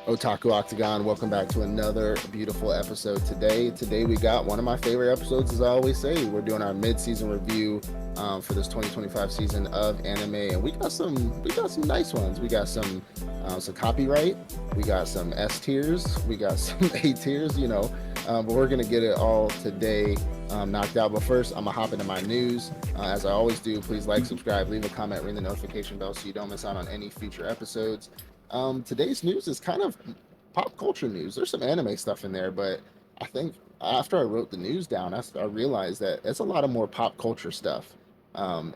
Otaku Octagon, welcome back to another beautiful episode today. Today we got one of my favorite episodes, as I always say. We're doing our mid-season review for this 2025 season of anime, and we got some nice ones. We got some copyright, we got some S tiers, we got some A tiers, but we're gonna get it all today knocked out. But first, I'm gonna hop into my news. As I always do, please like, subscribe, leave a comment, ring the notification bell so you don't miss out on any future episodes. Today's news is kind of pop culture news. There's some anime stuff in there, but I think after I wrote the news down, I realized that it's a lot of more pop culture stuff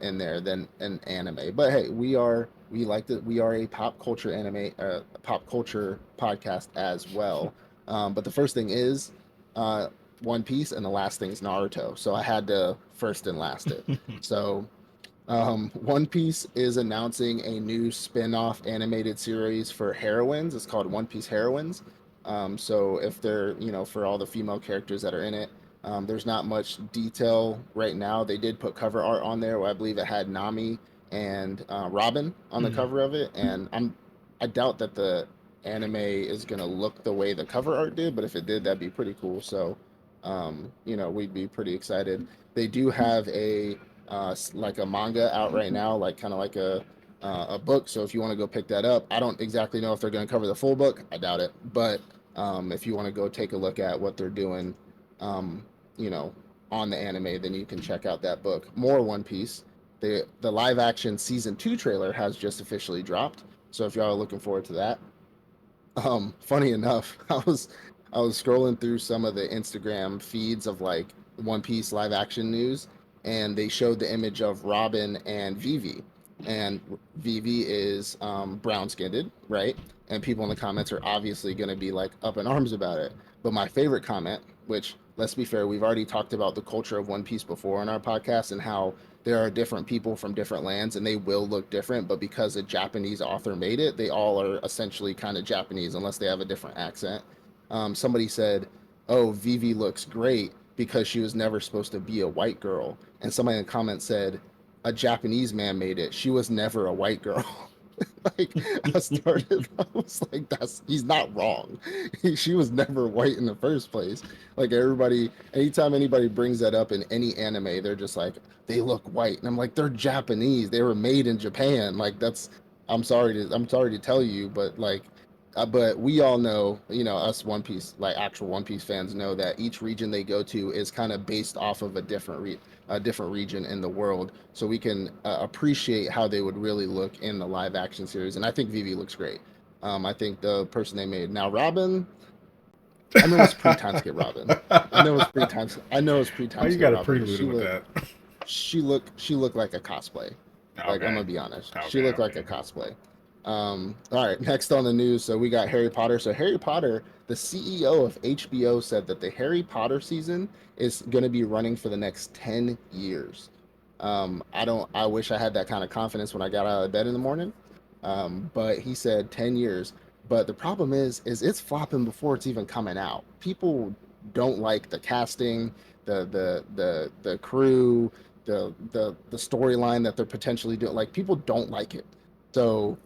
in there than an anime. But hey, we are a pop culture podcast as well. But the first thing is One Piece, and the last thing's Naruto. So I had to first and last it. So One Piece is announcing a new spin-off animated series for heroines. It's called One Piece Heroines. So if they're, for all the female characters that are in it, there's not much detail right now. They did put cover art on there. Where I believe it had Nami and Robin on the cover of it, and I doubt that the anime is gonna look the way the cover art did, but if it did, that'd be pretty cool. So, we'd be pretty excited. They do have like a manga out right now, like kind of like a book. So if you want to go pick that up, I don't exactly know if they're going to cover the full book. I doubt it, but if you want to go take a look at what they're doing, um, you know, on the anime, then you can check out that book. More One Piece. The live action season 2 trailer has just officially dropped. So if y'all are looking forward to that, funny enough, I was scrolling through some of the Instagram feeds of like One Piece live action news, and they showed the image of Robin and Vivi, and Vivi is brown skinned, right? And people in the comments are obviously going to be like up in arms about it. But my favorite comment, which let's be fair, we've already talked about the culture of One Piece before on our podcast and how there are different people from different lands and they will look different, but because a Japanese author made it, they all are essentially kind of Japanese unless they have a different accent. Somebody said, "Oh, Vivi looks great because she was never supposed to be a white girl." And somebody in the comments said, "A Japanese man made it. She was never a white girl." Like I was like, he's not wrong. She was never white in the first place. Like everybody, anytime anybody brings that up in any anime, they're just like, they look white. And I'm like, they're Japanese. They were made in Japan. Like I'm sorry to tell you, but like but we all know, us One Piece, like actual One Piece fans know that each region they go to is kind of based off of a different region in the world, so we can appreciate how they would really look in the live action series. And I think Vivi looks great. I think the person they made now, Robin. I know it's pre-time skip Robin. I know it's pre-time. I know it's Oh, pre-time you skip got to Robin, but prelude it with that. she looked like a cosplay. Like I'm Okay. gonna be honest, she Okay. looked like a cosplay. All right, next on the news, so we got Harry Potter. So Harry Potter, the CEO of HBO said that the Harry Potter season is going to be running for the next 10 years. I wish I had that kind of confidence when I got out of bed in the morning. But he said 10 years. But the problem is it's flopping before it's even coming out. People don't like the casting, the crew, the storyline that they're potentially doing. Like people don't like it. So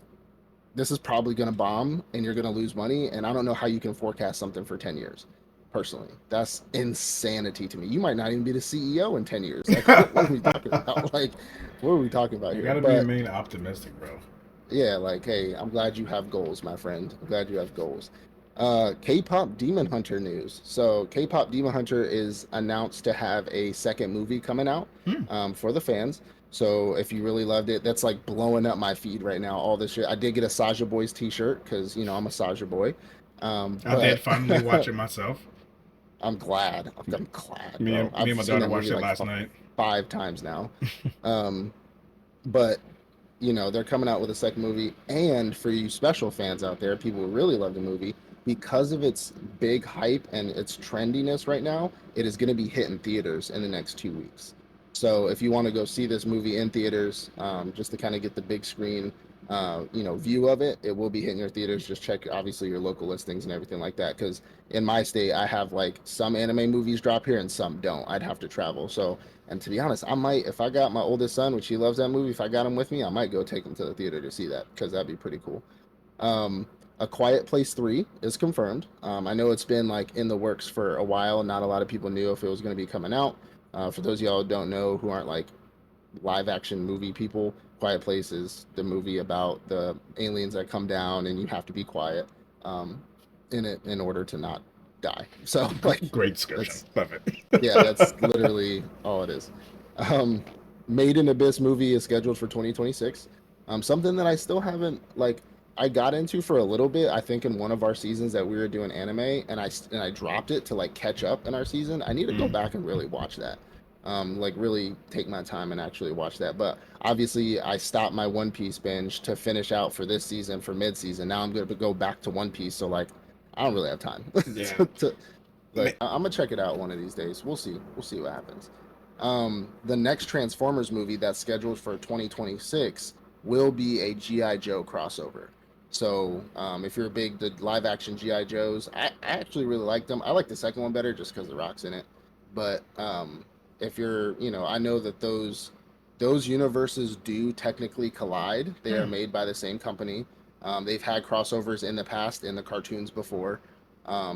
this is probably going to bomb and you're going to lose money. And I don't know how you can forecast something for 10 years. Personally, that's insanity to me. You might not even be the CEO in 10 years. Like, what are we talking about? Like, what are we talking about You here? got to be But main optimistic, bro. yeah, like, hey, I'm glad you have goals, my friend. I'm glad you have goals. K-pop Demon Hunter news. So K-pop Demon Hunter is announced to have a second movie coming out Hmm. for the fans. So if you really loved it, that's like blowing up my feed right now. All this shit. I did get a Saja Boys T-shirt because I'm a Saja boy. I did But finally watch it myself. I'm glad. I'm glad, Me bro. and me I've and my seen daughter that movie watched it like last night. 5 times now. Um, but they're coming out with a second movie, and for you special fans out there, people who really love the movie, because of its big hype and its trendiness right now, it is going to be hitting theaters in the next 2 weeks. So if you want to go see this movie in theaters, just to kind of get the big screen view of it, it will be hitting your theaters. Just check obviously your local listings and everything like that, because in my state I have like some anime movies drop here and some don't. I'd have to travel. So, and to be honest, I might, if I got my oldest son, which he loves that movie, if I got him with me, I might go take him to the theater to see that, because that'd be pretty cool. A Quiet Place 3 is confirmed. I know it's been like in the works for a while. Not a lot of people knew if it was going to be coming out. For those of y'all who don't know, who aren't like live action movie people, Quiet Place is the movie about the aliens that come down and you have to be quiet in it in order to not die. So like Great description. Love it. yeah, that's literally all it is. Um, Made in Abyss movie is scheduled for 2026. Something that I still haven't like. I got into for a little bit. I think in one of our seasons that we were doing anime, and I dropped it to like catch up in our season. I need to go back and really watch that. Like really take my time and actually watch that. But obviously, I stopped my One Piece binge to finish out for this season for mid season. Now I'm gonna go back to One Piece. So like, I don't really have time Yeah. like I'm gonna check it out one of these days. We'll see. We'll see what happens. The next Transformers movie that's scheduled for 2026 will be a GI Joe crossover. So if you're a big the live action GI Joes, I actually really like them. I like the second one better just because the Rock's in it. But if you're, I know that those universes do technically collide. They are made by the same company. They've had crossovers in the past in the cartoons before.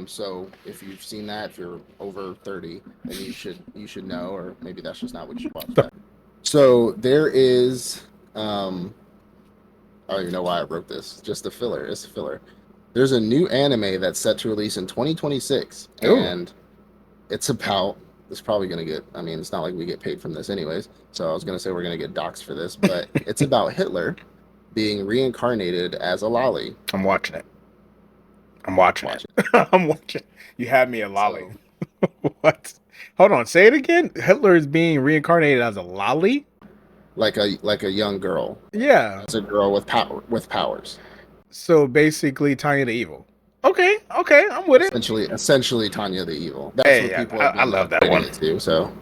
So if you've seen that, if you're over 30, then you should know, or maybe that's just not what you watch. So there is, I don't even know why I wrote this. Just a filler. It's a filler. There's a new anime that's set to release in 2026, and it's about. It's probably gonna get. I mean, it's not like we get paid from this, anyways. So I was gonna say we're gonna get doxxed for this, but it's about Hitler being reincarnated as a lolly. I'm watching it. I'm watching it. I'm watching. You had me a lolly. So, what? Hold on. Say it again. Hitler is being reincarnated as a lolly. Like a young girl. Yeah. It's a girl with powers. So basically, Tanya the Evil. Okay. I'm with it. Essentially, Tanya the Evil. That's hey, what people. I love that one too. So,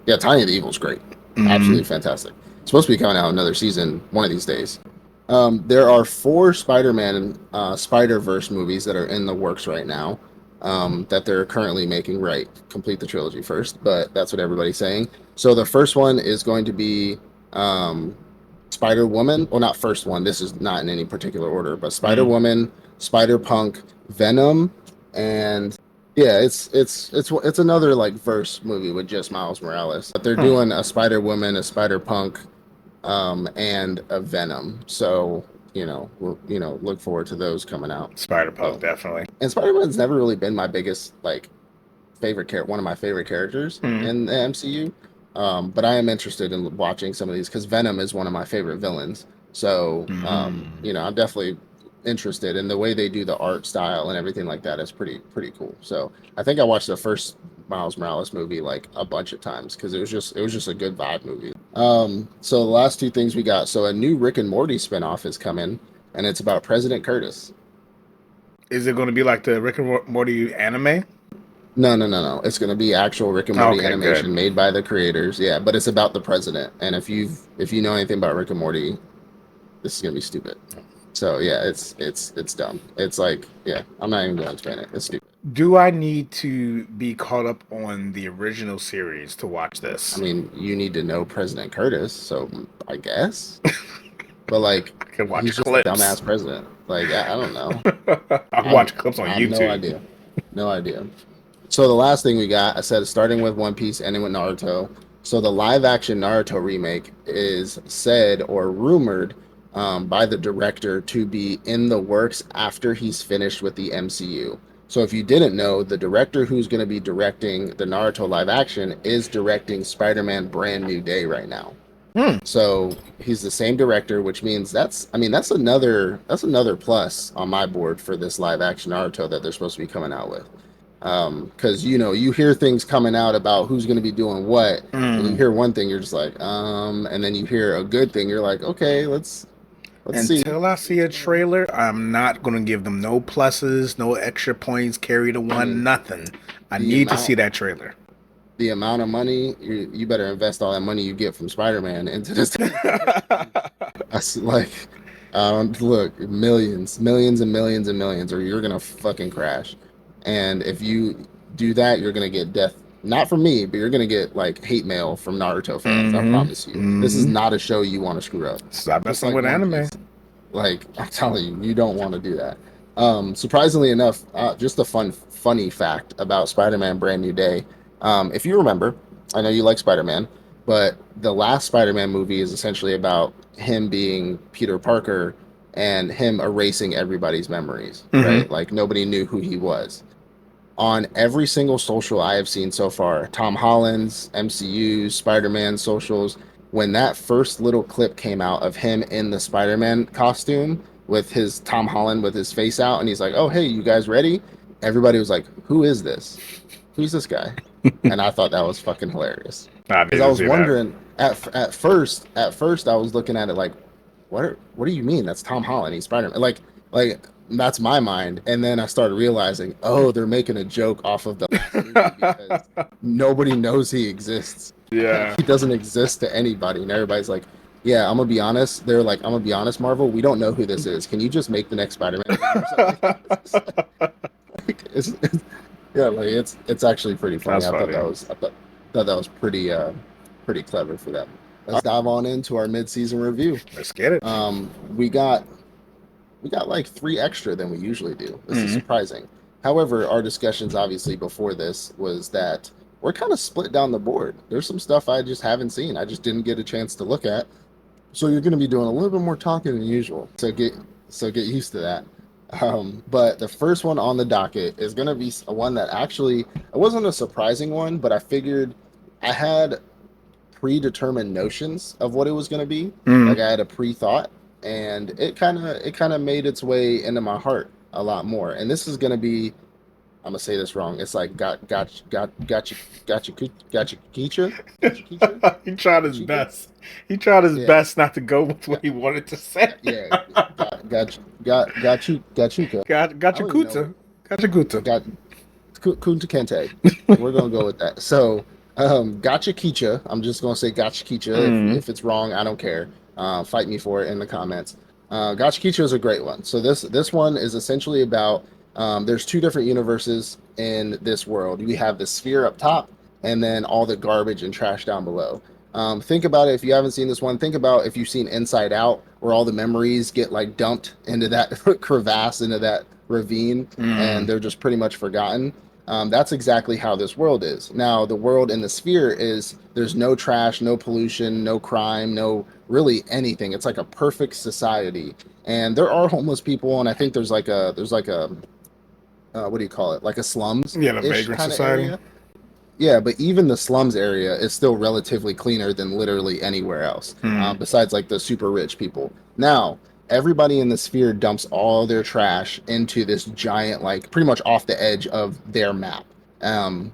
yeah, Tanya the Evil's great. Absolutely fantastic. It's supposed to be coming out another season one of these days. There are 4 Spider-Man Spider-Verse movies that are in the works right now that they're currently making. Right, complete the trilogy first, but that's what everybody's saying. So the first one is going to be Spider-Woman. Well, not first one. This is not in any particular order, but Spider-Woman, Spider-Punk, Venom, and yeah, it's another like verse movie with just Miles Morales. But they're doing a Spider-Woman, a Spider-Punk, and a Venom. So we'll look forward to those coming out. Spider-Punk, definitely. And Spider-Man's never really been my biggest like favorite character, one of my favorite characters in the MCU. But I am interested in watching some of these because Venom is one of my favorite villains. So I'm definitely interested in the way they do the art style and everything like that is pretty cool. So I think I watched the first Miles Morales movie like a bunch of times because it was just a good vibe movie. So the last 2 things we got. So a new Rick and Morty spinoff is coming, and it's about President Curtis. Is it going to be like the Rick and Morty anime? No. It's going to be actual Rick and Morty animation made by the creators. Yeah, but it's about the president. And if you know anything about Rick and Morty, this is going to be stupid. So yeah, it's dumb. It's like, yeah, I'm not even going to explain it. It's stupid. Do I need to be caught up on the original series to watch this? I mean, you need to know President Curtis, so I guess. But like, I can watch he's just clips. a dumbass president. Like, I don't know. I watch clips on YouTube. No idea. So the last thing we got, I said, starting with One Piece, ending with Naruto. So the live-action Naruto remake is said or rumored by the director to be in the works after he's finished with the MCU. So if you didn't know, the director who's going to be directing the Naruto live action is directing Spider-Man Brand New Day right now. So he's the same director, which means that's another plus on my board for this live action Naruto that they're supposed to be coming out with. Because you hear things coming out about who's going to be doing what, and you hear one thing, you're just like, and then you hear a good thing, you're like, okay, let's see. Until I see a trailer, I'm not going to give them no pluses, no extra points, carry the one, nothing. I need to see that trailer. The amount of money, you better invest all that money you get from Spider-Man into this. That's like, look, millions and millions, or you're going to fucking crash. And if you do that, you're going to get death. Not from me, but you're going to get like hate mail from Naruto fans. I promise you. This is not a show you want to screw up. Stop messing with anime. Like, I'm telling you, you don't want to do that. Surprisingly enough, just a funny fact about Spider-Man: Brand New Day. If you remember, I know you like Spider-Man, but the last Spider-Man movie is essentially about him being Peter Parker and him erasing everybody's memories, Mm-hmm. right? Like nobody knew who he was. On every single social I have seen so far, Tom Holland's, MCU, Spider-Man socials, when that first little clip came out of him in the Spider-Man costume with his Tom Holland with his face out, and he's like, "Oh, hey, you guys ready?" Everybody was like, "Who is this? Who's this guy?" And I thought that was fucking hilarious I because need I to was see that. wondering at first I was looking at it like, what do you mean that's Tom Holland? He's Spider-Man. Like that's my mind. And then I started realizing, oh, they're making a joke off of the last movie because nobody knows he exists. Yeah. He doesn't exist to anybody, and everybody's like, yeah, I'm gonna be honest. They're like, I'm gonna be honest, Marvel. We don't know who this is. Can you just make the next Spider-Man movie or something like that? Yeah, like it's actually pretty funny. That's I thought funny. thought that was pretty clever for them. Let's dive on into our mid-season review. Let's get it. We got like three extra than we usually do. This is Mm-hmm. surprising. However, our discussions obviously before this was that we're kind of split down the board. There's some stuff I just haven't seen. I just didn't get a chance to look at. So you're going to be doing a little bit more talking than usual. So get used to that. But the first one on the docket is going to be one that actually it wasn't a surprising one, but I figured I had predetermined notions of what it was going to be. Like Mm-hmm. I had a pre-thought, and it kind of made its way into my heart a lot more. And this is going to be, I'm gonna say this wrong. It's like gotcha He tried his Chica. best. He tried his Yeah, best not to go with what got he wanted to say. yeah, Gachuka. I don't even know. Gachiakuta. Gachiakuta. Got Kunta Kente. We're gonna go with that. So, Gachikicha. I'm just gonna say Gachikicha. Mm-hmm. If it's wrong, I don't care. Fight me for it in the comments. Gachikicha is a great one. So this one is essentially about. There's two different universes in this world. We have the sphere up top, and then all the garbage and trash down below. Think about it if you haven't seen this one. Think about if you've seen Inside Out, where all the memories get like dumped into that crevasse, into that ravine, and Mm. they're just pretty much forgotten. That's exactly how this world is. Now, the world in the sphere is there's no trash, no pollution, no crime, no really anything. It's like a perfect society, and there are homeless people, and I think there's like a what do you call it? Like a slums Yeah, the ish Vagrant kind of Society. area. Yeah, but even the slums area is still relatively cleaner than literally anywhere else, Mm. besides like the super rich people. Now, everybody in the sphere dumps all their trash into this giant, like pretty much off the edge of their map. Um,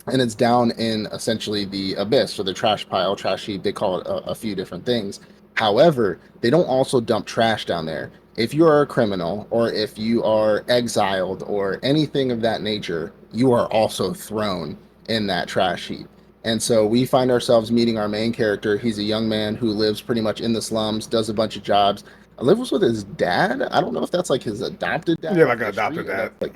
and it's down in essentially the abyss or the trash pile, trash heap. They call it a few different things. However, they don't also dump trash down there. If you are a criminal or if you are exiled or anything of that nature, you are also thrown in that trash heap. And so we find ourselves meeting our main character. He's a young man who lives pretty much in the slums, does a bunch of jobs. Lives with his dad. I don't know if that's like his adopted Yeah, dad like off an the adopted street or dad. that's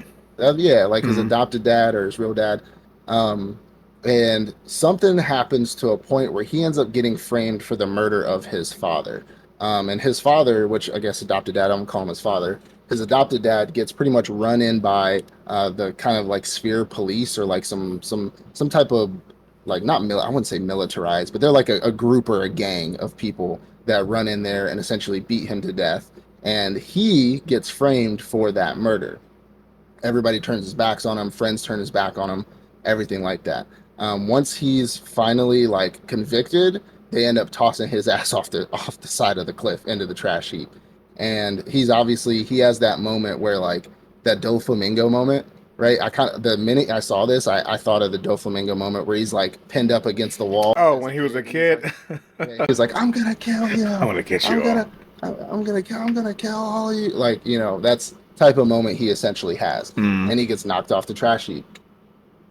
like, yeah, like his Mm. adopted dad or his real dad. Um, and something happens to a point where he ends up getting framed for the murder of his father. And his father, which I guess adopted dad, I don't call him his father. His adopted dad gets pretty much run in by the kind of like sphere police or like some type of like not I wouldn't say militarized, but they're like a group or a gang of people that run in there and essentially beat him to death. And he gets framed for that murder. Everybody turns his backs on him, friends turn his back on him, everything like that. Once he's finally like convicted, they end up tossing his ass off the side of the cliff into the trash heap. And he has that moment where like that Doflamingo moment, right? I kind of the minute I saw this, I thought of the Doflamingo moment where he's like pinned up against the wall Oh, as when a he was a kid, and he's like, kid. yeah, he's like, I'm gonna kill I'm you. gonna get I'm you all. gonna I'm gonna kill all of you. Like, that's type of moment he essentially has. Mm. And he gets knocked off the trash heap.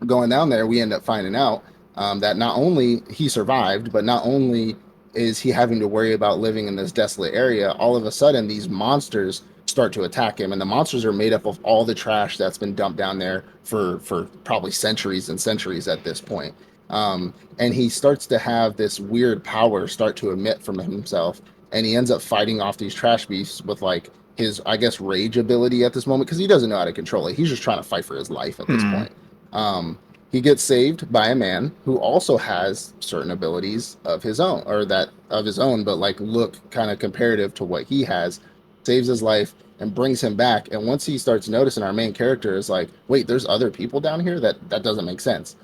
Going down there, we end up finding out that not only he survived, but not only is he having to worry about living in this desolate area, all of a sudden these monsters start to attack him, and the monsters are made up of all the trash that's been dumped down there for probably centuries and centuries at this point. And he starts to have this weird power start to emit from himself, and he ends up fighting off these trash beasts with like his, I guess, rage ability at this moment, because he doesn't know how to control it. He's just trying to fight for his life at this Hmm. point. He gets saved by a man who also has certain abilities of his own, or that of his own, but like look kind of comparative to what he has. Saves his life and brings him back. And once he starts noticing, our main character is like, wait, there's other people down here. That doesn't make sense.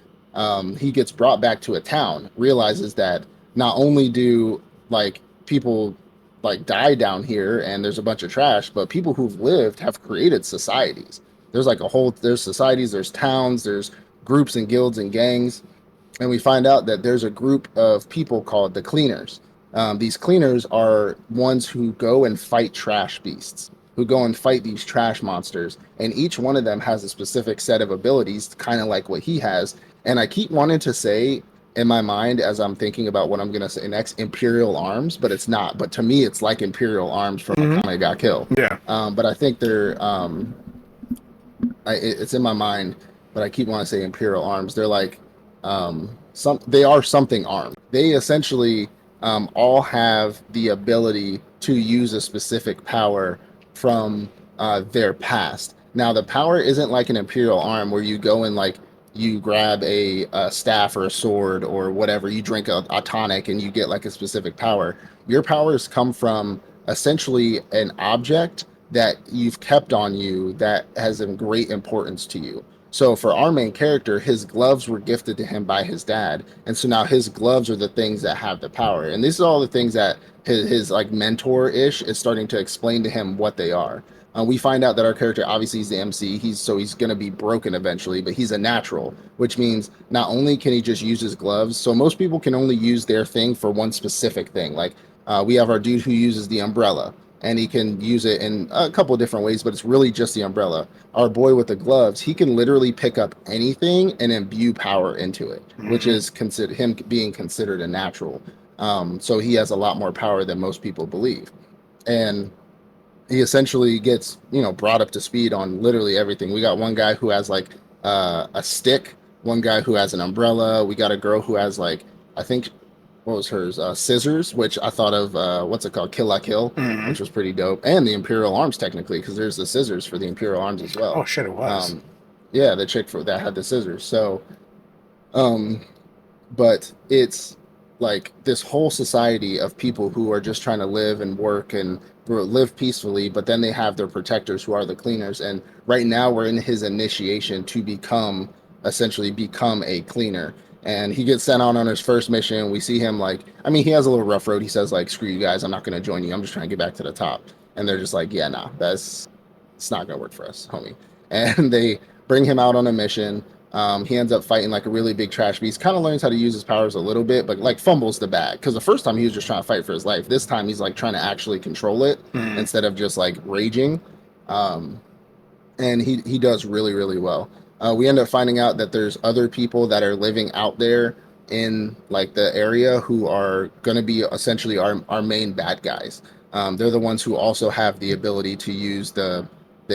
He gets brought back to a town, realizes that not only do like people like die down here and there's a bunch of trash, but people who've lived have created societies. There's like a whole, there's societies, there's towns, there's groups and guilds and gangs. And we find out that there's a group of people called the cleaners. These cleaners are ones who go and fight trash beasts, who go and fight these trash monsters. And each one of them has a specific set of abilities, kind of like what he has. And I keep wanting to say in my mind, as I'm thinking about what I'm going to say next, Imperial Arms, but it's not. But to me, it's like Imperial Arms from Hmm. Akame ga Kill. Yeah. But I think they're, it's in my mind, but I keep wanting to say Imperial Arms. They're like, they are something armed. They essentially all have the ability to use a specific power from their past. Now, the power isn't like an Imperial Arm where you go and like you grab a staff or a sword or whatever, you drink a tonic and you get like a specific power. Your powers come from essentially an object that you've kept on you that has a great importance to you. So for our main character, his gloves were gifted to him by his dad, and so now his gloves are the things that have the power. And these are all the things that his like mentor ish is starting to explain to him what they are. We find out that our character, obviously he's the MC, he's going to be broken eventually, but he's a natural, which means not only can he just use his gloves. So most people can only use their thing for one specific thing. Like we have our dude who uses the umbrella, and he can use it in a couple of different ways, but it's really just the umbrella. Our boy with the gloves, he can literally pick up anything and imbue power into it, which Hmm. is consider him being considered a natural. So he has a lot more power than most people believe, and he essentially gets brought up to speed on literally everything. We got one guy who has like a stick, one guy who has an umbrella. We got a girl who has like, I think, what was hers, scissors, which I thought of what's it called, Kill la Kill, Hmm. which was pretty dope, and the Imperial Arms technically, because there's the scissors for the Imperial Arms as well. Oh shit, it was. um yeah, the chick for that had the scissors. So um but it's like this whole society of people who are just trying to live and work and live peacefully, but then they have their protectors who are the cleaners. And right now we're in his initiation to become, essentially become a cleaner. And he gets sent out on his first mission. We see him like, I mean, he has a little rough road. He says like, screw you guys, I'm not going to join you, I'm just trying to get back to the top. And they're just like, yeah, nah, it's not going to work for us, homie. And they bring him out on a mission. He ends up fighting like a really big trash beast. Kind of learns how to use his powers a little bit, but like fumbles the bag. Because the first time he was just trying to fight for his life. This time he's like trying to actually control it Hmm. instead of just like raging. Um, and he does really really well. We end up finding out that there's other people that are living out there in like the area who are going to be essentially our main bad guys. They're the ones who also have the ability to use the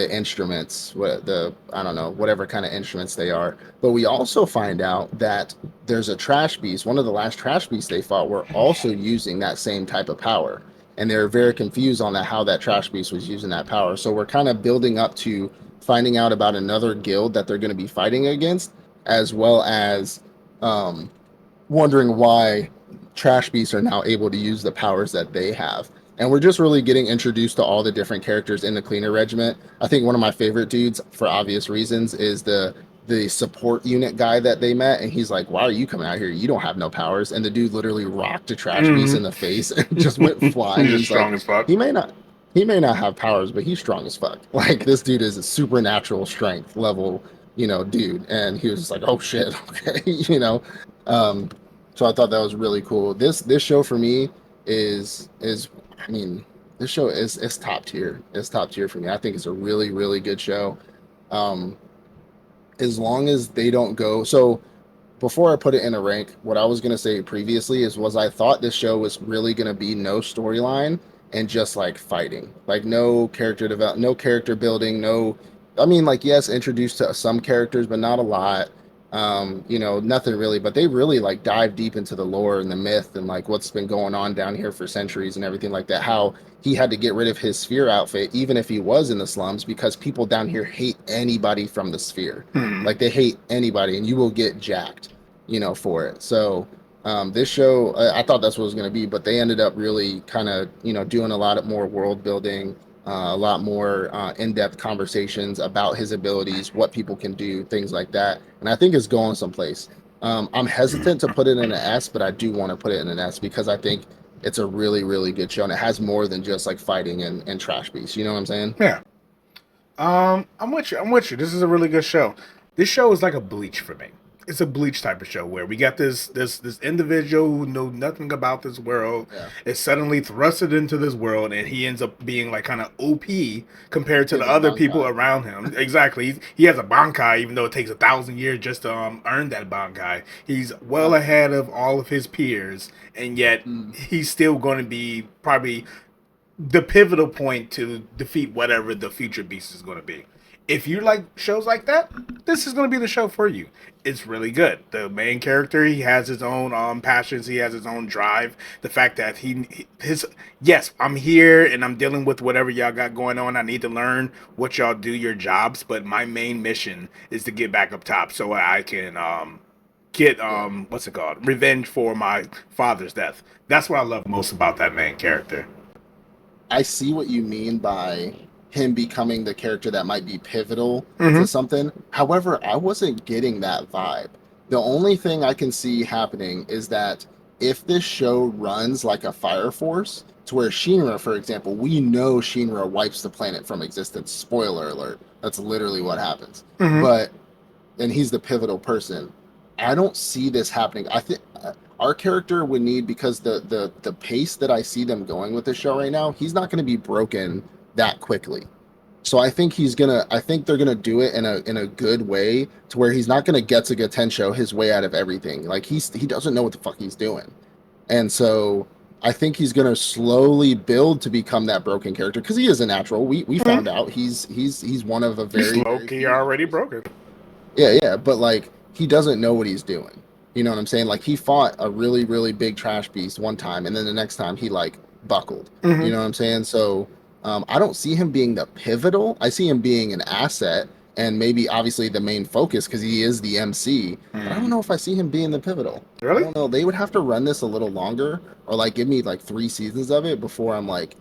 instruments, what the I don't know, whatever kind of instruments they are. But we also find out that there's a trash beast. One of the last trash beasts they fought were also using that same type of power, and they're very confused on that how that trash beast was using that power. So we're kind of building up to finding out about another guild that they're going to be fighting against, as well as um, wondering why trash beasts are now able to use the powers that they have. And we're just really getting introduced to all the different characters in the cleaner regiment. I think one of my favorite dudes, for obvious reasons, is the support unit guy that they met, and he's like, why are you coming out here, you don't have no powers? And the dude literally rocked a trash beast Hmm. in the face and just went flying. Just He's like, strong as fuck. he may not he may not have powers, but he's strong as fuck. Like this dude is a supernatural strength level, dude. And he was just like, oh shit, okay, um so I thought that was really cool. This show for me is I mean, this show is top tier. It's top tier for me. I think it's a really really good show. Um, as long as they don't go so. Before I put it in a rank, what I was gonna say previously was I thought this show was really gonna be no storyline and just like fighting, like no character no character building, no. I mean, like yes, introduced to some characters, but not a lot. Nothing really, but they really like dive deep into the lore and the myth and like what's been going on down here for centuries and everything like that. How he had to get rid of his sphere outfit, even if he was in the slums, because people down here hate anybody from the sphere. Like they hate anybody, and you will get jacked, for it. So this show, I thought that's what it was going to be, but they ended up really kind of, doing a lot of more world building, a lot more in-depth conversations about his abilities, what people can do, things like that. And I think it's going someplace. I'm hesitant to put it in an S, but I do want to put it in an S because I think it's a really, really good show, and it has more than just like fighting and trash beasts. You know what I'm saying? Yeah. I'm with you. I'm with you. This is a really good show. This show is like a Bleach for me. It's a Bleach type of show where we got this individual who knows nothing about this world, Yeah. is suddenly thrusted into this world, and he ends up being like kind of OP compared to He the has a other people Bankai. around him. Exactly. He has a Bankai, even though it takes 1,000 years just to earn that Bankai. He's well ahead of all of his peers, and yet he's still going to be probably the pivotal point to defeat whatever the future beast is going to be. If you like shows like that, this is going to be the show for you. It's really good. The main character, he has his own passions, he has his own drive. The fact that yes, I'm here and I'm dealing with whatever y'all got going on. I need to learn what y'all do your jobs, but my main mission is to get back up top so I can get what's it called? Revenge for my father's death. That's what I love most about that main character. I see what you mean by him becoming the character that might be pivotal Mm-hmm. to something. However, I wasn't getting that vibe. The only thing I can see happening is that if this show runs like a Fire Force, to where Shinra, for example, we know Shinra wipes the planet from existence. Spoiler alert. That's literally what happens. Mm-hmm. But and he's the pivotal person. I don't see this happening. I think our character would need, because the pace that I see them going with the show right now, he's not going to be broken that quickly. So I think they're gonna do it in a good way to where he's not gonna get to Gatensho his way out of everything. Like he doesn't know what the fuck he's doing, and so I think he's gonna slowly build to become that broken character because he is a natural. We found out he's one of a He's very low very key few already naturals. broken. Yeah, but like he doesn't know what he's doing. You know what I'm saying? Like he fought a really, really big trash beast one time, and then the next time he like buckled. You Mm-hmm. know what I'm saying? So I don't see him being the pivotal. I see him being an asset and maybe obviously the main focus because he is the MC. But I don't know if I see him being the pivotal. I Really? don't know. They would have to run this a little longer, or like give me like 3 seasons of it before I'm like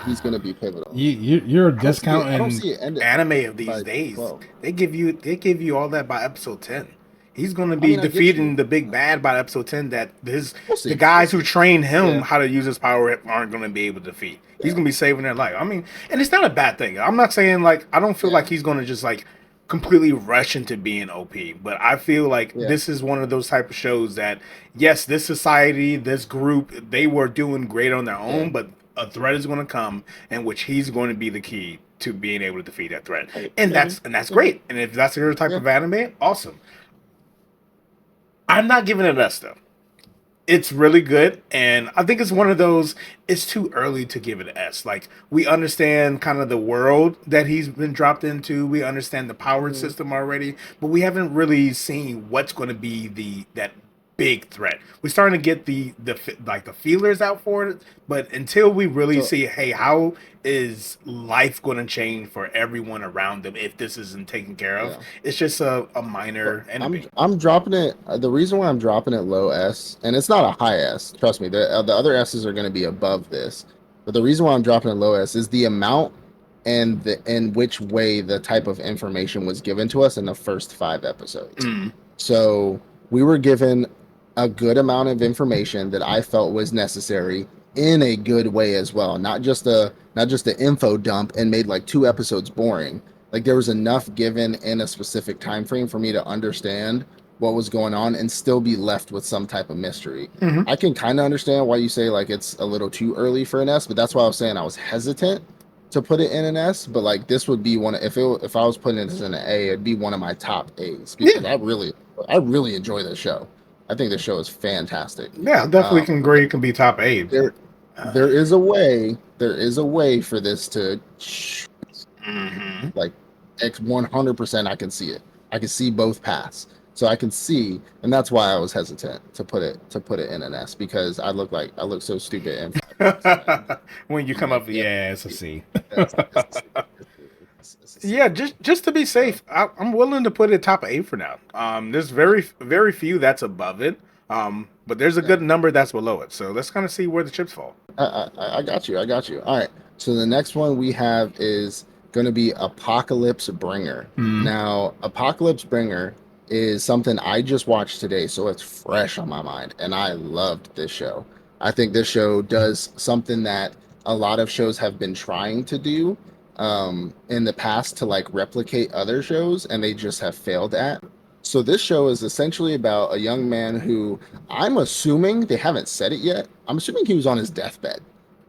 he's gonna be pivotal. You're I don't discounting. see it ending Anime of these by days, 12. they give you all that by episode 10. He's gonna I be mean, I get defeating you. the big bad by episode 10. That We'll see. the guys who train him Yeah. how to use his power aren't gonna be able to defeat. He's gonna be saving their life. I mean, and it's not a bad thing. I'm not saying like I don't feel Yeah. like he's gonna just like completely rush into being OP, but I feel like Yeah. this is one of those type of shows that yes, this society, this group, they were doing great on their own, Yeah. but a threat is going to come in which he's going to be the key to being able to defeat that threat, and Mhm. that's great. And if that's your type Yeah. of anime, awesome. I'm not giving it S though. It's really good, and I think it's one of those. It's too early to give it an S. Like we understand kind of the world that he's been dropped into. We understand the power system already, but we haven't really seen what's going to be the that big threat. We're starting to get like the feelers out for it, but until we really So see, hey, how is life going to change for everyone around them if this isn't taken care of? yeah. It's just a But minor enemy. I'm dropping it. The reason why I'm dropping it low S, and it's not a high S. Trust me, the other S's are going to be above this. But the reason why I'm dropping it low S is the amount and the in which way the type of information was given to us in the first 5 episodes. Mm. So we were given a good amount of information that I felt was necessary in a good way as well. Not just a info dump and made like 2 episodes boring. Like there was enough given in a specific time frame for me to understand what was going on and still be left with some type of mystery. Hmm. I can kind of understand why you say like it's a little too early for an S, but that's why I was saying I was hesitant to put it in an S. But like this would be if I was putting it as an A, it'd be one of my top A's because Yeah. I really enjoy this show. I think this show is fantastic. Yeah, definitely can agree. It can be top 8. There there is a way for this to Mm-hmm. like X 100%. I can see it. I can see both paths. So I can see, and that's why I was hesitant to put it in an S, because I look so stupid in 5 minutes. When you I'm come like, up, yep, yeah, it's a C. yeah, it's a C. It's a C. Yeah, just to be So safe, I'm willing to put it top 8 for now. There's very few that's above it. But there's a yeah, good number that's below it. So let's kind of see where the chips fall. I got you. I got you. All right. So the next one we have is going to be Apocalypse Bringer. Mm. Now, Apocalypse Bringer is something I just watched today, so it's fresh on my mind, and I loved this show. I think this show does something that a lot of shows have been trying to do in the past to like replicate other shows, and they just have failed at. So this show is essentially about a young man who I'm assuming they haven't said it yet. I'm assuming he was on his deathbed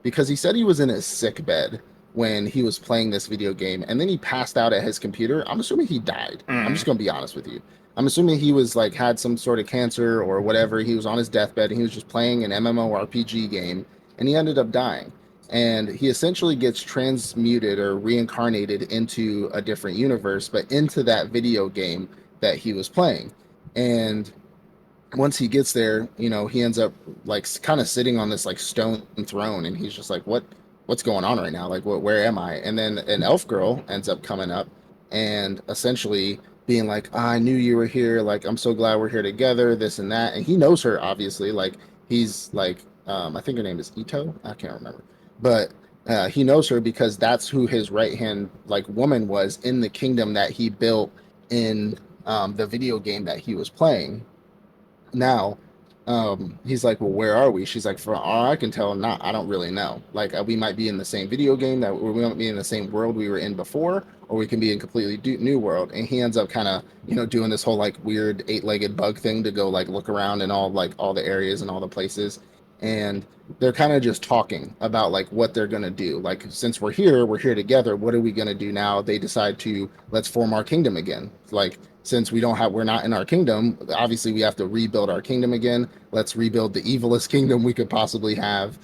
because he said he was in his sick bed when he was playing this video game and then he passed out at his computer. I'm assuming he died. I'm Mm. just going to be honest with you. I'm assuming he was like had some sort of cancer or whatever. He was on his deathbed and he was just playing an MMORPG game and he ended up dying. And he essentially gets transmuted or reincarnated into a different universe, but into that video game that he was playing. And once he gets there, you know, he ends up like kind of sitting on this like stone throne, and he's just like, what's going on right now? Like, where am I? And then an elf girl ends up coming up and essentially being like, I knew you were here. Like, I'm so glad we're here together. This and that. And he knows her obviously. Like, he's like, I think her name is Ito. I can't remember, but he knows her because that's who his right hand like woman was in the kingdom that he built in the video game that he was playing. Now he's like, well, where are we? She's like, for all I can tell, not, I don't really know. Like, we might be in the same video game, that we might be in the same world we were in before, or we can be in completely new world. And he ends up kind of, you know, doing this whole like weird eight-legged bug thing to go like look around in all like all the areas and all the places. And they're kind of just talking about like what they're gonna do. Like, since we're here together, what are we gonna do now? They decide to, let's form our kingdom again. Like, since we're not in our kingdom, obviously we have to rebuild our kingdom again. Let's rebuild the evilest kingdom we could possibly have,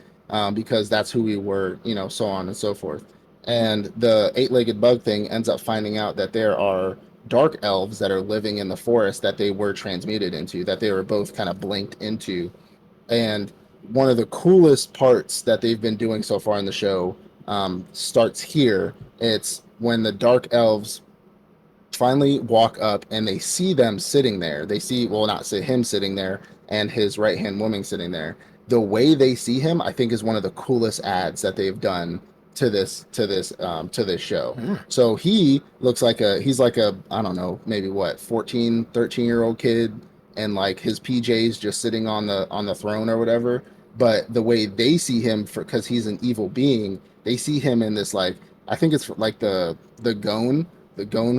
because that's who we were, you know, so on and so forth. And the eight-legged bug thing ends up finding out that there are dark elves that are living in the forest that they were transmuted into, that they were both kind of blinked into. And one of the coolest parts that they've been doing so far in the show starts here. It's when the dark elves finally walk up and they see them sitting there. They see, well, not see him sitting there and his right hand woman sitting there. The way they see him, I think, is one of the coolest ads that they've done to this show. Mm. So he's like a, I don't know, maybe what, 14, 13-year old kid, and like his PJs just sitting on the throne or whatever. But the way they see him, for because he's an evil being, they see him in this like, I think it's like the Gon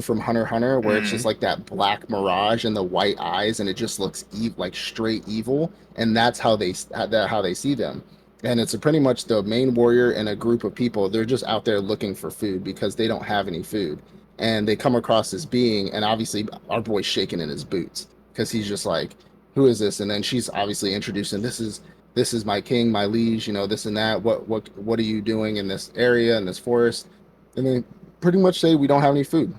from Hunter x Hunter, where it's just Mm. like that black mirage and the white eyes, and it just looks like straight evil, and that's how they see them. And it's pretty much the main warrior and a group of people. They're just out there looking for food because they don't have any food, and they come across this being, and obviously our boy's shaking in his boots because he's just like, "Who is this?" And then she's obviously introducing, this is my king, my liege, you know, this and that. What are you doing in this area, in this forest? And then pretty much say we don't have any food.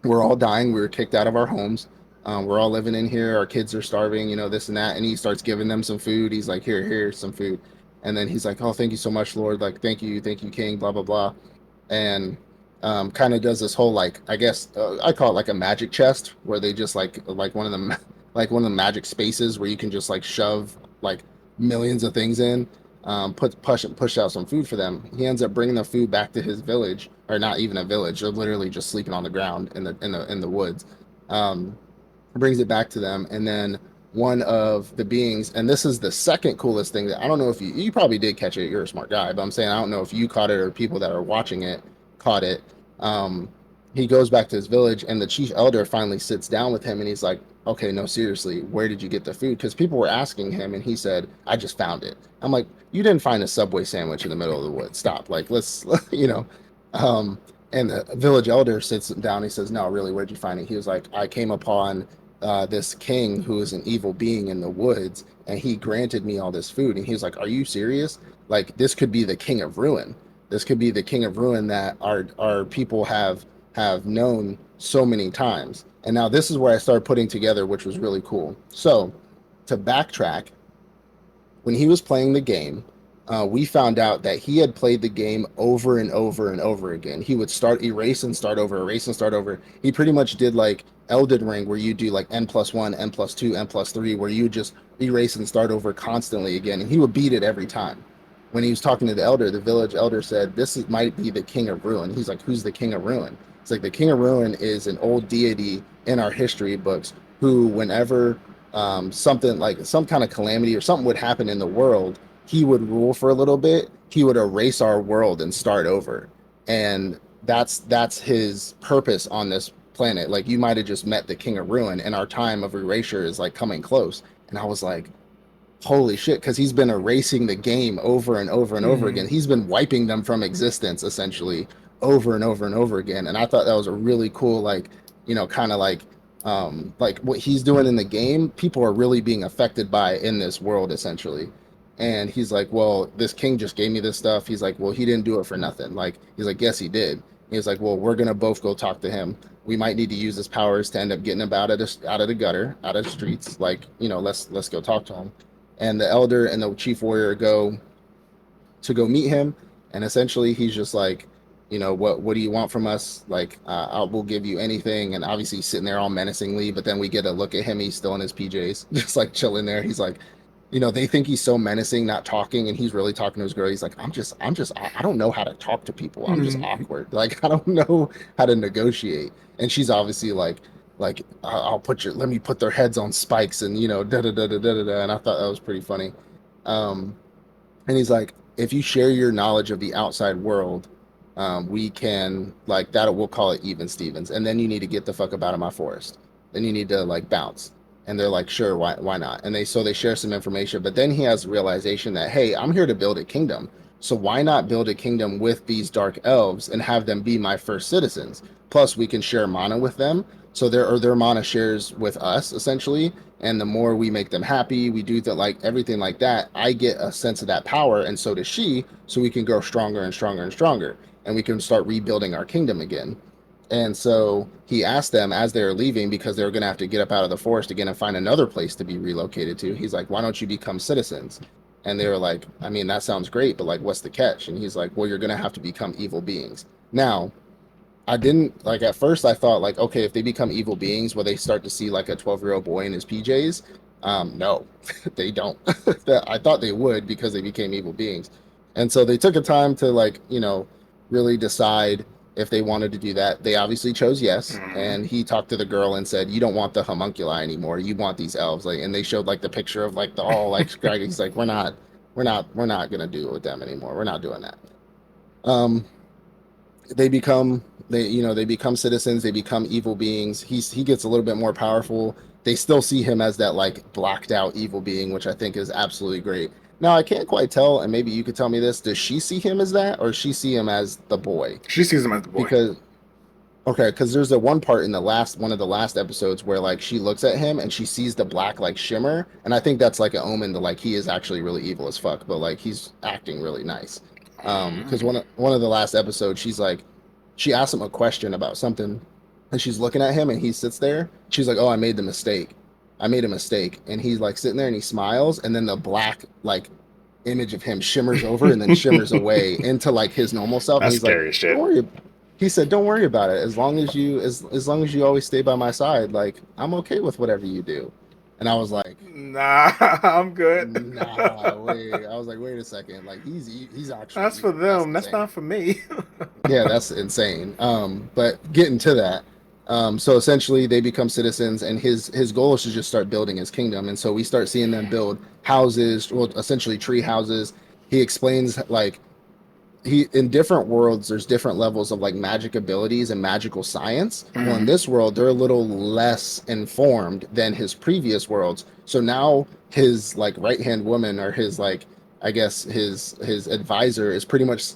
We're all dying. We were kicked out of our homes. We're all living in here. Our kids are starving, you know, this and that. And he starts giving them some food. He's like, here's some food. And then he's like, oh, thank you so much, Lord. Like, thank you, King, blah, blah, blah. And kind of does this whole, like, I guess I call it like a magic chest, where they just like one of the like one of the magic spaces where you can just like shove like millions of things in, push out some food for them. He ends up bringing the food back to his village, or not even a village. They're literally just sleeping on the ground in the woods. Um, Brings it back to them, and then one of the beings, and this is the second coolest thing that I don't know if you probably did catch it. You're a smart guy, but I'm saying I don't know if you caught it or people that are watching it caught it. Um, he goes back to his village, and the chief elder finally sits down with him, and he's like, okay, no, seriously, where did you get the food? Because people were asking him, and he said, I just found it. I'm like, you didn't find a Subway sandwich in the middle of the woods. Stop. Like, let's, you know. Um, and the village elder sits down. He says, no, really, where'd you find it? He was like, I came upon this king who is an evil being in the woods, and he granted me all this food. And he was like, are you serious? Like, this could be the king of ruin. This could be the king of ruin that our people have known so many times. And now this is where I started putting together, which was really cool. So to backtrack, when he was playing the game, we found out that he had played the game over and over and over again. He would start erase and start over, erase and start over. He pretty much did like Elden Ring, where you do like N+1, N+2, N+3, where you just erase and start over constantly again. And he would beat it every time. When he was talking to the elder, the village elder said, might be the King of Ruin. He's like, who's the King of Ruin? It's like the King of Ruin is an old deity in our history books who, whenever something like some kind of calamity or something would happen in the world, he would rule for a little bit. He would erase our world and start over. And that's his purpose on this planet. Like, you might have just met the King of Ruin, and our time of erasure is like coming close. And I was like, holy shit, because he's been erasing the game over and over and over again. He's been wiping them from existence essentially over and over and over again. And I thought that was a really cool, like, kind of like what he's doing in the game, people are really being affected by in this world essentially. And he's like, well, this king just gave me this stuff. He's like, well, he didn't do it for nothing. Like, he's like, yes, he did. He's like, well, we're gonna both go talk to him. We might need to use his powers to end up getting him out of the gutter, out of the streets. Like, let's go talk to him. And the elder and the chief warrior go meet him, and essentially he's just like, what do you want from us? Like, we'll give you anything. And obviously he's sitting there all menacingly, but then we get a look at him, he's still in his PJs, just like chilling there. He's like, they think he's so menacing, not talking, and he's really talking to his girl. He's like, I don't know how to talk to people. I'm just awkward. Like, I don't know how to negotiate. And she's obviously like, let me put their heads on spikes, and da da da da da da. And I thought that was pretty funny. And he's like, if you share your knowledge of the outside world, we can, like, that, we'll call it even Stevens. And then you need to get the fuck up out of my forest. Then you need to, like, bounce. And they're like, sure, why not? And they share some information, but then he has a realization that, hey, I'm here to build a kingdom. So why not build a kingdom with these dark elves and have them be my first citizens? Plus, we can share mana with them. So their mana shares with us essentially. And the more we make them happy, we do that, like everything like that, I get a sense of that power, and so does she. So we can grow stronger and stronger and stronger, and we can start rebuilding our kingdom again. And so he asked them as they were leaving, because they were going to have to get up out of the forest again and find another place to be relocated to. He's like, why don't you become citizens? And they were like, I mean, that sounds great, but like, what's the catch? And he's like, well, you're going to have to become evil beings. Now, I didn't, like, at first I thought, like, okay, if they become evil beings, will they start to see like a 12-year-old boy in his PJs? No, they don't. I thought they would, because they became evil beings. And so they took a time to, like, really decide if they wanted to do that. They obviously chose yes. And he talked to the girl and said, you don't want the homunculi anymore, you want these elves. Like, and they showed like the picture of like the all like he's like, we're not gonna do it with them anymore, we're not doing that. They become citizens, they become evil beings. He gets a little bit more powerful. They still see him as that like blacked out evil being, which I think is absolutely great. Now, I can't quite tell, and maybe you could tell me this, does she see him as that, or does she see him as the boy? She sees him as the boy. Because there's the one part in one of the last episodes where like she looks at him and she sees the black like shimmer, and I think that's like an omen to like he is actually really evil as fuck, but like he's acting really nice. Because one of the last episodes, she asks him a question about something, and she's looking at him, and he sits there. She's like, oh, I made a mistake, and he's like sitting there and he smiles, and then the black like image of him shimmers over and then shimmers away into like his normal self. That's and he's scary like, as shit. don't worry. He said, don't worry about it, as long as you always stay by my side, like I'm okay with whatever you do. And I was like, nah, I'm good. Nah, wait. I was like, wait a second. Like he's actually. That's for them. That's not for me. Yeah, that's insane. But getting to that, so essentially they become citizens, and his goal is to just start building his kingdom. And so we start seeing them build houses, well, essentially tree houses. He explains like in different worlds there's different levels of like magic abilities and magical science. Well, in this world they're a little less informed than his previous worlds. So now his like right hand woman, or his like, I guess his advisor, is pretty much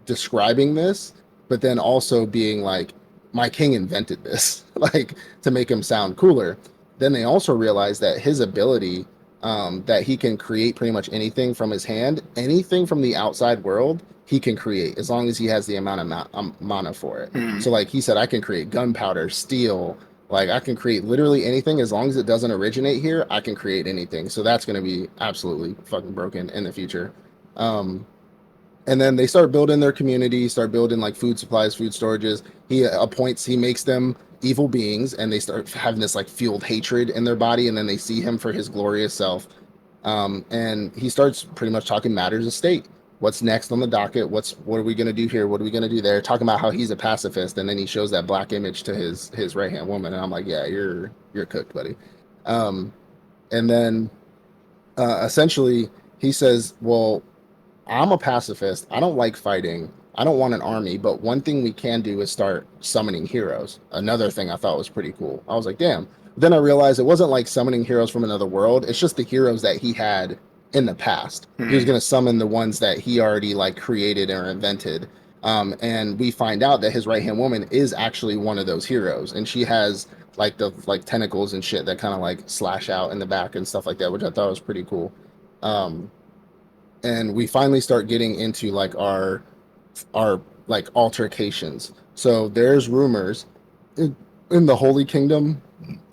describing this, but then also being like, my king invented this, like to make him sound cooler. Then they also realize that his ability that he can create pretty much anything from his hand, anything from the outside world. He can create as long as he has the amount of mana for it. So like he said, I can create gunpowder, steel, like I can create literally anything as long as it doesn't originate here. I can create anything. So that's going to be absolutely fucking broken in the future. And then they start building their community, start building like food supplies, food storages. He makes them evil beings, and they start having this like fueled hatred in their body, and then they see him for his glorious self. And he starts pretty much talking matters of state. What's next on the docket? What are we gonna do here? What are we gonna do there? Talking about how he's a pacifist, and then he shows that black image to his right hand woman, and I'm like, yeah, you're cooked, buddy. And then essentially he says, well, I'm a pacifist. I don't like fighting. I don't want an army, but one thing we can do is start summoning heroes. Another thing I thought was pretty cool. I was like, damn. Then I realized it wasn't like summoning heroes from another world. It's just the heroes that he had in the past. He was going to summon the ones that he already like created or invented. And we find out that his right hand woman is actually one of those heroes, and she has like the like tentacles and shit that kind of like slash out in the back and stuff like that, which I thought was pretty cool. And we finally start getting into like our like altercations. So there's rumors in the Holy Kingdom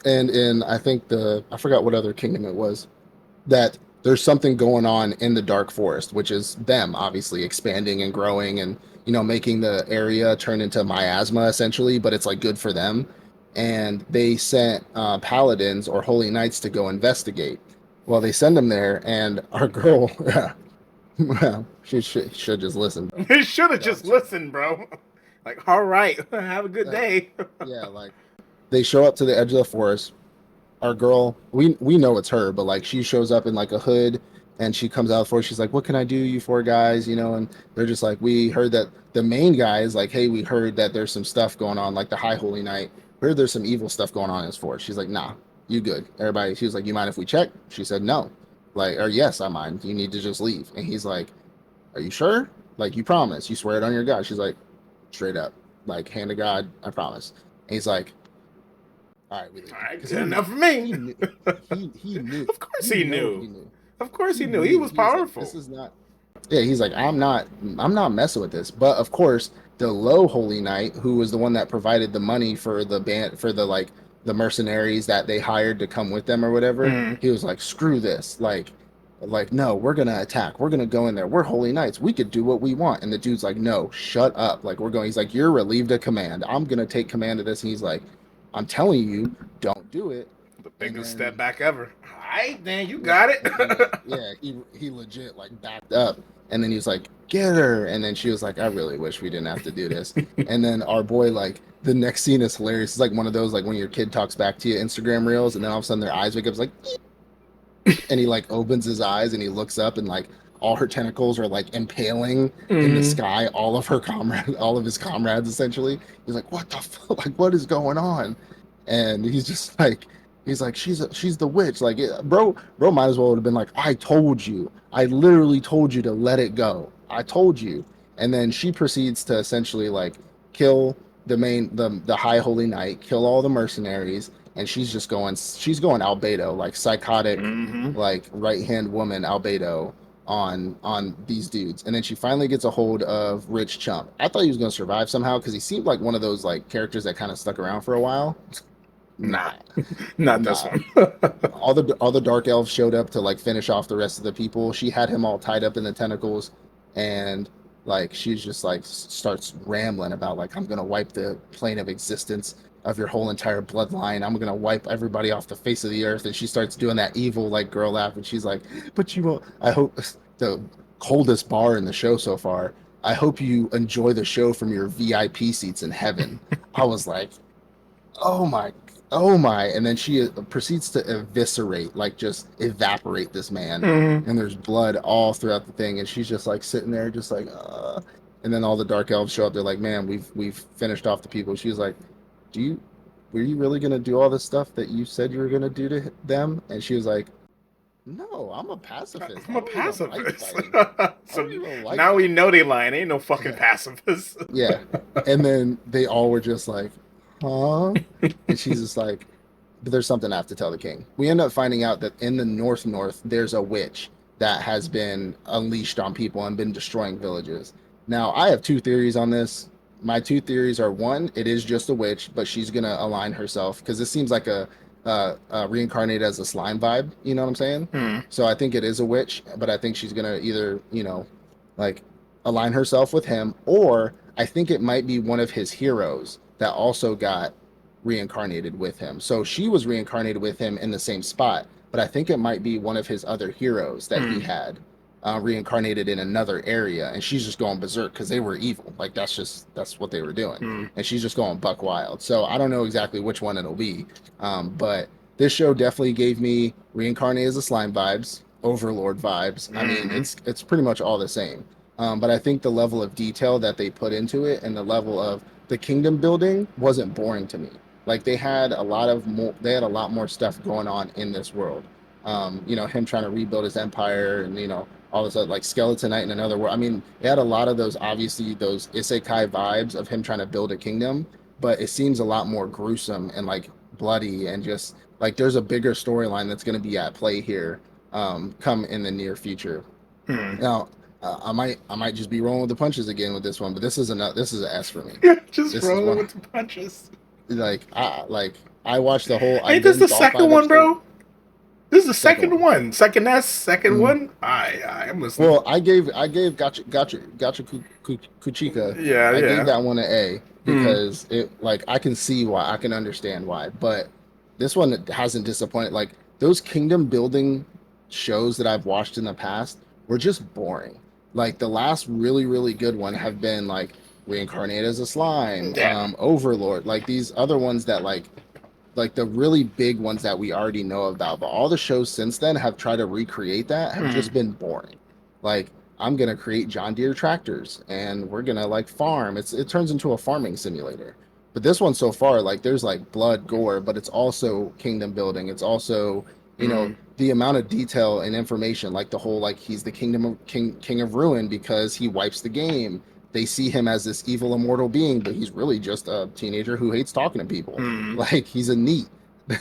and in I think I forgot what other kingdom it was, that there's something going on in the Dark Forest, which is them obviously expanding and growing and making the area turn into miasma essentially, but it's like good for them. And they sent paladins or holy knights to go investigate. Well, they send them there, and our girl, well, she should just listen. They should have just listened, bro. Like, all right, have a good day. Yeah, like they show up to the edge of the forest. Our girl, we know it's her, but like she shows up in like a hood, and she comes out for. She's like, "What can I do, you four guys?" And they're just like, "We heard that the main guy is like, hey, we heard that there's some stuff going on, like the High Holy Knight. We heard there's some evil stuff going on in his fort." She's like, "Nah, you good?" Everybody, she was like, "You mind if we check?" She said, "No." Like, or yes, I mind. You need to just leave. And he's like, "Are you sure? Like, you promise? You swear it on your God?" She's like, "Straight up, like, hand to God, I promise." And he's like, "All right, we leave." All right, good enough for me. He knew. Of course he knew. He knew. Of course he knew. He was powerful. Like, this is not. Yeah, he's like, I'm not messing with this. But of course, the low holy knight, who was the one that provided the money for the band, for the like the mercenaries that they hired to come with them or whatever, he was like, screw this. Like no, we're gonna attack. We're gonna go in there. We're holy knights. We could do what we want. And the dude's like, no, shut up. Like, we're going. He's like, you're relieved of command. I'm gonna take command of this. And he's like, I'm telling you, don't do it. The biggest step back ever. All right, then you got it. Yeah, he legit like backed up, and then he was like, "Get her!" And then she was like, "I really wish we didn't have to do this." And then our boy, like, the next scene is hilarious. It's like one of those like when your kid talks back to you Instagram reels, and then all of a sudden their eyes wake up, it's like, and he like opens his eyes and he looks up, and like all her tentacles are like impaling in the sky all of his comrades essentially. He's like, "What the fuck? Like, what is going on?" And he's just like. He's like, she's the witch. Like, bro might as well have been like, I told you. I literally told you to let it go. I told you. And then she proceeds to essentially like kill the High Holy Knight, kill all the mercenaries, and she's going albedo, like psychotic, like right hand woman albedo on these dudes. And then she finally gets a hold of Rich Chump. I thought he was gonna survive somehow because he seemed like one of those like characters that kind of stuck around for a while. Not this one. all the dark elves showed up to like finish off the rest of the people. She had him all tied up in the tentacles, and like she's just like starts rambling about like, I'm gonna wipe the plane of existence of your whole entire bloodline. I'm gonna wipe everybody off the face of the earth. And she starts doing that evil like girl laugh, and she's like, "But you won't." I hope the coldest bar in the show so far. I hope you enjoy the show from your VIP seats in heaven. I was like, oh my. And then she proceeds to eviscerate, like just evaporate this man. And there's blood all throughout the thing, and she's just like sitting there just like and then all the dark elves show up. They're like, "Man, we've finished off the people." She's like, were you really gonna do all this stuff that you said you were gonna do to them? And she was like, "No, I'm a pacifist. I'm a pacifist." So like now we know they lying. Ain't no fucking pacifists. Yeah. And then they all were just like, huh? And she's just like, but there's something I have to tell the king. We end up finding out that in the north, there's a witch that has been unleashed on people and been destroying villages. Now, I have two theories on this. My two theories are: one, it is just a witch, but she's gonna align herself because this seems like a reincarnated as a slime vibe. You know what I'm saying? Hmm. So I think it is a witch, but I think she's gonna either like align herself with him, or I think it might be one of his heroes that also got reincarnated with him. So she was reincarnated with him in the same spot, but I think it might be one of his other heroes that he Hmm. had reincarnated in another area, and she's just going berserk because they were evil. Like that's what they were doing, Hmm. and she's just going buck wild. So I don't know exactly which one it'll be, but this show definitely gave me reincarnated as a slime vibes, Overlord vibes. I mean, Hmm. it's pretty much all the same. But I think the level of detail that they put into it and the level of the kingdom building wasn't boring to me. Like they had a lot more stuff going on in this world. Him trying to rebuild his empire, and all this other, like Skeletonite in another world. I mean, it had a lot of those, obviously those isekai vibes of him trying to build a kingdom, but it seems a lot more gruesome and like bloody, and just like there's a bigger storyline that's going to be at play here, come in the near future. Hmm. Now, I might just be rolling with the punches again with this one, but this is an S for me. Just This is rolling one. with the punches. I watched the whole. I Ain't this the binged all second five one, episodes. bro? This is the Second second one. one. Second S, second Mhm. one. I'm listening. Well, I gave Kuchika. Yeah, I gave yeah. that one an A Hmm. because it, like, I can see why, I can understand why, but this one hasn't disappointed. Like, those kingdom building shows that I've watched in the past were just boring. Like, the last really good one have been like Reincarnate as a Slime, Yeah. Overlord, like these other ones that like the really big ones that we already know about. But all the shows since then have tried to recreate that, have Hmm. just been boring. Like, I'm gonna create John Deere tractors and we're gonna like farm. It turns into a farming simulator. But this one so far, like, there's like blood, gore, but it's also kingdom building. It's also, Hmm. the amount of detail and information, like the whole, like, he's the king of ruin because he wipes the game. They see him as this evil immortal being, but he's really just a teenager who hates talking to people. Hmm. Like, he's a neat.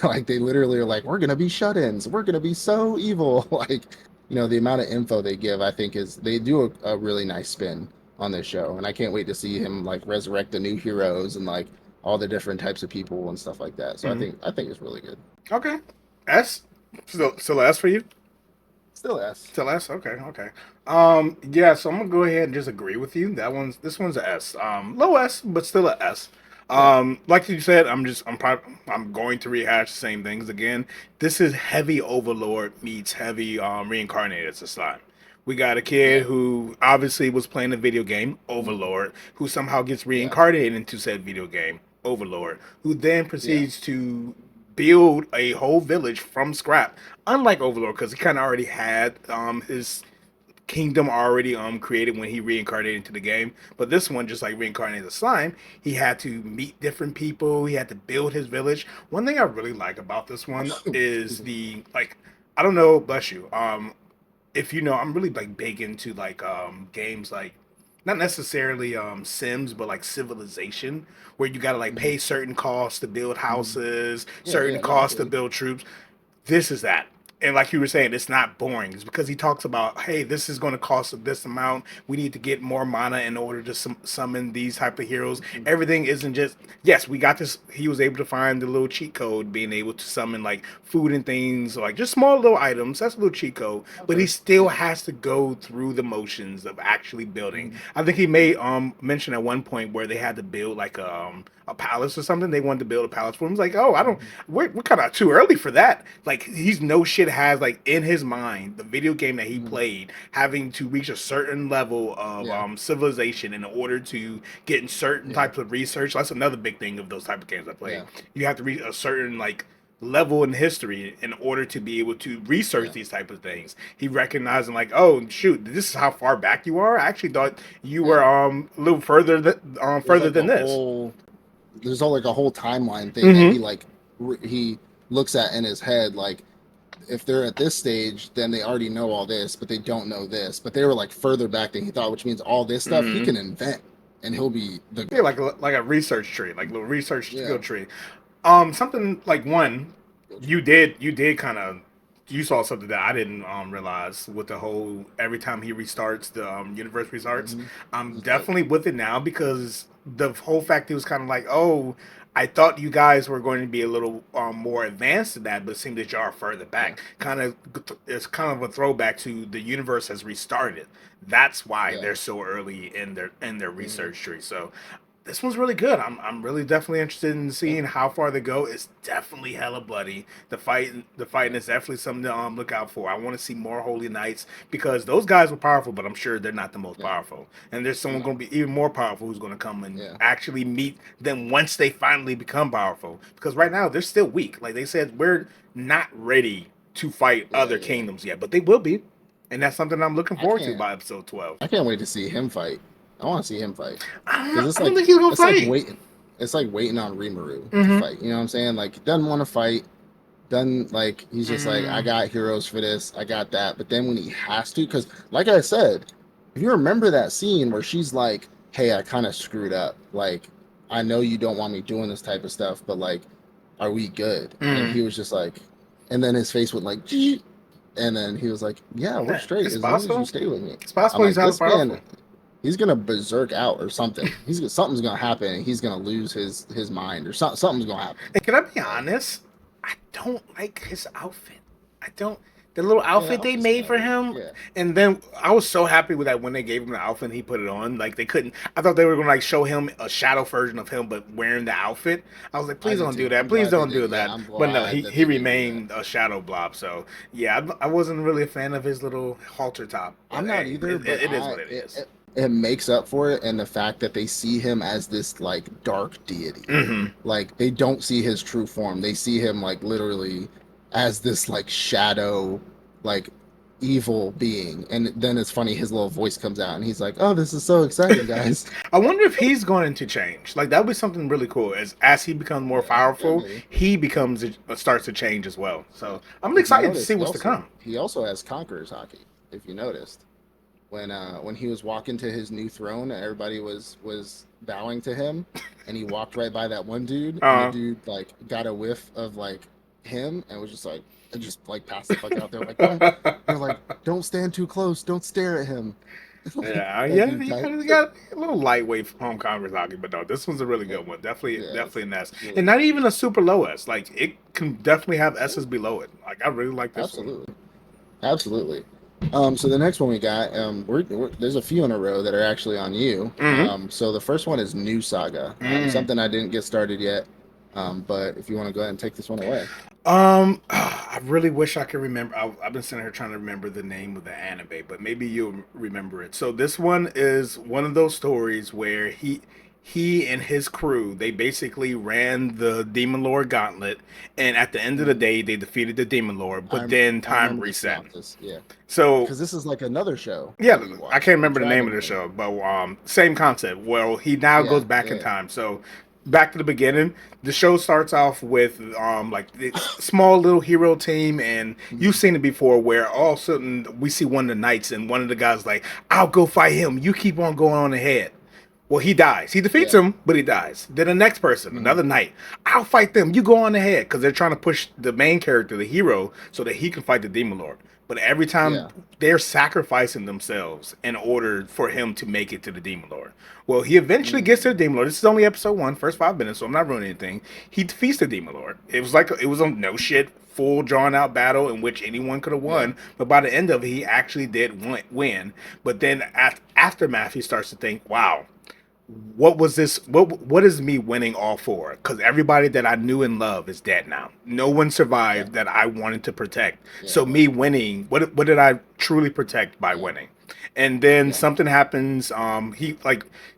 Like, they literally are like, we're gonna be shut-ins. We're gonna be so evil. Like, the amount of info they give, I think is they do a really nice spin on this show, and I can't wait to see him like resurrect the new heroes and like all the different types of people and stuff like that. So I Hmm. think I think it's really good. Okay. S. Still S for you? Still S. Still S. Okay. Okay. Yeah. So I'm gonna go ahead and just agree with you. This one's a S. Low S, but still a S. Yeah. Like you said, I'm going to rehash the same things again. This is heavy Overlord meets heavy reincarnated slime. We got a kid Yeah. who obviously was playing a video game, Overlord, who somehow gets Yeah. reincarnated into said video game, Overlord, who then Yeah. proceeds to build a whole village from scrap. Unlike Overlord, because he kind of already had his kingdom already created when he reincarnated into the game. But this one, just like reincarnated as a slime, he had to meet different people. He had to build his village. One thing I really like about this one is Excuse me. the like. I don't know, bless you. If you know, I'm really like big into like games like not necessarily Sims, but like Civilization, where you gotta like Mhm. pay certain costs to build Mhm. houses, Yeah. certain Yeah. No, I costs feel to you. build troops. This is that. And like you were saying, it's not boring. It's because he talks about, hey, this is going to cost this amount. We need to get more mana in order to summon these type of heroes. Mhm. Everything isn't just, yes, we got this. He was able to find the little cheat code, being able to summon like food and things, like just small little items. That's a little cheat code. But he Okay. still Yeah. has to go through the motions of actually building. Mhm. I think he made mention at one point where they had to build like a palace or something. They wanted to build a palace for him. He's like, oh, I don't. Mhm. We're kind of too early for that. Like he's no shit has like in his mind the video game that he Mhm. played having to reach a certain level of Yeah. civilization in order to get in certain Yeah. types of research. That's another big thing of those type of games I play. Yeah. You have to reach a certain like level in history in order to be able to research Yeah. these type of things. He recognizing like, oh shoot, this is how far back you are. I actually thought you were Yeah. a little further There's further like than a this. whole there's all like a whole timeline thing that Mm-hmm. he like he looks at in his head, like, if they're at this stage, then they already know all this, but they don't know this. But they were like further back than he thought, which means all this stuff he Mm-hmm. can invent, and he'll be the Yeah, goat. like a research tree, like a little research Yeah. skill tree. Something like one. You did kind of you saw something that I didn't realize with the whole every time he restarts the universe restarts. Mm-hmm. I'm It's like, definitely with it now because the whole fact it was kind of like, oh, I thought you guys were going to be a little more advanced than that, but it seems that you are further yeah, back. Kind of, it's kind of a throwback to the universe has restarted. That's why yeah. they're so early in their Mm-hmm. research tree. So this one's really good. I'm really definitely interested in Yeah, seeing how far they go. It's definitely hella bloody. The fighting yeah, is definitely something to look out for. I want to see more Holy Knights because those guys were powerful, but I'm sure they're not the most yeah. powerful. And there's someone No, going to be even more powerful who's going to come and yeah, actually meet them once they finally become powerful. Because right now they're still weak. Like they said, we're not ready to fight yeah, other yeah. kingdoms yet, but they will be, and that's something I'm looking I forward to can't. by episode 12. I can't wait to see him fight. I want to see him fight because I don't think he's gonna it's like fight. waiting. It's like waiting on Rimuru to Mm-hmm. fight. You know what I'm saying? Like he doesn't want to fight. Doesn't like he's just like I Mm. got heroes for this. I got that. But then when he has to, because like I said, if you remember that scene where she's like, "Hey, I kind of screwed up. Like I know you don't want me doing this type of stuff, but like, are we good?" And Mm. he was just like, and then his face went like, "Gee," and then he was like, "Yeah, we're Yeah, straight it's as long as you possible. stay with me." It's I'm possible he's like, hella this man, powerful. he's gonna berserk out or something. Something's gonna happen, and he's gonna lose his mind or something's gonna happen. And can I be Like, honest? I don't like his outfit. I don't. The little yeah, outfit that they outfit's made kind of for weak. him, Yeah, and then I was so happy with that when they gave him the outfit and he put it on. Like they couldn't. I thought they were gonna like show him a shadow version of him, but wearing the outfit. I was like, I please did don't do too. that. I'm Please glad they don't did. do Yeah, that. I'm But no, glad he that he they didn't do that. remained a shadow blob. So yeah, I wasn't really a fan of his little halter top. But I'm not hey, either, but it is I what it is. it makes up for it in the fact that they see him as this like dark deity. Mm-hmm. Like they don't see his true form. They see him like literally as this like shadow, like evil being. And then it's funny, his little voice comes out and he's like, "Oh, this is so exciting, guys." I wonder if he's going to change. Like that would be something really cool. As he becomes more Yeah, powerful, maybe. he becomes starts to change as well. Yeah. So I'm If you excited to notice, see what's to come. he also has conqueror's hockey. If you noticed, when he was walking to his new throne, everybody was bowing to him, and he walked right by that one dude, and the Uh, dude like got a whiff of like him, and was just like, and just like passed the fuck out there, like don't, they're like, don't stand too close, don't stare at him. Like yeah, that yeah, dude died. he got a little lightweight home Congress hockey, but no, this one's a really Yeah, good one. Definitely, yeah, definitely an S, it's really and good. not even a super low S. Like it can definitely have Yeah, S's below it. Like I really like this one. absolutely, absolutely. So the next one we got, there's a few in a row that are actually on you. Mm-hmm. So the first one is New Saga, Mm. something I didn't get started yet. But if you want to go ahead and take this one away. I really wish I could remember. I've been sitting here trying to remember the name of the anime, but maybe you'll remember it. So this one is one of those stories where he and his crew they basically ran the Demon Lord Gauntlet, and at the end of the Mhm. day, they defeated the Demon Lord. But then I time remember the reset. synopsis, yeah, So because this is like another show yeah, that you I watched, can't the remember the name of Dragon the Lord. show, but same concept. Well, he now Yeah, goes back in yeah, time. So back to the beginning. The show starts off with like this small little hero team, and you've mhm, seen it before, where all of a sudden we see one of the knights, and one of the guys like, "I'll go fight him. You keep on going on ahead." Well, he dies. He defeats yeah, him, but he dies. Then the next person, mhm, another knight, I'll fight them. You go on ahead because they're trying to push the main character, the hero, so that he can fight the demon lord. But every time yeah, they're sacrificing themselves in order for him to make it to the demon lord. Well, he eventually gets to the mm, demon lord. This is only episode one, first 5 minutes, so I'm not ruining anything. He defeats the demon lord. It was like it was a no shit full drawn out battle in which anyone could have yeah, won. But by the end of it, he actually did win. But then at aftermath, he starts to think, wow, what was this, what is me winning all for? Because everybody that I knew and loved is dead now. No one yeah, survived that I wanted to protect. yeah, So me winning, what did I truly protect by yeah, winning? And then yeah, something happens.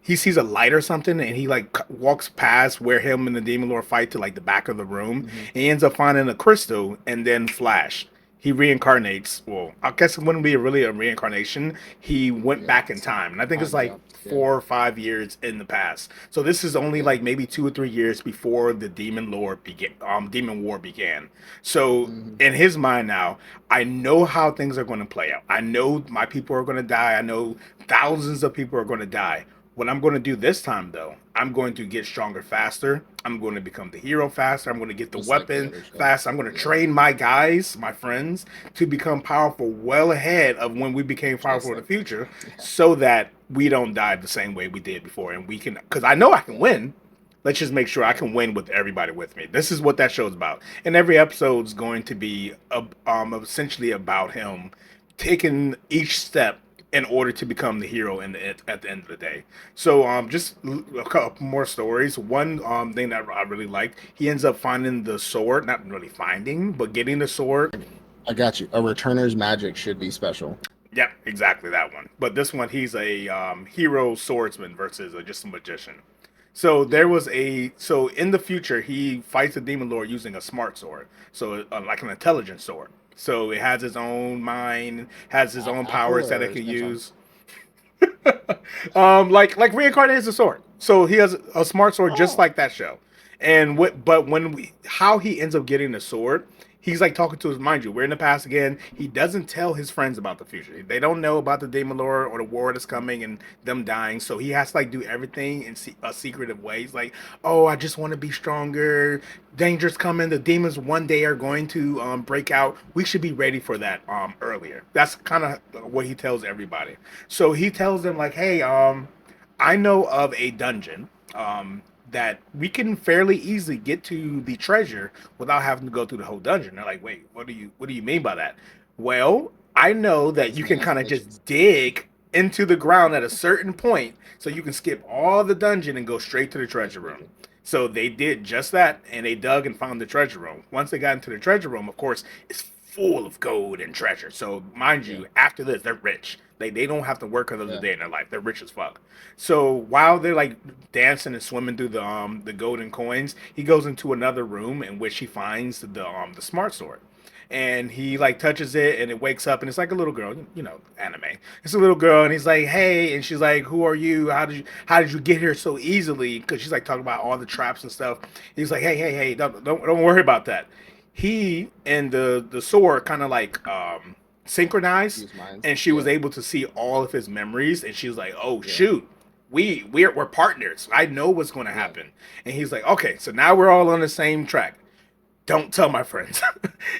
He sees a light or something, and he like walks past where him and the demon lord fight to like the back of the room. hmm, And he ends up finding a crystal, and then Flash he reincarnates. Well, I guess it wouldn't be really a reincarnation. He went yeah. back in time, and I think it's Time like jump, yeah, 4 or 5 years in the past. So this is only yeah, like maybe 2 or 3 years before the Demon War began. So hmm, in his mind now, I know how things are going to play out. I know my people are going to die. I know thousands of people are going to die. What I'm going to do this time, though, I'm going to get stronger faster. I'm going to become the hero faster. I'm going to get the Just like the weapon other show. faster. I'm going to Yeah. train my guys, my friends, to become powerful well ahead of when we became powerful in the like future, so that we don't die the same way we did before. And we can, because I know I can win. Let's just make sure I can win with everybody with me. This is what that show's about. And every episode's going to be essentially about him taking each step in order to become the hero at the end of the day. So just a couple more stories. One thing that I really liked, he ends up finding the sword, not really finding, but getting the sword. I got you. A returner's magic should be special. Yep, exactly that one. But this one, he's a hero swordsman versus just a magician. So there was so in the future he fights a demon lord using a smart sword, so like an intelligent sword. So it has its own mind, has its own Apple powers that it or can Samsung? use. Like reincarnated as a sword. So he has a smart sword just Oh, like that show. And what but when we how he ends up getting the sword, he's like talking to his, mind you, we're in the past again. He doesn't tell his friends about the future. They don't know about the demon lord or the war that's coming and them dying. So he has to like do everything in a secretive way. He's like, oh, I just want to be stronger. Danger's coming. The demons one day are going to break out. We should be ready for that earlier. That's kind of what he tells everybody. So he tells them like, hey, I know of a dungeon that we can fairly easily get to the treasure without having to go through the whole dungeon. They're like, wait, what do you mean by that? Well, I know that you can kind of just dig into the ground at a certain point so you can skip all the dungeon and go straight to the treasure room. So they did just that, and they dug and found the treasure room. Once they got into the treasure room, of course, it's full of gold and treasure. So mind yeah, you, after this, they're rich. They don't have to work another yeah. day in their life. They're rich as fuck. So while they're like dancing and swimming through the golden coins, he goes into another room in which he finds the smart sword. And he like touches it and it wakes up and it's like a little girl, anime. It's a little girl and he's like, "Hey," and she's like, "Who are you? How did you get here so easily?" Because she's like talking about all the traps and stuff. He's like, "Hey, don't worry about that." He and the sword kind of like synchronized, Use minds. and she was Yeah, able to see all of his memories, and she was like, "Oh yeah, shoot, we're partners. I know what's going to yeah. happen." And he's like, "Okay, so now we're all on the same track. Don't tell my friends."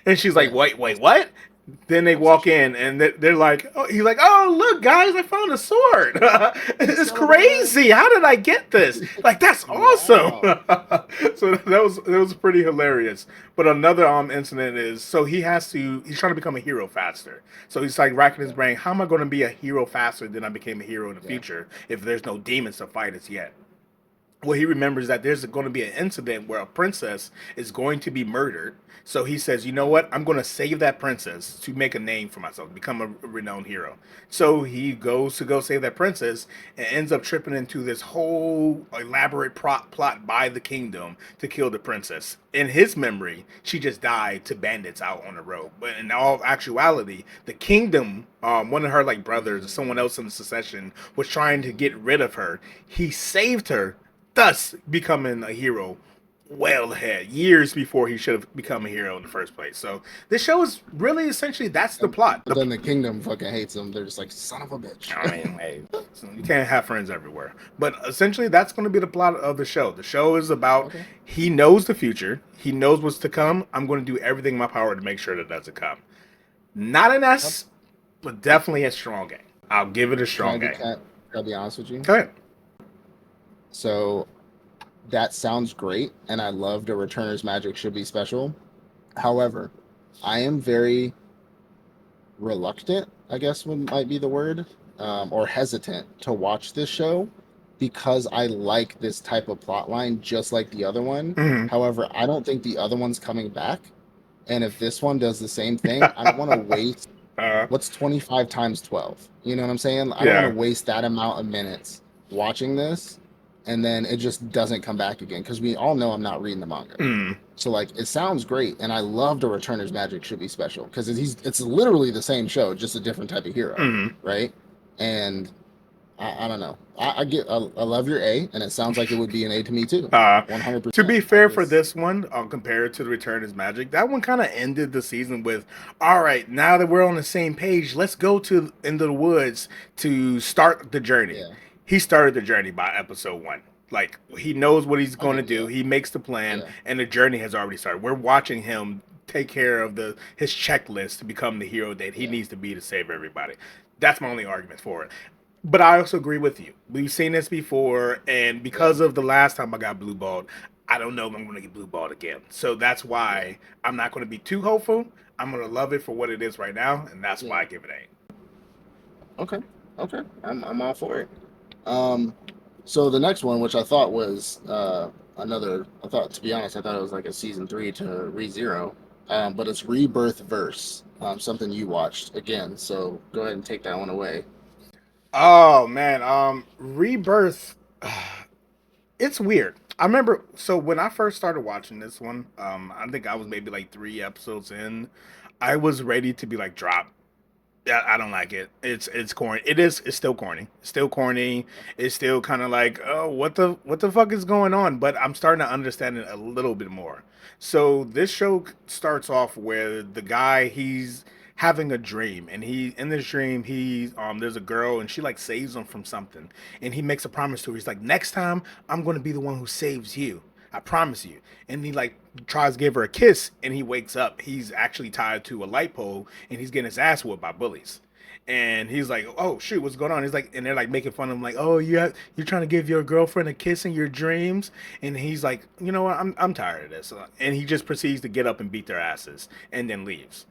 And she's like, Yeah. "Wait, what?" Then they Also, walk in and they're like, "Oh," he's like, "Oh, look, guys, I found a sword. It's son of a bitch. crazy. How did I get this? Like, that's awesome." Wow. So that was pretty hilarious. But another incident is, so he's trying to become a hero faster. So he's like racking his Yeah, brain. How am I going to be a hero faster than I became a hero in the yeah. future if there's no demons to fight us yet? Well, he remembers that there's going to be an incident where a princess is going to be murdered. So he says, you know what? I'm going to save that princess to make a name for myself, become a renowned hero. So he goes to go save that princess and ends up tripping into this whole elaborate plot by the kingdom to kill the princess. In his memory, she just died to bandits out on the road. But in all actuality, the kingdom, one of her like brothers or someone else in the succession was trying to get rid of her. He saved her, thus becoming a hero well ahead, years before he should have become a hero in the first place. So this show is really essentially that's the plot. But then the kingdom fucking hates him. They're just like, son of a bitch. I mean, hey, so you can't have friends everywhere. But essentially, that's going to be the plot of the show. The show is about Okay. he knows the future, he knows what's to come. I'm going to do everything in my power to make sure that doesn't come. Not an Yep. S, but definitely a strong A. I'll give it a Can I strong be A. can I be honest with you? Go ahead. So that sounds great, and I love the returner's magic should be special. However, I am very reluctant, I guess might be the word, or hesitant to watch this show because I like this type of plot line just like the other one. Mhm. However, I don't think the other one's coming back. And if this one does the same thing, I don't want to waste uh, what's 25 times 12. You know what I'm saying? I don't want to yeah. waste that amount of minutes watching this and then it just doesn't come back again because we all know I'm not reading the manga. Mm. So like it sounds great, and I love the Returner's Magic should be special because it's literally the same show, just a different type of hero, Mm. right? And I don't know. I love your A, and it sounds like it would be an A to me too, Uh, to 100%. be I fair for just this one, compared to the Return is Magic, that one kind of ended the season with, all right, now that we're on the same page, let's go into the woods to start the journey. yeah he started the journey by episode 1. Like he knows what he's going Okay, to do. yeah, He makes the plan, yeah, and the journey has already started. We're watching him take care of the his checklist to become the hero that he yeah, needs to be to save everybody. That's my only argument for it. But I also agree with you. We've seen this before, and yeah, because of the last time I got blue balled, I don't know if I'm going to get blue balled again. So that's yeah, why I'm not going to be too hopeful. I'm going to love it for what it is right now, and that's yeah. why I give it 8. Okay, okay, I'm all for it. Um, so the next one, which I thought was another, I thought to be honest, I thought it was like a season three to ReZero, but it's Rebirth Verse, something you watched again. So go ahead and take that one away. Oh man, Rebirth. It's weird. I remember so when I first started watching this one, I think I was maybe like 3 episodes in. I was ready to be like drop. Yeah, I don't like it. It's corny. It is. It's still corny. It's still corny. It's still kind of like, oh, what the fuck is going on? But I'm starting to understand it a little bit more. So this show starts off where the guy he's having a dream, and he in this dream he there's a girl and she like saves him from something, and he makes a promise to her. He's like, next time I'm going to be the one who saves you. I promise you. And he like tries to give her a kiss, and he wakes up. He's actually tied to a light pole, and he's getting his ass whooped by bullies. And he's like, "Oh shoot, what's going on?" He's like, and they're like making fun of him, like, "Oh, you're trying to give your girlfriend a kiss in your dreams." And he's like, "You know what? I'm tired of this." And he just proceeds to get up and beat their asses, and then leaves.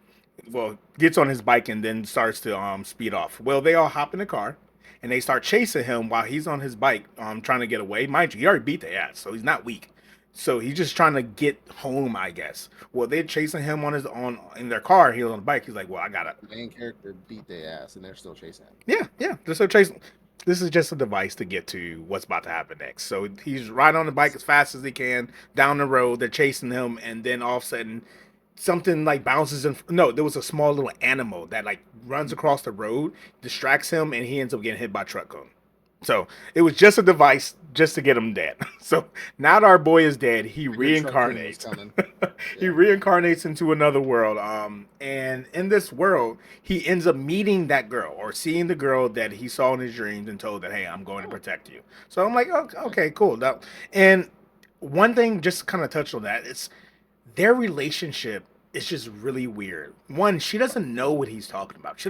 Well, gets on his bike and then starts to speed off. Well, they all hop in the car, and they start chasing him while he's on his bike, trying to get away. Mind you, he already beat their ass, so he's not weak. So he's just trying to get home, I guess. Well, they're chasing him on his on in their car. He was on the bike. He's like, "Well, I gotta." The main character beat their ass, and they're still chasing him. Yeah, yeah. So chasing. This is just a device to get to what's about to happen next. So he's riding on the bike as fast as he can down the road. They're chasing him, and then all of a sudden, something like bounces in. No, there was a small little animal that like runs across the road, distracts him, and he ends up getting hit by a truck cone. So it was just a device just to get him dead. So now that our boy is dead, he Figured Truck King was reincarnates. coming. He Yeah. reincarnates into another world. And in this world, he ends up meeting that girl or seeing the girl that he saw in his dreams and told that, "Hey, I'm going to Oh, protect you." So I'm like, "Okay, okay. okay, cool." And one thing, just kind of touched on that, it's their relationship is just really weird. One, she doesn't know what he's talking about. She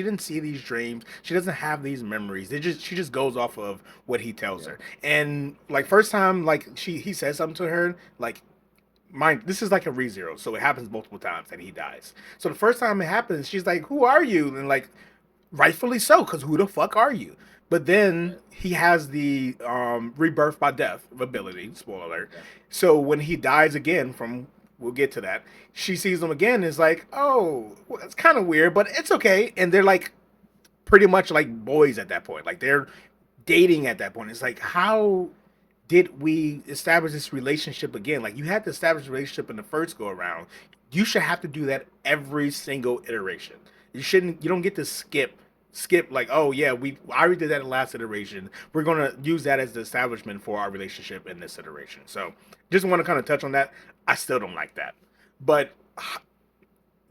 didn't see these dreams. She doesn't have these memories. She just goes off of what he tells Yeah. her. And like first time like he says something to her, like mind this is like a ReZero, so it happens multiple times that he dies. So the first time it happens, she's like, "Who are you?" And like rightfully so, because who the fuck are you? But then Right. he has the rebirth by death ability. Spoiler alert. Yeah. So when he dies again from, we'll get to that. She sees him again. And is like, oh, well, it's kind of weird, but it's okay. And they're like pretty much like boys at that point. Like they're dating at that point. It's like, how did we establish this relationship again? Like you had to establish a relationship in the first go around. You should have to do that every single iteration. You shouldn't. You don't get to skip like, oh yeah, I already did that in the last iteration. We're gonna use that as the establishment for our relationship in this iteration. So just want to kind of touch on that. I still don't like that, but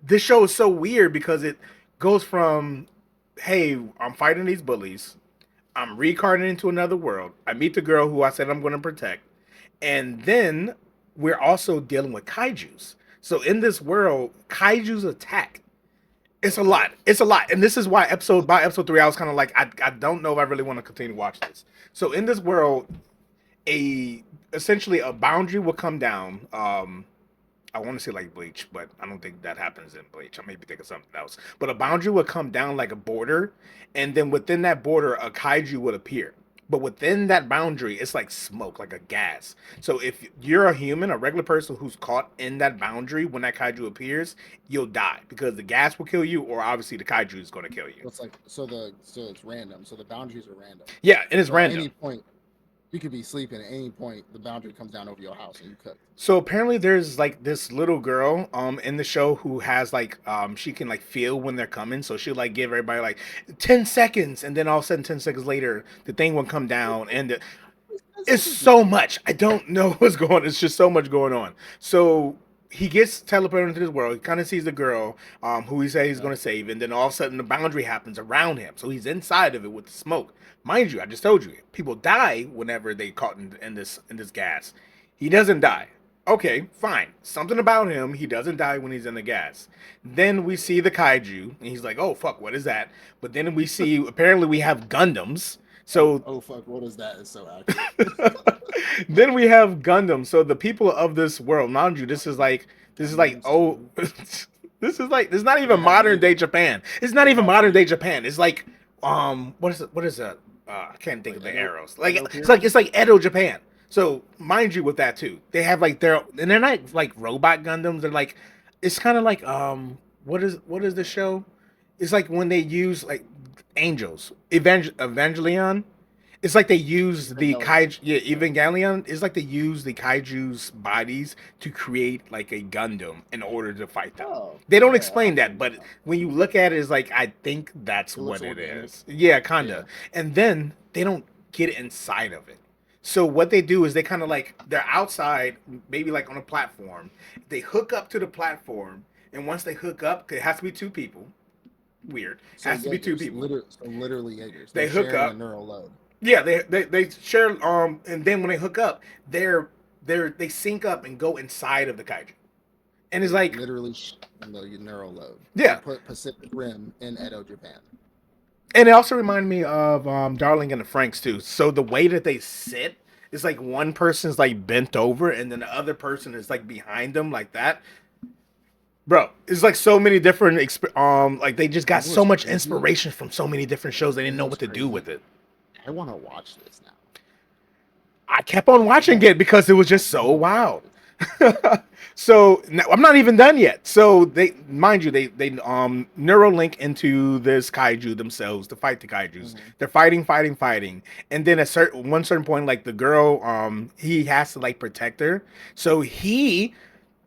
this show is so weird because it goes from, hey, I'm fighting these bullies. I'm reincarnated into another world. I meet the girl who I said I'm going to protect. And then we're also dealing with kaijus. So in this world, kaijus attack. It's a Okay. lot. It's a lot. And this is why by episode 3, I was kind of like, I don't know if I really want to continue to watch this. So in this world, a essentially a boundary will come down. I want to say like Bleach, but I don't think that happens in Bleach. I may be thinking something else. But a boundary would come down like a border, and then within that border, a kaiju would appear. But within that boundary, it's like smoke, like a gas. So if you're a human, a regular person who's caught in that boundary when that kaiju appears, you'll die because the gas will kill you, or obviously the kaiju is going to kill you. So it's like so it's random. So the boundaries are random. Yeah, and it's So at random. any point you could be sleeping. At any point, the boundary comes down over your house and you cook. So apparently there's like this little girl in the show who has like she can like feel when they're coming, so she'll like give everybody like 10 seconds, and then all of a sudden 10 seconds later the thing will come down, and Ten it's seconds is so too much. much. I don't know what's going on. It's just so much going on. So he gets teleported into this world. He kind of sees the girl, who he says he's going to save, and then all of a sudden the boundary happens around him. So he's inside of it with the smoke. Mind you, I just told you, people die whenever they caught in this gas. He doesn't die. Okay, fine. Something about him, he doesn't die when he's in the gas. Then we see the kaiju, and he's like, "Oh fuck, what is that?" But then we see apparently we have Gundams. So oh fuck, what is that? It's so accurate. then we have Gundam. So the people of this world, mind you, this is like oh this is not even modern day Japan. It's not even modern day Japan. It's like what is that? I can't think of the arrows. Like it's like Edo Japan. So mind you with that too. They have like and they're not like robot Gundams. They're like it's kind of like what is the show? It's like when they use like angels. Evangelion. It's like they use the kaiju. Yeah, Evangelion. It's like they use the kaiju's bodies to create like a Gundam in order to fight them. Oh, They don't yeah, explain that, but when you look at it, it's like I think that's what it is. Yeah, kinda. And then they don't get inside of it. So what they do is they kind of like they're outside, maybe like on a platform. They hook up to the platform, and once they hook up, it has to be two people. Weird. So Has to be two people. Literally Jaegers. They They're hook sharing up. a neural load. Yeah, they share and then when they hook up, they sync up and go inside of the kaiju. And it's like Literally the neural load. yeah. Put Pacific Rim in Edo, Japan. And it also reminded me of Darling and the Franks too. So the way that they sit is like one person's like bent over and then the other person is like behind them like that. Bro, it's like so many different like they just got so much inspiration from so many different shows they didn't know what to do with it. I want to watch this now. I kept on watching it because it was just so wild. So now, I'm not even done yet. So they, mind you, they Neuralink into this kaiju themselves to fight the kaijus. They're fighting, and then at one certain point, like the girl, he has to like protect her. So he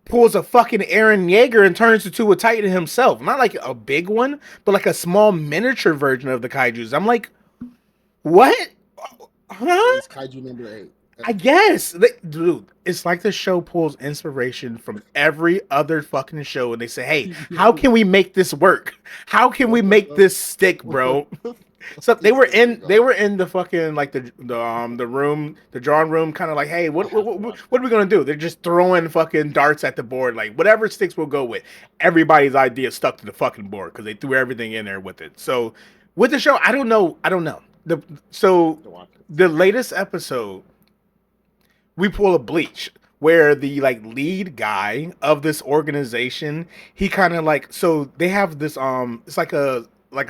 pulls a fucking Aaron Yeager and turns into a Titan himself. Not like a big one, but like a small miniature version of the kaijus. I'm like, what? Huh? It's kaiju number 8. I guess, dude, it's like the show pulls inspiration from every other fucking show, and they say, "Hey, how can we make this work? How can we make this stick, bro?" So they were in the fucking like the room, the drawing room, kind of like, "Hey, what are we gonna do?" They're just throwing fucking darts at the board, like whatever sticks we'll go with. Everybody's idea stuck to the fucking board because they threw everything in there with it. So with the show, I don't know. The latest episode, we pull a Bleach where the like lead guy of this organization, he kind of like, so they have this it's like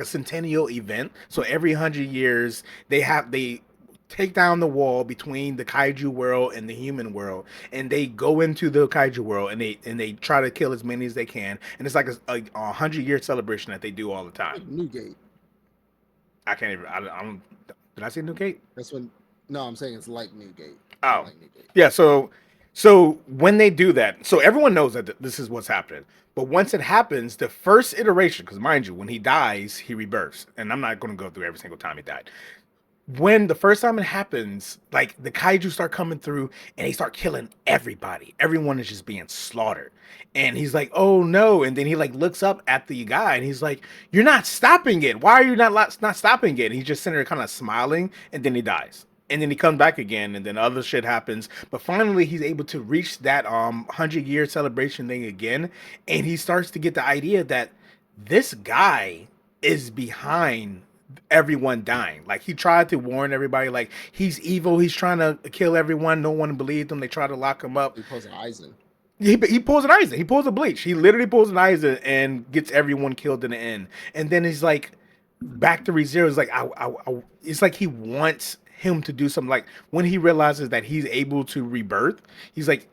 a centennial event. So every 100 years they take down the wall between the kaiju world and the human world, and they go into the kaiju world and they try to kill as many as they can, and it's like a 100-year celebration that they do all the time. Like Newgate. I can't even. I don't. Did I say Newgate? That's when. No, I'm saying it's like Newgate. Oh, like Newgate. Yeah. So when they do that, so everyone knows that this is what's happening. But once it happens, the first iteration, because mind you, when he dies, he rebirths, and I'm not going to go through every single time he died. When the first time it happens, like the kaiju start coming through and they start killing everybody. Everyone is just being slaughtered. And he's like, "Oh no." And then he like looks up at the guy and he's like, "You're not stopping it. Why are you not stopping it?" And he's just sitting there kind of smiling, and then he dies. And then he comes back again, and then other shit happens. But finally he's able to reach that 100-year celebration thing again, and he starts to get the idea that this guy is behind everyone dying. Like he tried to warn everybody, like he's evil, he's trying to kill everyone. No one believed him. They try to lock him up. He pulls an Aizen. He pulls an Aizen. He pulls a Bleach. He literally pulls an Aizen and gets everyone killed in the end. And then he's like back to ReZero. It's like it's like he wants him to do something. Like when he realizes that he's able to rebirth, he's like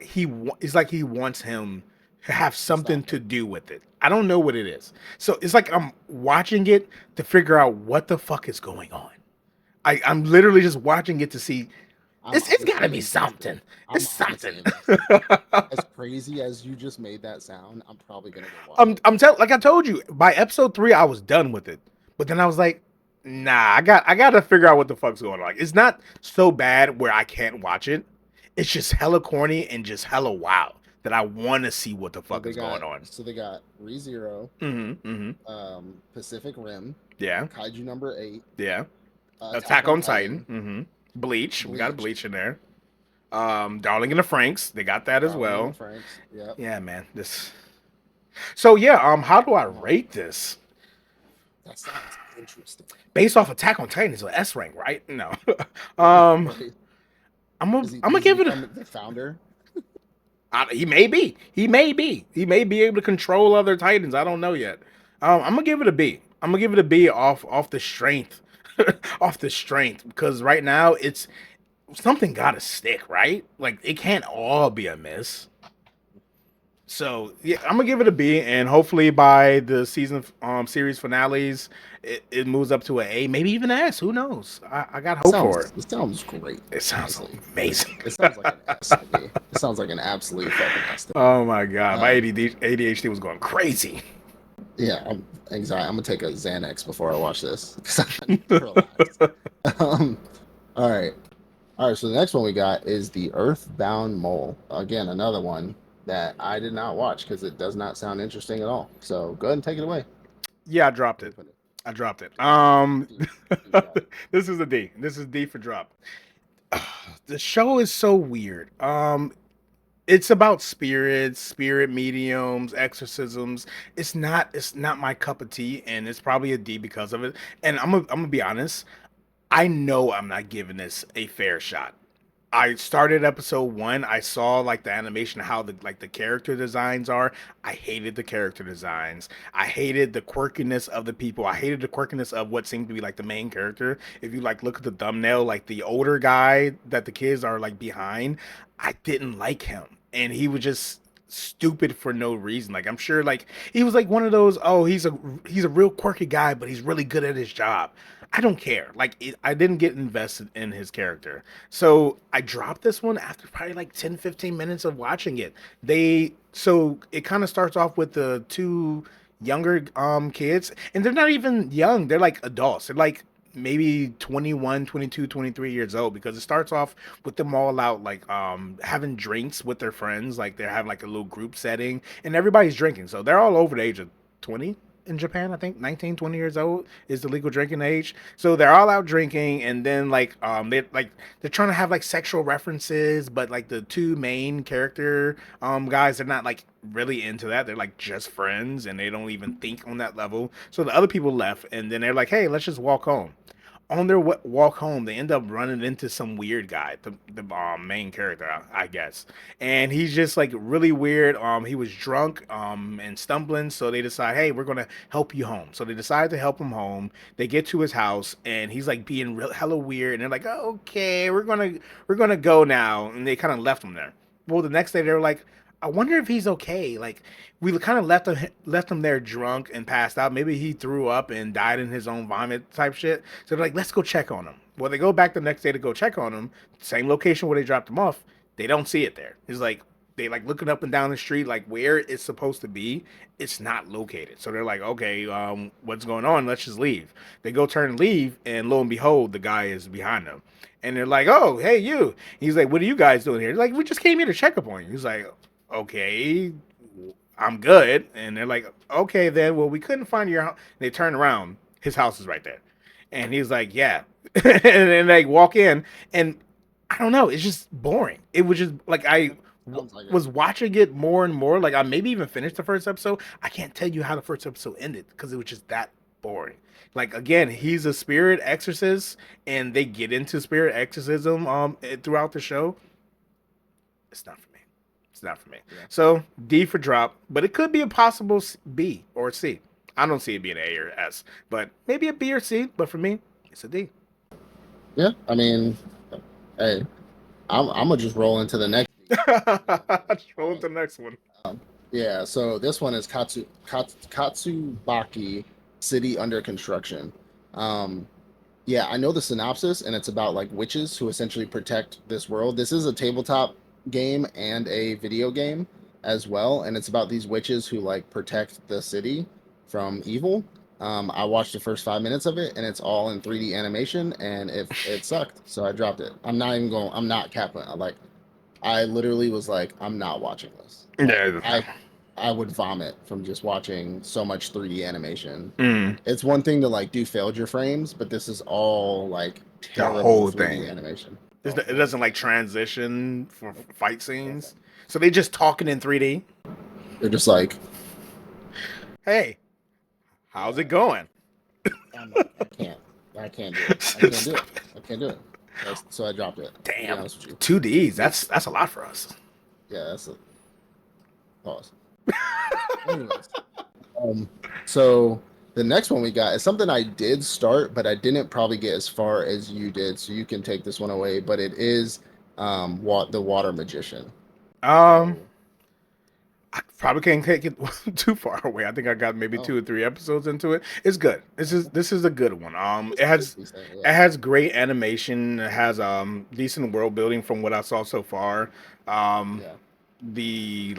it's like he wants him to have something to do with it. I don't know what it is. So it's like I'm watching it to figure out what the fuck is going on. I'm literally just watching it to see. It's got to be something. It's something. As crazy as you just made that sound, I'm probably gonna go watch. Like I told you, by episode 3, I was done with it. But then I was like, nah, I got to figure out what the fuck's going on. Like, it's not so bad where I can't watch it. It's just hella corny and just hella wild. that I want to see what the So fuck is going on. they got ReZero, Mm-hmm. Mm-hmm. Pacific Rim, Yeah. Kaiju number 8, Yeah. Attack Attack on on Titan. Titan, Mm-hmm. Bleach. We got a Bleach, Bleach in there. Darling in the Franks. They got that as Darling in the well. Franxx. Yep. Yeah, man. This. So yeah. How do I Oh, rate this? that sounds interesting. Based off Attack on Titan is an S rank, right? No. um. Right? I'm gonna Does he give it a. become the founder? He may be. He may be. He may be able to control other Titans. I don't know yet. I'm gonna give it a B. I'm gonna give it a B off the strength, off the strength. Because right now it's something got to stick, right? Like it can't all be a miss. So yeah, I'm gonna give it a B, and hopefully by the season series finales, it moves up to an A, maybe even an S. Who knows? I got hope for it. It sounds great. It sounds Honestly, amazing. it sounds like an S to me. It sounds like an absolute fucking S to me. Oh my god, my Um, ADHD was going crazy. yeah, I'm anxiety. I'm gonna take a Xanax before I watch this because I need to relax. Um, all right, all right. So the next one we got is the Earthbound Mole. Again, another one that I did not watch because it does not sound interesting at all. So go ahead and take it away. Yeah, I dropped Where you it. put it? I dropped it. D, D drop. This is a D. This is D for drop. The show is so weird. It's about spirits, spirit mediums, exorcisms. It's not my cup of tea, and it's probably a D because of it. And I'm gonna be honest. I know I'm not giving this a fair shot. I started episode one. I saw like the animation, how the character designs are. I hated the character designs. I hated the quirkiness of the people. I hated the quirkiness of what seemed to be like the main character. If you like look at the thumbnail, like the older guy that the kids are like behind, I didn't like him, and he was just stupid for no reason. Like I'm sure like he was like one of those, oh, he's a real quirky guy, but he's really good at his job. I don't care. I didn't get invested in his character. So I dropped this one after probably like 10, 15 minutes of watching it. So it kind of starts off with the two younger kids, and they're not even young. They're like adults. They're like maybe 21, 22, 23 years old, because it starts off with them all out like having drinks with their friends. Like they're having like a little group setting and everybody's drinking. So they're all over the age of 20 in Japan. I think 19, 20 years old is the legal drinking age. So they're all out drinking, and then they're trying to have like sexual references, but like the two main character guys, they're not like really into that. They're like just friends, and they don't even think on that level. So the other people left, and then they're like, hey, let's just walk home. On their walk home, they end up running into some weird guy, the main character, I guess, and he's just like really weird. He was drunk, and stumbling, so they decide, hey, we're gonna help you home. So they decide to help him home. They get to his house, and he's like being real hella weird, and they're like, oh, okay, we're gonna go now, and they kind of left him there. Well, the next day they were like, I wonder if he's okay. Like we kind of left him there drunk and passed out. Maybe he threw up and died in his own vomit type shit. So they're like, let's go check on him. Well, they go back the next day to go check on him. Same location where they dropped him off. They don't see it there. It's like they like looking up and down the street, like where it's supposed to be. It's not located. So they're like, okay, what's going on? Let's just leave. They go turn and leave, and lo and behold, the guy is behind them. And they're like, oh, hey, you. He's like, what are you guys doing here? They're like, we just came here to check up on you. He's like, okay, I'm good. And they're like, okay, then, well, we couldn't find your house. They turn around. His house is right there. And he's like, yeah. And then they walk in, and I don't know. It's just boring. It was just like was watching it more and more. Like I maybe even finished the first episode. I can't tell you how the first episode ended because it was just that boring. Like again, he's a spirit exorcist, and they get into spirit exorcism throughout the show. It's not for me. It's not for me. Yeah. So D for drop, but it could be a possible B or C. I don't see it being A or S, but maybe a B or C. But for me, it's a D. Yeah, I mean, hey, I'm gonna just roll into the next. Just roll into the next one. Yeah, so this one is Katsubaki City Under Construction. Yeah, I know the synopsis, and it's about like witches who essentially protect this world. This is a tabletop game and a video game as well, and it's about these witches who like protect the city from evil. I watched the first 5 minutes of it, and it's all in 3D animation, and it sucked, so I dropped it. I'm not capping. I literally was like, I'm not watching this. Like Yeah. I would vomit from just watching so much 3D animation. Mm, It's one thing to like do failed your frames, but this is all like the terrible whole 3D thing. animation. The It whole doesn't like transition for fight scenes. So they just talking in 3D. they're just like, Hey, how's yeah. it going? I'm like, I can't do it. I can't do it. I can't do it. So I dropped it. To be Damn, honest with you. 2Ds. That's a lot for us. Yeah, that's a pause. Anyways, um, so the next one we got is something I did start, but I didn't probably get as far as you did. So you can take this one away. But it is what the Water Magician. Um, So I probably can't take it too far away. I think I got maybe oh, 2 or 3 episodes into it. It's good. This is a good one. it's decent. It Yeah, has great animation. It has decent world building from what I saw so far. Um, yeah, the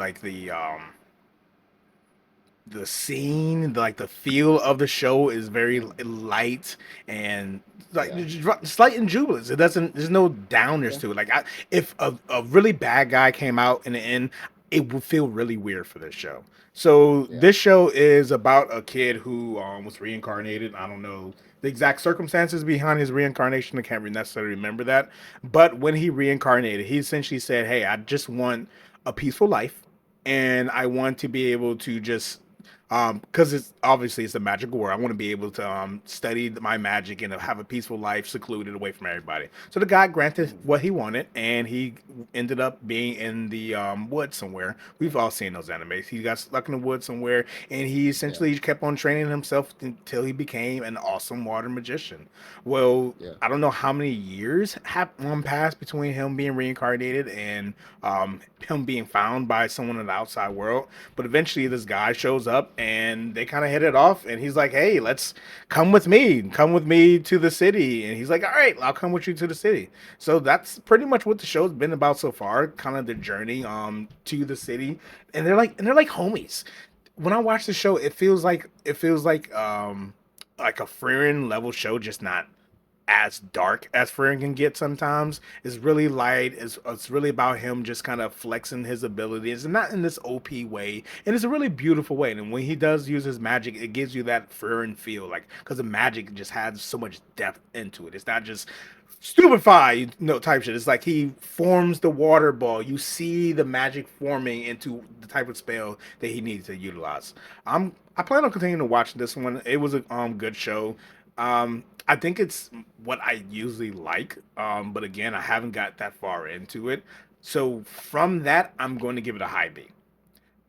the scene, like the feel of the show is very light and like yeah, slight and jubilant. It doesn't. There's no downers yeah, to it. Like if a really bad guy came out in the end, it would feel really weird for this show. So yeah. this show is about a kid who was reincarnated. I don't know the exact circumstances behind his reincarnation. I can't necessarily remember that. But when he reincarnated, he essentially said, "Hey, I just want a peaceful life, and I want to be able to just because it's obviously it's a magical world. I want to be able to study my magic and have a peaceful life, secluded away from everybody. So the guy granted what he wanted, and he ended up being in the woods somewhere. We've all seen those animes. He got stuck in the woods somewhere, and he Yeah, essentially kept on training himself until he became an awesome water magician. Well, yeah, I don't know how many years have passed between him being reincarnated and him being found by someone in the outside world. But eventually, this guy shows up and they kind of hit it off. And he's like, "Hey, let's come with me to the city." And he's like, "All right, I'll come with you to the city." So that's pretty much what the show's been about so far. Kind of the journey to the city, and they're like homies. When I watch the show, it feels like a Frieren level show, just not as dark as Frieren can get sometimes. It's really light. It's really about him just kind of flexing his abilities and not in this OP way. And it's a really beautiful way. And when he does use his magic, it gives you that Frieren feel, like because the magic just has so much depth into it. It's not just stupefy, type shit. It's like he forms the water ball. You see the magic forming into the type of spell that he needs to utilize. I plan on continuing to watch this one. It was a good show. I think it's what I usually like. But again, I haven't got that far into it. So from that, I'm going to give it a high B.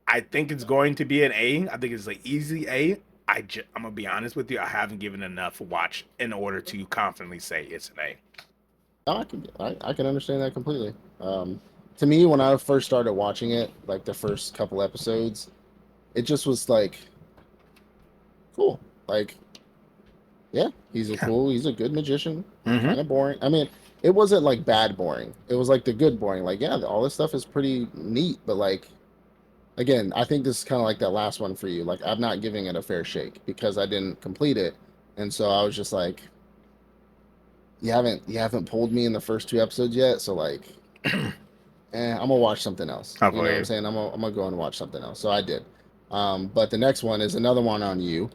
I think it's going to be an A. I think it's an easy A. I'm gonna be honest with you. I haven't given enough watch in order to confidently say it's an A. no, I can understand that completely. To me, when I first started watching it, like the first couple episodes, it just was like cool. Like, yeah, Yeah. he's a good magician. Mm-hmm. Kind of boring. I mean, it wasn't like bad boring. It was like the good boring. Like, yeah, all this stuff is pretty neat, but like again, I think this is kind of like that last one for you. Like, I'm not giving it a fair shake because I didn't complete it, and so I was just like, you haven't pulled me in the first 2 episodes yet, so like, I'm gonna watch something else. I You know what I'm believe. saying? I'm gonna go and watch something else. So I did. But the next one is another one on you.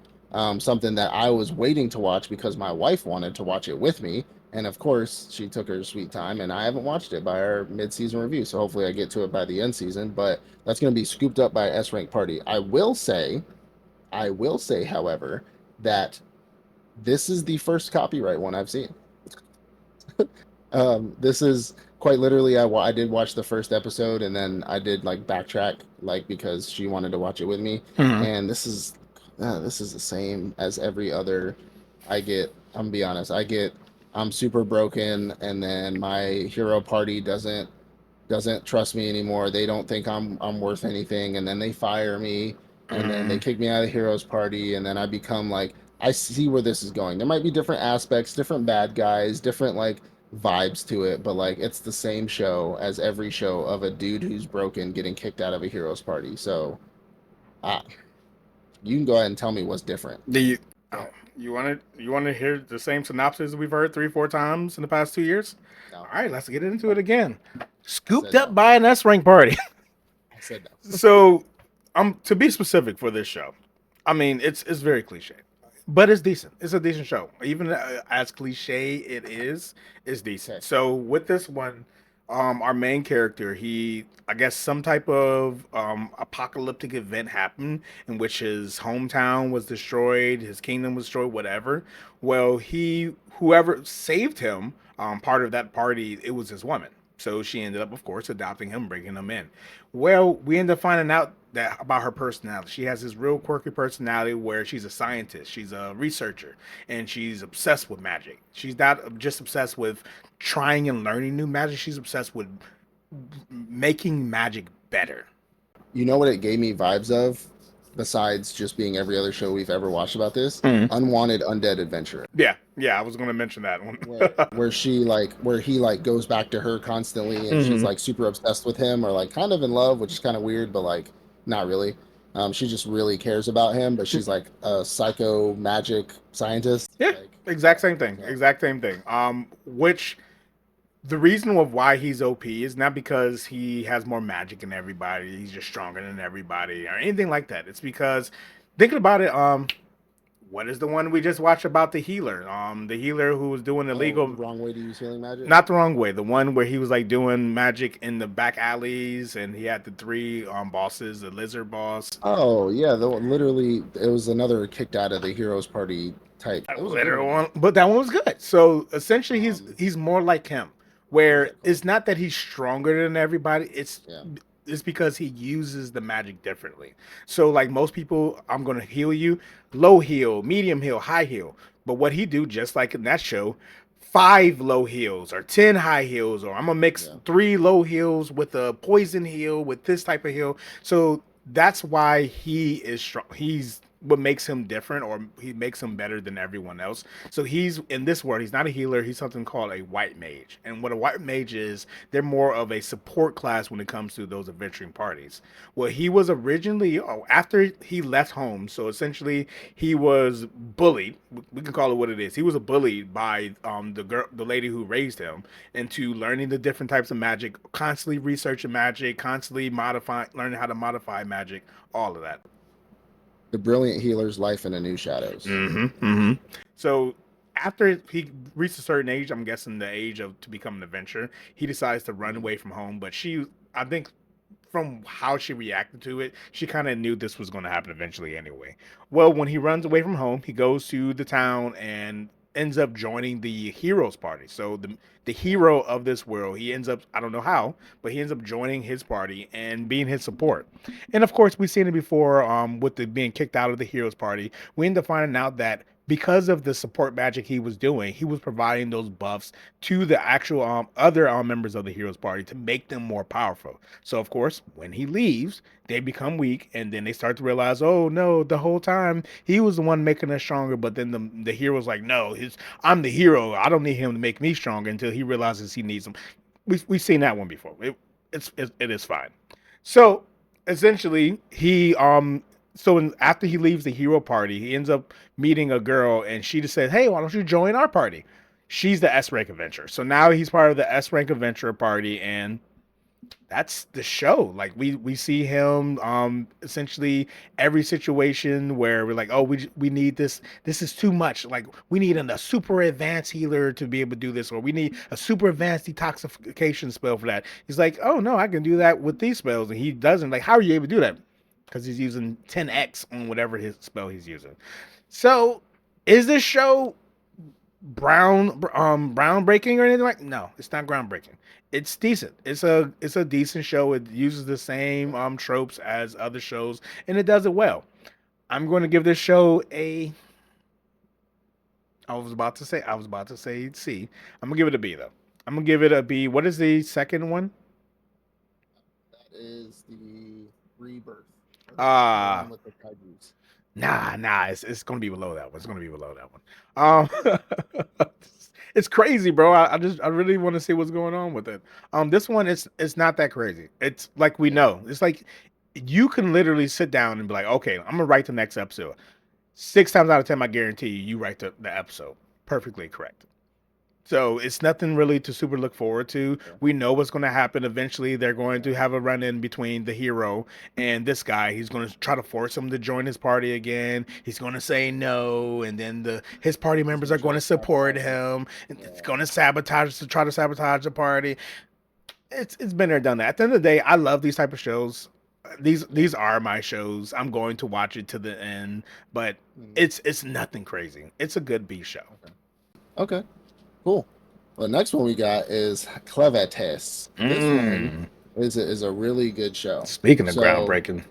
Something that I was waiting to watch because my wife wanted to watch it with me, and of course she took her sweet time, and I haven't watched it by our mid-season review. So hopefully I get to it by the end season. But that's gonna be scooped up by S Rank Party. I will say, however, that this is the first copyright one I've seen. This is quite literally I did watch the first episode and then I did like backtrack like because she wanted to watch it with me, Mm-hmm. and this is the same as every other. I'm gonna be honest, I'm super broken, and then my hero party doesn't trust me anymore. They don't think I'm worth anything, and then they fire me, and then they Mm. kick me out of the heroes party, and then I become like I see where this is going. There might be different aspects, different bad guys, different like vibes to it, but like it's the same show as every show of a dude who's broken getting kicked out of a heroes party. So, uh, you can go ahead and tell me what's different. Do you Go oh, ahead. you want to hear the same synopsis we've heard 3 4 times in the past 2 years? No. All right, let's get into it again. I scooped said up no. by an S rank party. I said no. So, to be specific for this show, I mean it's very cliche, but it's decent. It's a decent show, even as cliche it is. It's decent. Okay. So with this one, our main character, he, I guess, some type of apocalyptic event happened in which his hometown was destroyed, his kingdom was destroyed, whatever. Well, whoever saved him, part of that party, it was his woman. So she ended up, of course, adopting him, bringing him in. Well, we end up finding out that about her personality. She has this real quirky personality where she's a scientist, she's a researcher, and she's obsessed with magic. She's not just obsessed with trying and learning new magic. She's obsessed with making magic better. You know what it gave me vibes of, besides just being every other show we've ever watched about this? Mhm. Unwanted Undead Adventurer. Yeah, yeah, I was going to mention that one. Where he like goes back to her constantly and she's Mhm. like super obsessed with him or like kind of in love, which is kind of weird, but like not really. She just really cares about him, but she's like a psycho magic scientist. Yeah, Like, exact same thing. so, Exact same thing. Which the reason of why he's OP is not because he has more magic than everybody, he's just stronger than everybody, or anything like that. It's because thinking about it, what is the one we just watched about the healer? The healer who was doing the illegal, wrong way to use healing magic. not the wrong way, the one where he was like doing magic in the back alleys and he had the three bosses, the lizard boss. Oh yeah, literally, it was another kicked out of the heroes party type. It was a good Literal one one, though. but that one was good. So essentially, Um, he's more like him, what was where that called? it's not that he's stronger than everybody. Yeah. It's because he uses the magic differently. So like most people, I'm gonna heal you, low heal, medium heal, high heal. But what he do, just like in that show, 5 low heals or 10 high heals, or I'm gonna mix Yeah. 3 low heals with a poison heal with this type of heal. So that's why he is strong. He's what makes him different, or he makes him better than everyone else. So he's in this world, he's not a healer, he's something called a white mage. And what a white mage is, they're more of a support class when it comes to those adventuring parties. Well, he was originally, after he left home, so essentially he was bullied. We can call it what it is. He was bullied by the lady who raised him into learning the different types of magic, constantly researching magic, constantly modifying, learning how to modify magic, all of that. The brilliant healer's life in a new shadows. Mm-hmm. Mm-hmm. So after he reached a certain age, I'm guessing the age of to become an adventurer, he decides to run away from home. But she, I think, from how she reacted to it, she kind of knew this was going to happen eventually anyway. Well, when he runs away from home, he goes to the town and ends up joining the heroes party. So the hero of this world, he ends up, I don't know how, but he ends up joining his party and being his support. And of course, we've seen it before with the being kicked out of the heroes party. We end up finding out that because of the support magic he was doing, he was providing those buffs to the actual other members of the heroes party to make them more powerful. So of course, when he leaves, they become weak, and then they start to realize, oh no, the whole time he was the one making us stronger. But then the hero's like, no, I'm the hero. I don't need him to make me stronger until he realizes he needs him. We've seen that one before. It is fine. So essentially, after he leaves the hero party, he ends up meeting a girl, and she just said, "Hey, why don't you join our party?" She's the S rank adventurer, so now he's part of the S rank adventurer party, and that's the show. Like we see him essentially every situation where we're like, oh, we need this. This is too much. Like we need a super advanced healer to be able to do this, or we need a super advanced detoxification spell for that. He's like, oh no, I can do that with these spells, and he doesn't. Like, how are you able to do that? Because he's using 10x on whatever his spell he's using. So is this show brown breaking or anything like? No, it's not groundbreaking. It's decent. It's a decent show. It uses the same tropes as other shows, and it does it well. I'm going to give this show a. I was about to say C. I'm gonna give it a B though. I'm gonna give it a B. What is the second one? That is the rebirth. The one Ah, with the kaijus. nah. It's gonna be below that one. It's gonna be below that one. It's crazy, bro. I really want to see what's going on with it. This one it's not that crazy. It's like we Yeah. know. It's like you can literally sit down and be like, okay, I'm gonna write the next episode. 6 times out of 10, I guarantee you, you write the episode perfectly correct. So it's nothing really to super look forward to. Okay. We know what's going to happen. Eventually, they're going to have a run in between the hero and this guy. He's going to try to force him to join his party again. He's going to say no, and then his party He's members gonna are try going to to support sabotage it. him. And it's Yeah. going to try to sabotage the party. It's been there, done that. At the end of the day, I love these type of shows. Yeah. These are my shows. I'm going to watch it to the end, but Mm, it's nothing crazy. It's a good B show. okay. Okay. Cool. Well, the next one we got is Clevatess. This one Mm. is a really good show. Speaking of So groundbreaking,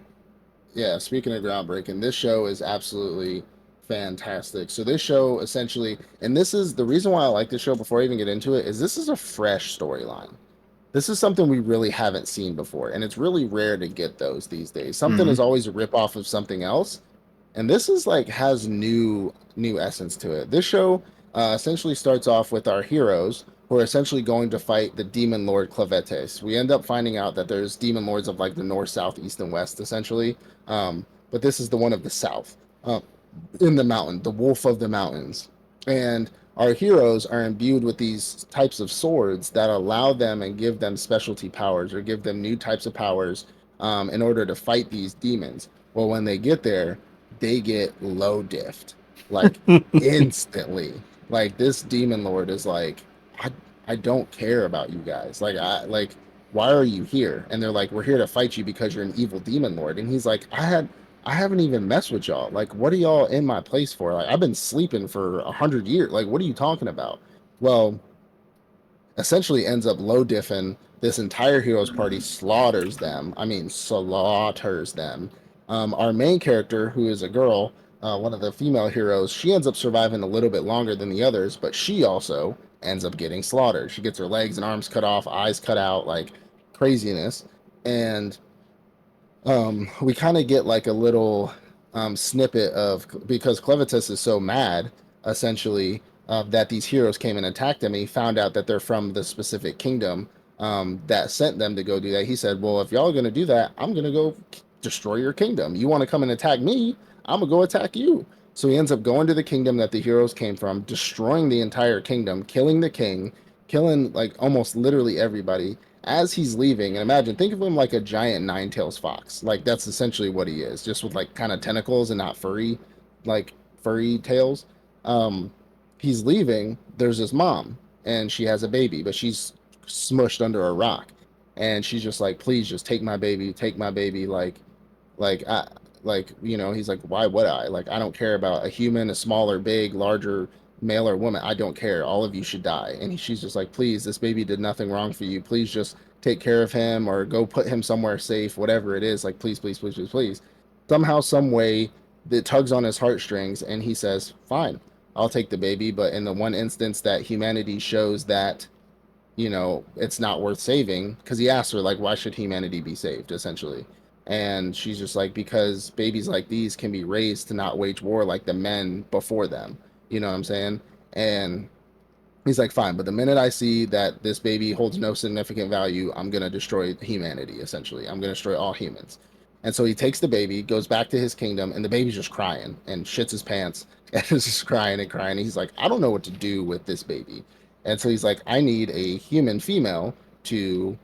yeah, speaking of groundbreaking, this show is absolutely fantastic. So this show essentially, and this is the reason why I like this show before I even get into it, is this is a fresh storyline. This is something we really haven't seen before, and it's really rare to get those these days. Something mm-hmm. is always a rip off of something else, and this is like has new essence to it. This show essentially starts off with our heroes who are essentially going to fight the demon lord Clevatess. We end up finding out that there's demon lords of like the north, south, east, and west essentially, but this is the one of the south, in the mountain, the wolf of the mountains. And our heroes are imbued with these types of swords that allow them and give them specialty powers or give them new types of powers, in order to fight these demons. Well, when they get there, they get low diffed like instantly. Like this demon lord is like, I, I don't care about you guys. Like why are you here? And they're like, we're here to fight you because you're an evil demon lord. And he's like, I haven't even messed with y'all. Like, what are y'all in my place for? Like, I've been sleeping for 100 years. Like, what are you talking about? Well, essentially ends up low diffing this entire heroes party, slaughters them. I mean, slaughters them. Our main character, who is a girl, one of the female heroes, she ends up surviving a little bit longer than the others, but she also ends up getting slaughtered. She gets her legs and arms cut off, eyes cut out, like craziness. And we kind of get like a little snippet of, because Clevatess is so mad, essentially, that these heroes came and attacked him. And he found out that they're from the specific kingdom that sent them to go do that. He said, "Well, if y'all are gonna do that, I'm gonna go destroy your kingdom. You want to come and attack me? I'm gonna go attack you." So he ends up going to the kingdom that the heroes came from, destroying the entire kingdom, killing the king, killing like almost literally everybody as he's leaving. And imagine, think of him like a giant nine-tails fox. Like that's essentially what he is, just with like kind of tentacles and not furry, like furry tails. um he's leaving. There's his mom, and she has a baby, but she's smushed under a rock, and she's just like, please just take my baby, take my baby. Like I like, he's like, why would I? Like, I don't care about a human, a small or big, larger, male or woman. I don't care. All of you should die. And she's just like, please, this baby did nothing wrong for you. Please just take care of him or go put him somewhere safe, whatever it is. Like, please, please, please, please, please. Somehow, some way, it tugs on his heartstrings, and he says, fine, I'll take the baby. But in the one instance that humanity shows that, it's not worth saving, because he asks her, like, why should humanity be saved, essentially. And she's just like, because babies like these can be raised to not wage war like the men before them. You know what I'm saying? And he's like, fine, but the minute I see that this baby holds no significant value, I'm going to destroy humanity, essentially. I'm going to destroy all humans. And so he takes the baby, goes back to his kingdom, and the baby's just crying and shits his pants and is just crying and crying. And he's like, I don't know what to do with this baby. And so he's like, I need a human female to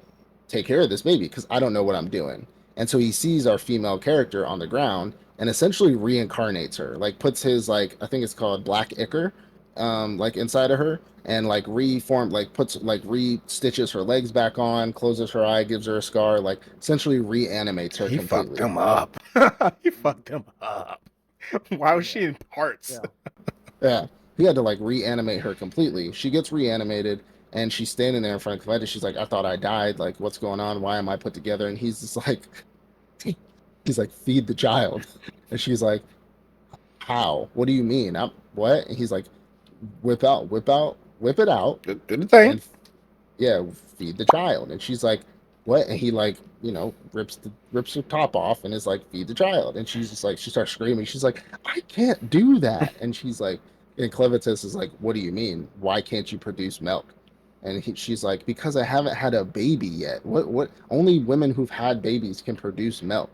take care of this baby because I don't know what I'm doing. And so he sees our female character on the ground and essentially reincarnates her, like puts his, like, I think it's called black ichor, like inside of her, and like reform, like puts, like re-stitches her legs back on, closes her eye, gives her a scar, like essentially reanimates her He fucked completely. him up. He fucked him up. Why was she Yeah. in parts? Yeah. Yeah, he had to like reanimate her completely. She gets reanimated, and she's standing there in front of Clevatess. She's like, I thought I died. Like, what's going on? Why am I put together? And he's just like, he's like, feed the child. And she's like, how? What do you mean? I'm what? And he's like, whip it out, Do the thing. and yeah, feed the child. And she's like, what? And he like, rips her top off and is like, feed the child. And she's just like, she starts screaming. She's like, I can't do that. And she's like, and Clevatess is like, what do you mean? Why can't you produce milk? And she's like, because I haven't had a baby yet. What only women who've had babies can produce milk.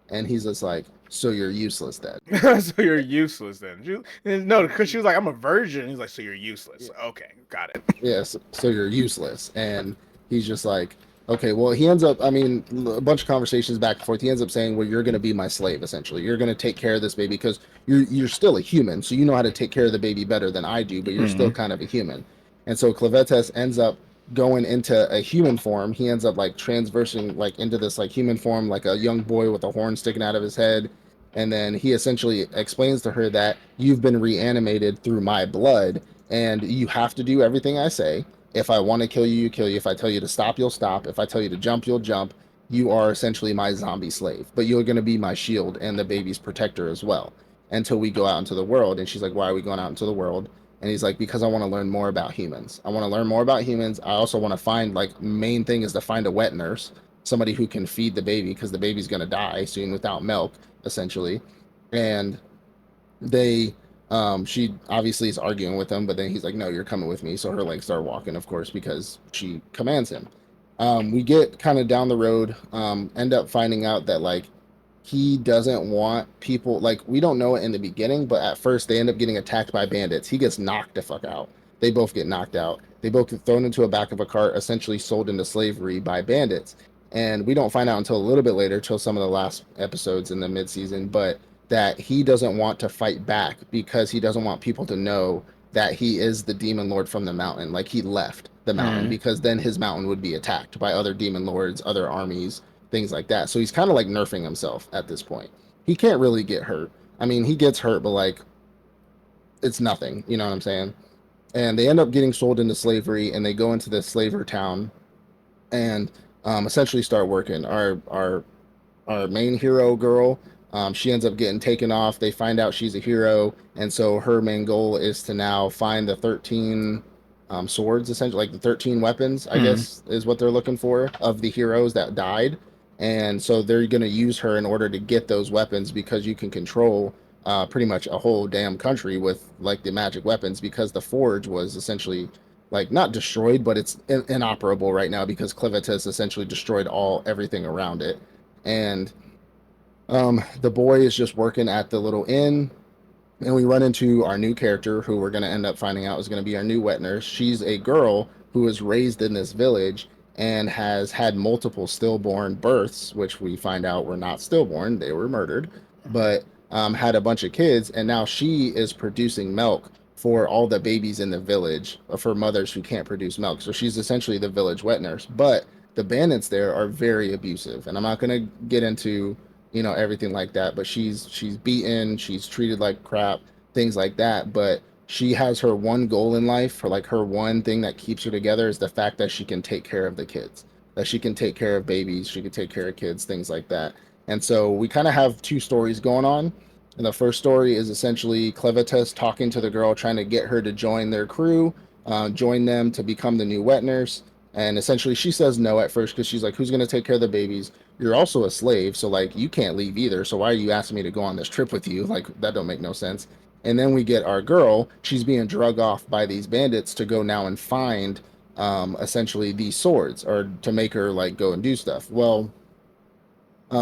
And he's just like, so you're useless then. So you're useless then. No, because she was like, I'm a virgin. He's like, so you're useless. Okay, got it. Yes, so you're useless. And he's just like, okay, well, he ends up, I mean, a bunch of conversations back and forth. He ends up saying, well, you're going to be my slave, essentially. You're going to take care of this baby because you're still a human. So you know how to take care of the baby better than I do, but you're still Hmm. kind of a human. And so Clevatess ends up going into a human form. He ends up like transversing like into this like human form, like a young boy with a horn sticking out of his head. And then he essentially explains to her that you've been reanimated through my blood and you have to do everything I say. If I want to kill you, you kill you. If I tell you to stop, you'll stop. If I tell you to jump, you'll jump. You are essentially my zombie slave, but you're going to be my shield and the baby's protector as well until we go out into the world. And she's like, why are we going out into the world? And he's like, because I want to learn more about humans. I want to learn more about humans. I also want to find, like, main thing is to find a wet nurse, somebody who can feed the baby because the baby's going to die soon without milk, essentially. And they she obviously is arguing with him, but then he's like, no, you're coming with me. So her legs start walking, of course, because she commands him. We get kind of down the road, end up finding out that like he doesn't want people, like, we don't know it in the beginning, but at first they end up getting attacked by bandits. He gets knocked the fuck out. They both get knocked out. They both get thrown into a back of a cart, essentially sold into slavery by bandits. And we don't find out until a little bit later, till some of the last episodes in the mid-season, but that he doesn't want to fight back because he doesn't want people to know that he is the demon lord from the mountain. Like, he left the mountain Hmm. because then his mountain would be attacked by other demon lords, other armies, things like that. So he's kind of like nerfing himself at this point. He can't really get hurt. I mean, he gets hurt, but like, it's nothing. You know what I'm saying? And they end up getting sold into slavery, and they go into this slaver town and essentially start working. Our main hero girl, she ends up getting taken off. They find out she's a hero, and so her main goal is to now find the 13 swords, essentially, like the 13 weapons, I Hmm. guess, is what they're looking for of the heroes that died. And so they're going to use her in order to get those weapons because you can control pretty much a whole damn country with like the magic weapons because the forge was essentially like not destroyed, but it's inoperable right now because Clevatess essentially destroyed all everything around it. And the boy is just working at the little inn, and we run into our new character, who we're going to end up finding out is going to be our new wet nurse. She's a girl who was raised in this village and has had multiple stillborn births, which we find out were not stillborn; they were murdered, but had a bunch of kids, and now she is producing milk for all the babies in the village for mothers who can't produce milk. So she's essentially the village wet nurse. But the bandits there are very abusive, and I'm not going to get into everything like that, but she's beaten, she's treated like crap, things like that. But she has her one goal in life, for like her one thing that keeps her together, is the fact that she can take care of the kids, that she can take care of babies, she can take care of kids, things like that. And so we kind of have two stories going on. And the first story is essentially Clevatess talking to the girl, trying to get her to join their crew, join them to become the new wet nurse. And essentially, she says no at first because she's like, "Who's going to take care of the babies? You're also a slave, so like you can't leave either. So why are you asking me to go on this trip with you? Like, that don't make no sense." And then we get our girl. She's being drug off by these bandits to go now and find essentially these swords, or to make her like go and do stuff. Well,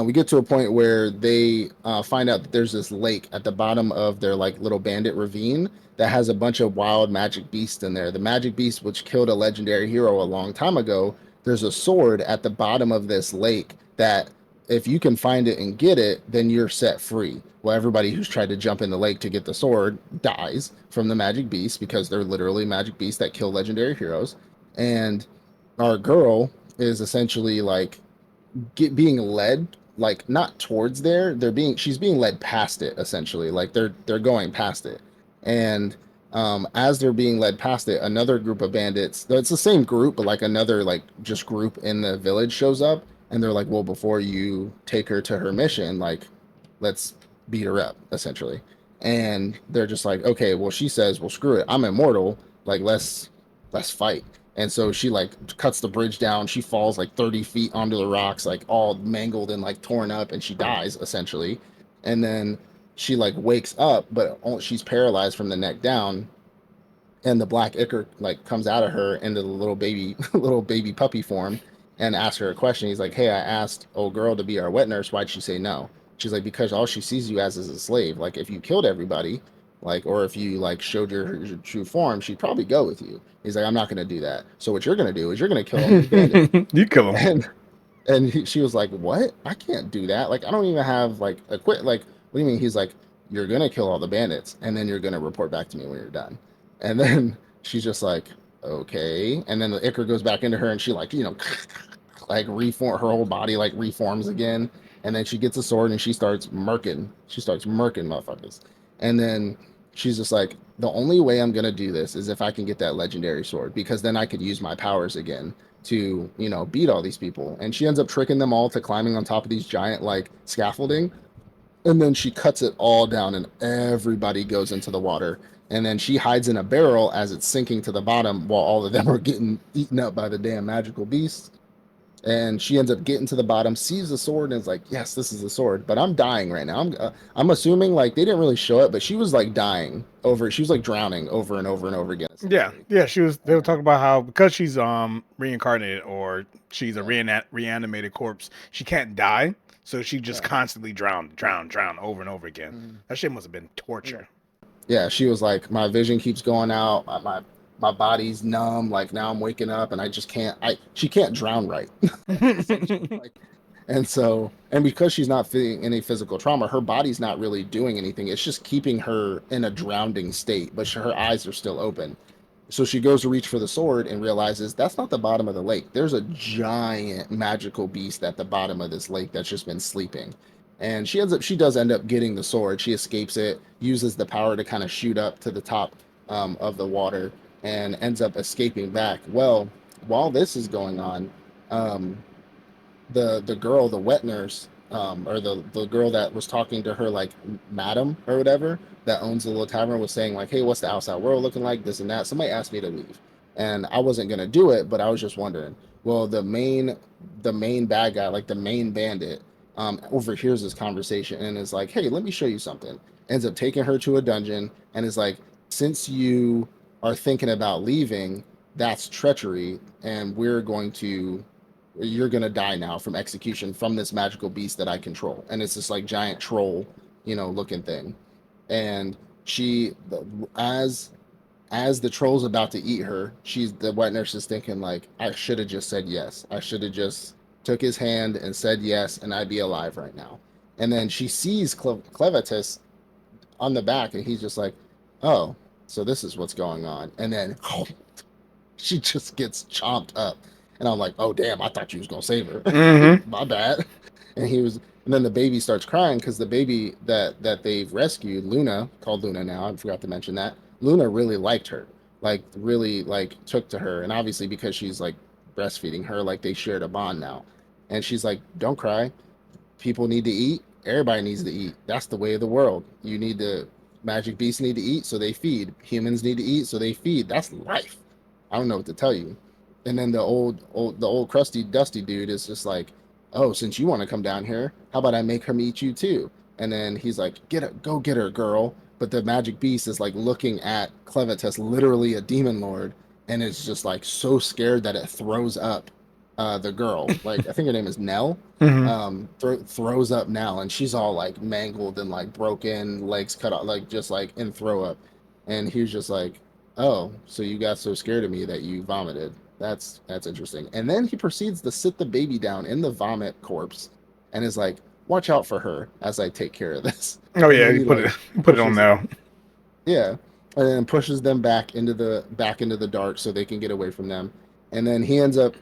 we get to a point where they find out that there's this lake at the bottom of their like little bandit ravine that has a bunch of wild magic beasts in there. The magic beast which killed a legendary hero a long time ago. There's a sword at the bottom of this lake that, if you can find it and get it, then you're set free. Well, everybody who's tried to jump in the lake to get the sword dies from the magic beast because they're literally magic beasts that kill legendary heroes. And our girl is essentially like being led, like not towards there, she's being led past it, essentially, like they're going past it. And as they're being led past it, another group of bandits, it's the same group but like another like just group in the village shows up, and they're like, well, before you take her to her mission, like, let's beat her up, essentially. And they're just like, okay, well, she says, well, screw it, I'm immortal, like, let's fight. And so she like cuts the bridge down. She falls like 30 feet onto the rocks, like all mangled and like torn up, and she dies essentially. And then she like wakes up, but she's paralyzed from the neck down. And the black ichor like comes out of her into the little baby, little baby puppy form, and asks her a question. He's like, "Hey, I asked old girl to be our wet nurse. Why'd she say no?" She's like, because all she sees you as is a slave. Like if you killed everybody, like, or if you like showed your true form, she'd probably go with you. He's like, I'm not gonna do that. So what you're gonna do is you're gonna kill all these bandits. You kill him. She was like, "What? I can't do that. Like, I don't even have like a quit. Like, what do you mean?" He's like, "You're gonna kill all the bandits, and then you're gonna report back to me when you're done." And then she's just like, "Okay." And then the ichor goes back into her, and she like, like reform her whole body like reforms again. And then she gets a sword and she starts murking. She starts murking motherfuckers. And then she's just like, the only way I'm gonna do this is if I can get that legendary sword, because then I could use my powers again to, beat all these people. And she ends up tricking them all to climbing on top of these giant like scaffolding. And then she cuts it all down and everybody goes into the water. And then she hides in a barrel as it's sinking to the bottom while all of them are getting eaten up by the damn magical beast. And she ends up getting to the bottom, sees the sword, and is like, "Yes, this is the sword." But I'm dying right now. I'm assuming like they didn't really show it, but she was like dying over. She was like drowning over and over and over again. Yeah, Essentially. yeah. She was. They were talking about how because she's reincarnated or she's a reanimated corpse, she can't die, so she just constantly drown over and over again. That shit must have been torture. Yeah, she was like, my vision keeps going out. My body's numb. Like now I'm waking up and I just can't. She can't drown right. Like, and because she's not feeling any physical trauma, her body's not really doing anything. It's just keeping her in a drowning state, but her eyes are still open. So she goes to reach for the sword and realizes that's not the bottom of the lake. There's a giant magical beast at the bottom of this lake that's just been sleeping. And she does end up getting the sword. She escapes it, uses the power to kind of shoot up to the top of the water, and ends up escaping back. Well, while this is going on, um, the girl, the wet nurse, or the girl that was talking to her like madam or whatever that owns the little tavern was saying like, "Hey, what's the outside world looking like? This and that." Somebody asked me to leave, and I wasn't gonna do it, but I was just wondering. Well, the main bad guy, like the main bandit, overhears this conversation and is like, "Hey, let me show you something." Ends up taking her to a dungeon and is like, "Since you are thinking about leaving, that's treachery, and you're gonna die now from execution from this magical beast that I control." And it's this like giant troll, looking thing. And she, as as the troll's about to eat her, the wet nurse is thinking like, I should have just said yes. I should have just took his hand and said yes, and I'd be alive right now. And then she sees Clevatess on the back, and he's just like, oh, so this is what's going on. And then she just gets chomped up. And I'm like, oh damn, I thought you was gonna save her. Mm-hmm. My bad. And then the baby starts crying because the baby that they've rescued, Luna, called Luna now, I forgot to mention that. Luna really liked her, like really like took to her, and obviously because she's like breastfeeding her, like they shared a bond now. And she's like, don't cry. People need to eat. Everybody needs to eat. That's the way of the world. You need to Magic beasts need to eat, so they feed. Humans need to eat, so they feed. That's life. I don't know what to tell you. And then the old crusty dusty dude is just like, oh, since you want to come down here, how about I make her meet you too? And then he's like, go get her, girl. But the magic beast is like looking at Clevatess, literally a demon lord, and it's just like so scared that it throws up the girl. Like I think her name is Nell. Mm-hmm. Throws up Nell, and she's all like mangled and like broken, legs cut off, like just like in throw up. And he's just like, oh, so you got so scared of me that you vomited. That's interesting. And then he proceeds to sit the baby down in the vomit corpse and is like, watch out for her as I take care of this. Oh And yeah, then you he put like it put it on pushes, now. yeah, and then pushes them back into the dark so they can get away from them. And then he ends up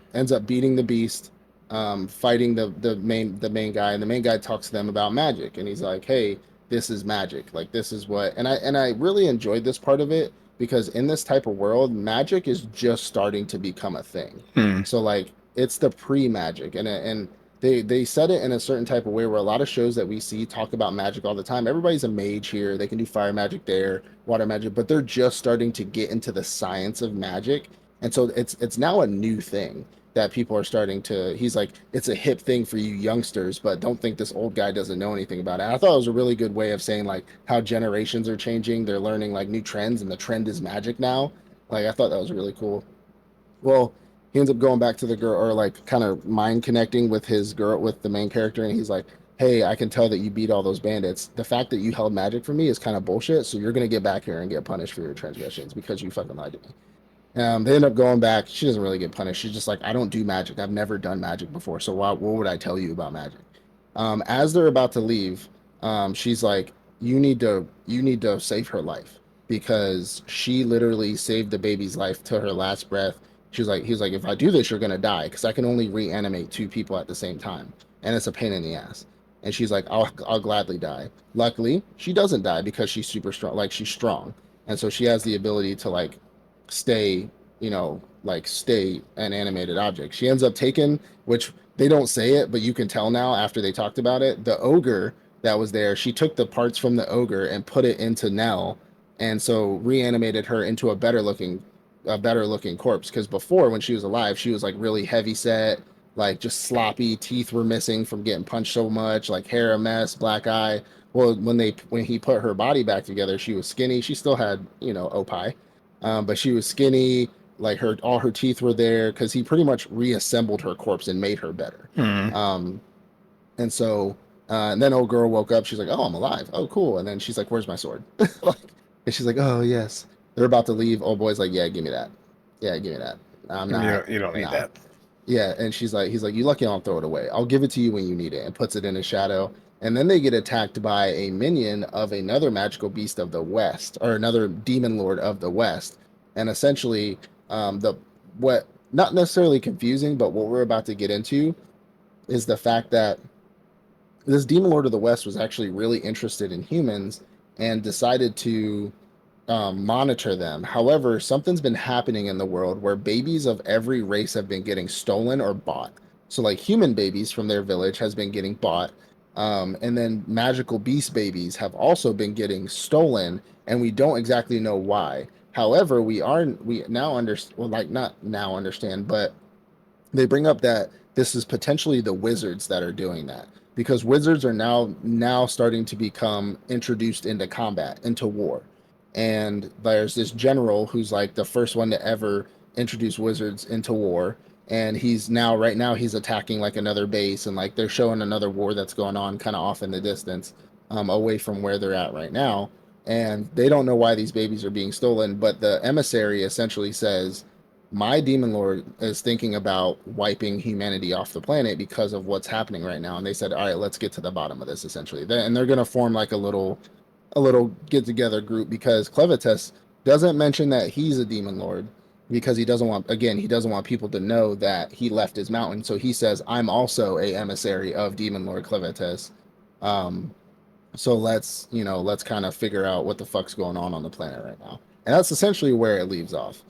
beating the beast, fighting the main guy, and the main guy talks to them about magic, and he's like, "Hey, this is magic. Like this is what." And I really enjoyed this part of it because in this type of world, magic is just starting to become a thing. Hmm. So like it's the pre-magic, and they said it in a certain type of way where a lot of shows that we see talk about magic all the time. Everybody's a mage here. They can do fire magic there, water magic, but they're just starting to get into the science of magic. And so it's now a new thing that people are starting to. He's like, it's a hip thing for you youngsters, but don't think this old guy doesn't know anything about it. And I thought it was a really good way of saying like how generations are changing. They're learning like new trends, and the trend is magic now. Like I thought that was really cool. Well, he ends up going back to the girl, or like kind of mind connecting with his girl, with the main character, and he's like, hey, I can tell that you beat all those bandits. The fact that you held magic from me is kind of bullshit. So you're gonna get back here and get punished for your transgressions because you fucking lied to me. They end up going back. She doesn't really get punished. She's just like, I don't do magic. I've never done magic before. So what would I tell you about magic? As they're about to leave, she's like, you need to save her life because she literally saved the baby's life to her last breath. He's like, if I do this, you're gonna die because I can only reanimate two people at the same time, and it's a pain in the ass. And she's like, I'll gladly die. Luckily, she doesn't die because she's super strong. Like she's strong, and so she has the ability to like stay, like stay an animated object. She ends up taking, which they don't say it, but you can tell now after they talked about it, the ogre that was there, she took the parts from the ogre and put it into Nell, and so reanimated her into a better looking corpse. Because before, when she was alive, she was like really heavy set, like just sloppy, teeth were missing from getting punched so much, like hair a mess, black eye. Well, when he put her body back together, she was skinny. She still had, opie, but she was skinny. Like all her teeth were there because he pretty much reassembled her corpse and made her better. Hmm. Um, and then old girl woke up. She's like, "Oh, I'm alive. Oh, cool." And then she's like, "Where's my sword?" Like, and she's like, "Oh, yes." They're about to leave. Old boy's like, "Yeah, give me that. Yeah, give me that. I'm not. You don't need Nah." that. Yeah, and he's like, "You lucky I don't throw it away. I'll give it to you when you need it," and puts it in his shadow. And then they get attacked by a minion of another magical beast of the West, or another demon lord of the West. And essentially, the what not necessarily confusing, but what we're about to get into is the fact that this demon lord of the West was actually really interested in humans and decided to monitor them. However, something's been happening in the world where babies of every race have been getting stolen or bought. So, like human babies from their village has been getting bought, and then magical beast babies have also been getting stolen, and we don't exactly know why. However, we now understand, well, like not now understand, but they bring up that this is potentially the wizards that are doing that because wizards are now starting to become introduced into combat, into war. And there's this general who's like the first one to ever introduce wizards into war, and right now he's attacking like another base, and like they're showing another war that's going on kind of off in the distance, away from where they're at right now. And they don't know why these babies are being stolen, but the emissary essentially says, my demon lord is thinking about wiping humanity off the planet because of what's happening right now. And they said, all right, let's get to the bottom of this, essentially. And they're going to form like a little get together group because Clevatess doesn't mention that he's a demon lord because he doesn't want people to know that he left his mountain. So he says, I'm also a emissary of demon lord Clevatess. um so let's kind of figure out what the fuck's going on the planet right now. And that's essentially where it leaves off.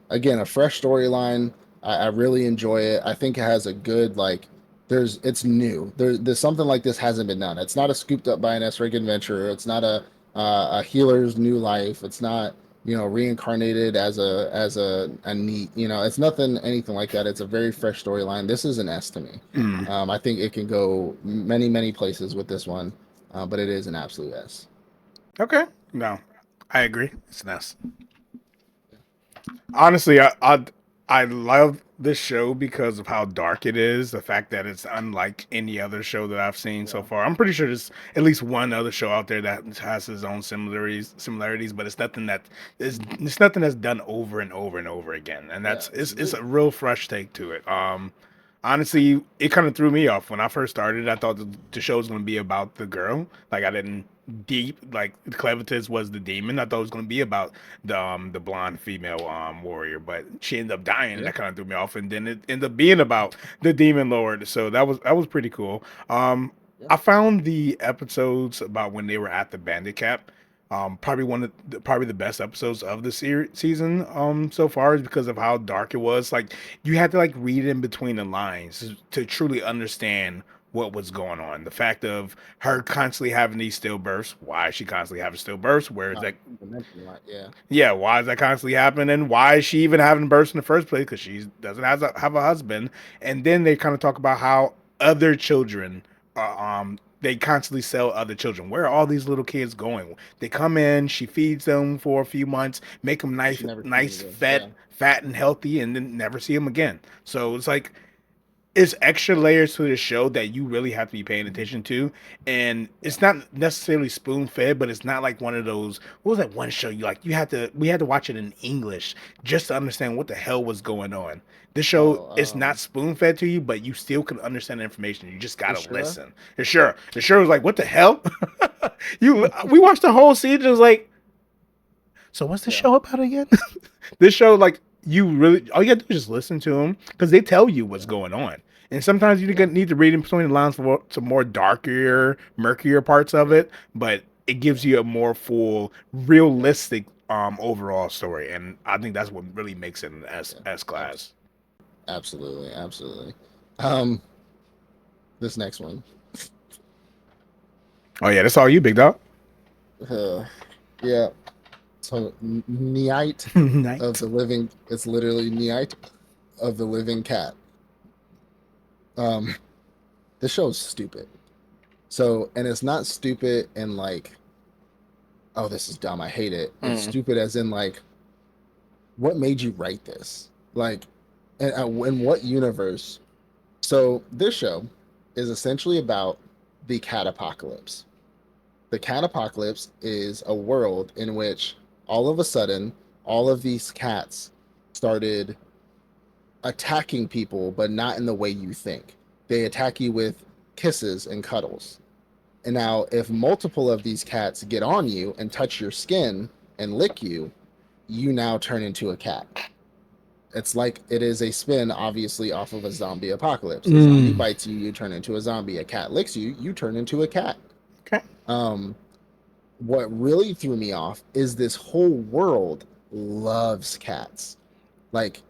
Again, a fresh storyline. I really enjoy it. I think it has a good, like, it's new. There's something like this hasn't been done. It's not a scooped up by an S-rank adventurer. It's not a healer's new life. It's not, reincarnated as a neat, it's nothing, anything like that. It's a very fresh storyline. This is an S to me. Mm. I think it can go many, many places with this one, but it is an absolute S. Okay. No, I agree. It's nice. Honestly, I love this show because of how dark it is. The fact that it's unlike any other show that I've seen so Yeah. far. I'm pretty sure there's at least one other show out there that has its own similarities, but it's nothing that's done over and over and over again. And Yeah, that's it's it's new. a real fresh take to it. Honestly, it kind of threw me off when I first started. I thought the show was going to be about the girl. Like I didn't deep like Clevatess was the demon. I thought it was going to be about the blonde female warrior, but she ended up dying, and Yeah. that kind of threw me off. And then it ended up being about the demon lord. So that was pretty cool. Yeah. I found the episodes about when they were at the bandit cap. Probably the best episodes of the season so far is because of how dark it was. Like you had to like read in between the lines to truly understand what was going on. The fact of her constantly having these stillbirths. Why is she constantly having stillbirths? Where is Not that? to mention a lot. Yeah. Yeah, why is that constantly happening? And why is she even having births in the first place? Because she doesn't have a husband. And then they kind of talk about how other children they constantly sell other children. Where are all these little kids going? They come in, she feeds them for a few months, make them And nice, she never seen it nice, again. Yeah. fat and healthy, and then never see them again. So it's like it's extra layers to the show that you really have to be paying attention to, and Yeah. it's not necessarily spoon fed, but it's not like one of those. What was that one show you like? You had to we had to watch it in English just to understand what the hell was going on. This show Oh, is not spoon fed to you, but you still can understand the information. You just gotta Ashura? listen. The show was like, what the hell? We watched the whole season. It was like, so what's the Yeah. show about again? This show, like, you really all you gotta do is just listen to them because they tell you what's Yeah. going on. And sometimes you Yeah. need to read in between the lines for some more darker, murkier parts of it, but it gives Yeah. you a more full, realistic overall story. And I think that's what really makes it an Yeah. S class. Absolutely. Absolutely. Um, this next one. Oh yeah, that's all you, big dog. Uh, yeah. So Nyaight of Night. the living. It's literally Nyaight of the living cat. Um, this show is stupid. So, and it's not stupid in like, oh, this is dumb. I hate it. It's Mm. stupid as in like, what made you write this? Like, in what universe? So this show is essentially about the cat apocalypse. The cat apocalypse is a world in which all of a sudden all of these cats started attacking people, but not in the way you think. They attack you with kisses and cuddles. And now, if multiple of these cats get on you and touch your skin and lick you, you now turn into a cat. It's like it is a spin, obviously, off of a zombie apocalypse. A zombie Mm. bites you, you turn into a zombie. A cat licks you, you turn into a cat. Okay. Um, what really threw me off is this whole world loves cats. Like,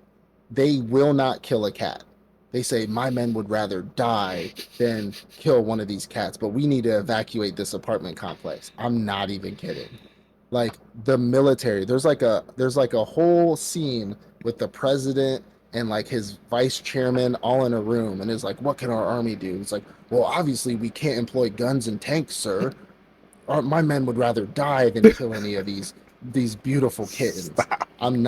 they will not kill a cat. They say, my men would rather die than kill one of these cats, but we need to evacuate this apartment complex. I'm not even kidding. Like the military, there's like a whole scene with the president and like his vice chairman all in a room, and it's like, what can our army do? It's like, well, obviously we can't employ guns and tanks, sir. My men would rather die than kill any of these beautiful kittens. Stop. I'm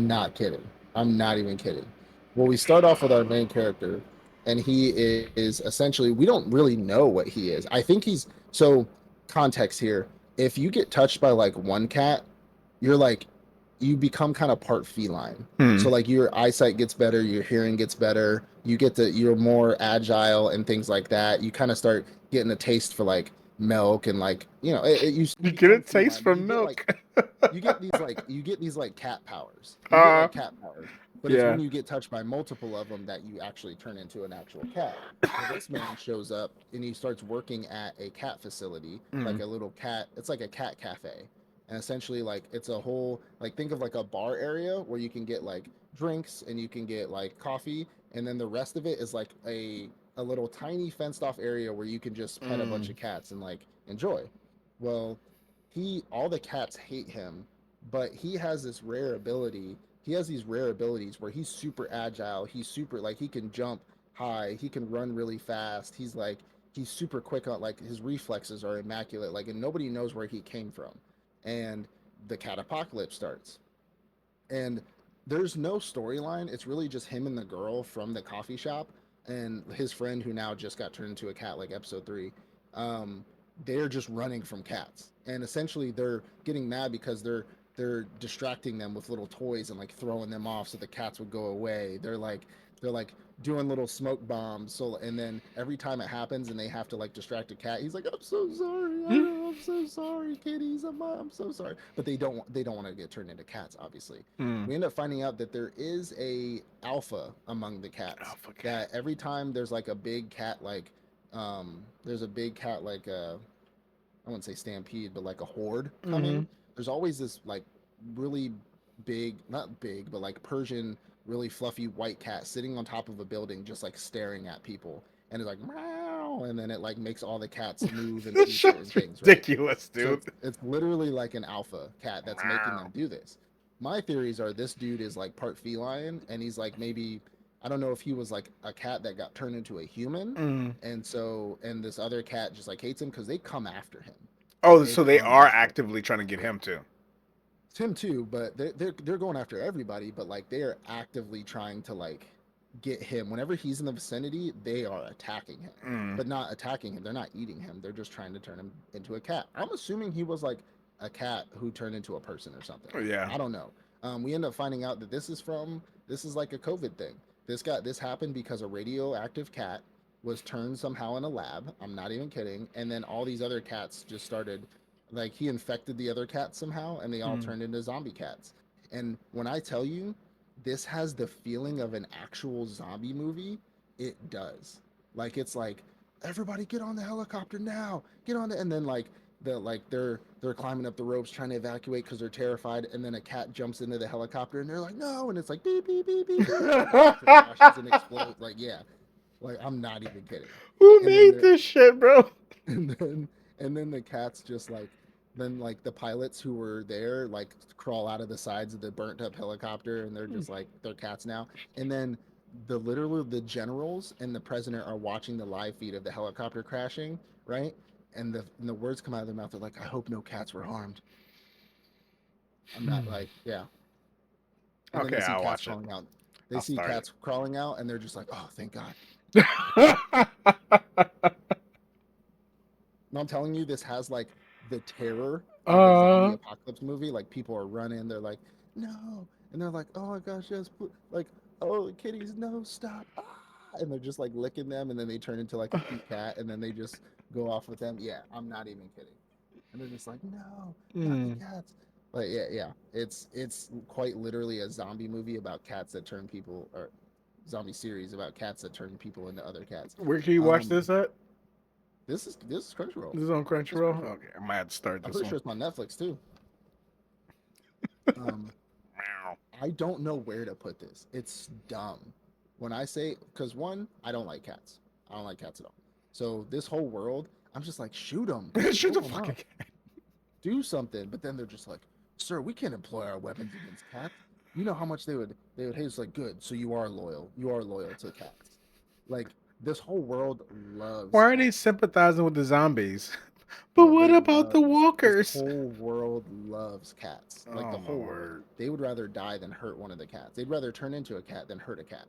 not kidding. I'm not even kidding. Well, we start off with our main character, and he is essentially, we don't really know what he is. I think he's, so context here. If you get touched by like one cat, you're like, you become kind of part feline. Hmm. So like your eyesight gets better, your hearing gets better, you're more agile and things like that. You kind of start getting a taste for like milk and like, you You get a become taste feline, but from milk. you get these like cat powers. You get uh, like cat powers, but it's yeah. when you get touched by multiple of them that you actually turn into an actual cat. Well, this man shows up and he starts working at a cat facility, like Mm. a little cat. It's like a cat cafe, and essentially like it's a whole, like, think of like a bar area where you can get like drinks and you can get like coffee, and then the rest of it is like a little tiny fenced off area where you can just pet a bunch Mm. of cats and like enjoy. Well, he all the cats hate him, but he has this rare ability. He has these rare abilities where he's super agile. He's super, like, he can jump high. He can run really fast. He's super quick on, like, his reflexes are immaculate. Like, and nobody knows where he came from. And the cat apocalypse starts. And there's no storyline. It's really just him and the girl from the coffee shop and his friend who now just got turned into a cat, like episode 3. Um, they're just running from cats, and essentially they're getting mad because they're distracting them with little toys and like throwing them off so the cats would go away. They're like doing little smoke bombs. So, and then every time it happens and they have to like distract a cat, he's like, I'm so sorry. I Mm. know, I'm so sorry, kitties. I'm so sorry. But they don't want to get turned into cats, obviously. Mm. We end up finding out that there is a alpha among the cats, Alpha cat. that every time there's like a big cat, like there's a big cat, like I wouldn't say stampede, but like a horde Mm-hmm. coming, there's always this like really big, not big, but like Persian, really fluffy white cat sitting on top of a building, just like staring at people. And it's like, meow. And then it like makes all the cats move and This peace certain show's things, right? ridiculous, So dude. it's literally like an alpha cat that's making Wow. them do this. My theories are this dude is like part feline, and he's like, maybe, I don't know if he was like a cat that got turned into a human, Mm. and this other cat just like hates him because they come after him. Like Oh, they so they come are after actively trying to get him too. him too, but they're going after everybody, but like they are actively trying to like get him. Whenever he's in the vicinity, they are attacking him, Mm. but not attacking him. They're not eating him. They're just trying to turn him into a cat. I'm assuming he was like a cat who turned into a person or something. Yeah. I don't know. We end up finding out that this is like a COVID thing. This happened because a radioactive cat was turned somehow in a lab. I'm not even kidding. And then all these other cats just started, like he infected the other cats somehow, and they all Mm. turned into zombie cats. And when I tell you this has the feeling of an actual zombie movie, it does. Like it's like everybody get on the helicopter now, get on the, and then they're climbing up the ropes trying to evacuate because they're terrified, and then a cat jumps into the helicopter and they're like no, and it's like beep beep beep beep beep, and the helicopter crashes and explodes. Like yeah, like I'm not even kidding. Who And then made they're this shit, bro? and then and then the cats just like then like the pilots who were there like crawl out of the sides of the burnt up helicopter and they're just like they're cats now. And then the generals and the president are watching the live feed of the helicopter crashing, right? And the words come out of their mouth, they're like, I hope no cats were harmed. I'm not like, yeah. And then Okay, they see I'll cats watch it. crawling out. They I'll see start it. cats crawling out and they're just like, oh thank God. And I'm telling you, this has like the terror of a zombie uh, apocalypse movie. Like people are running, they're like, no, and they're like, oh my gosh, yes, like, oh kitties, no, stop, ah! And they're just like licking them, and then they turn into like a cute cat, and then they just go off with them. Yeah, I'm not even kidding. And they're just like, no, not the mm. cats. Like yeah, it's quite literally a zombie movie about cats that turn people, or zombie series about cats that turn people into other cats. Where can you watch Um, this at? this is Crunchyroll. This is on This is Crunchyroll. Crunchyroll. Okay, I might have to start I'm this pretty one. sure it's on Netflix too. Um, Meow. I don't know where to put this. It's dumb. When I say, because one, I don't like cats. I don't like cats at all. So this whole world, I'm just like, shoot them, Shoot blow the them fucking up, cat. do something. But then they're just like, sir, we can't employ our weapons against cats. You know how much they would hate. It's like, good. So you are loyal. You are loyal to cats. Like this whole world loves Why are they cats. sympathizing with the zombies? But No, what they about the love this walkers? whole world loves cats. Like Oh the my whole world. word. They would rather die than hurt one of the cats. They'd rather turn into a cat than hurt a cat.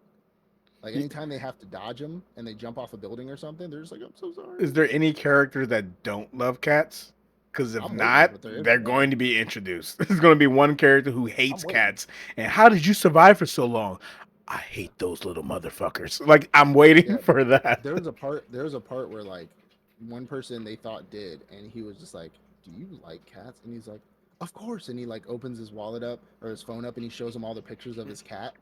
Like Y- anytime they have to dodge them and they jump off a building or something, they're just like, I'm so Is sorry. there any characters that don't love cats? Because if I'm waiting, not, but there they're isn't one. going to be introduced. There's going to be one character who I'm hates waiting. cats. And how did you survive for so long? I hate those little motherfuckers. Like, I'm waiting Yeah, for that. there's a part where like one person they thought did, and he was just like, "Do you like cats?" And he's like, "Of course." And he like opens his wallet up or his phone up, and he shows him all the pictures of his cat.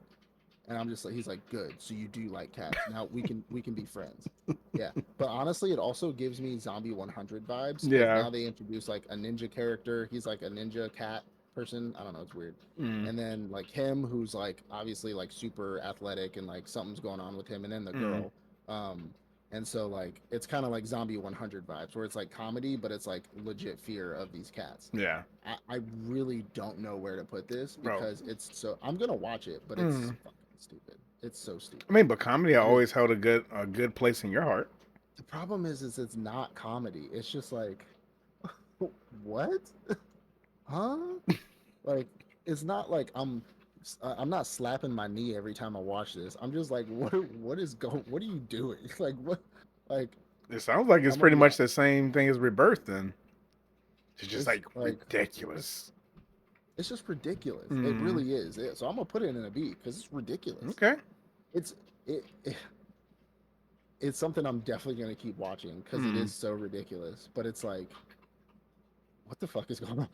And I'm just like, he's like, good. So you do like cats. Now we can be friends. Yeah. But honestly, it also gives me Zombie 100 vibes because Yeah. now they introduce like a ninja character. He's like a ninja cat person. I don't know. It's weird. Mm, And then like him, who's like obviously like super athletic and like something's going on with him. And then the mm, girl. Um, and so like it's kind of like Zombie 100 vibes where it's like comedy, but it's like legit fear of these cats. yeah. I really don't know where to put this Bro. because it's so I'm gonna watch it, but it's Mm. fucking stupid. It's so I stupid. mean, but comedy It is. always held a good place in your heart. The problem is it's not comedy. It's just like what? Huh? Like it's not like I'm not slapping my knee every time I watch this. I'm just like what are you doing? Like what like It sounds like it's I'm gonna pretty be much the same thing as Rebirth, then. It's just it's like like ridiculous. it's just ridiculous. It Mm, really is. So I'm gonna put it in a B because it's ridiculous. okay. It's it it's something I'm definitely gonna keep watching because it Mm, is so ridiculous. But it's like, what the fuck is going on?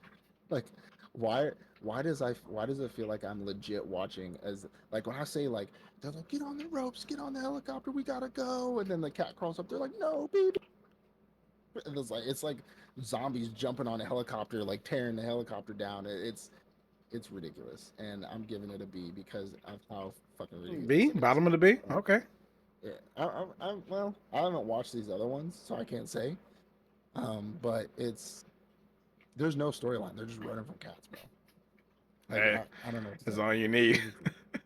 Like, why why does it feel like I'm legit watching as like when I say like they're like get on the ropes, get on the helicopter, we gotta go, and then the cat crawls up, they're like no baby, and it's like zombies jumping on a helicopter like tearing the helicopter down. It's ridiculous, and I'm giving it a B because of how fucking ridiculous B, it is. bottom of the B. Uh, Okay. yeah, well, I haven't watched these other ones, so I can't say. But there's no storyline. They're just running from cats, bro. Like Hey, I don't know what to that's say. all you need.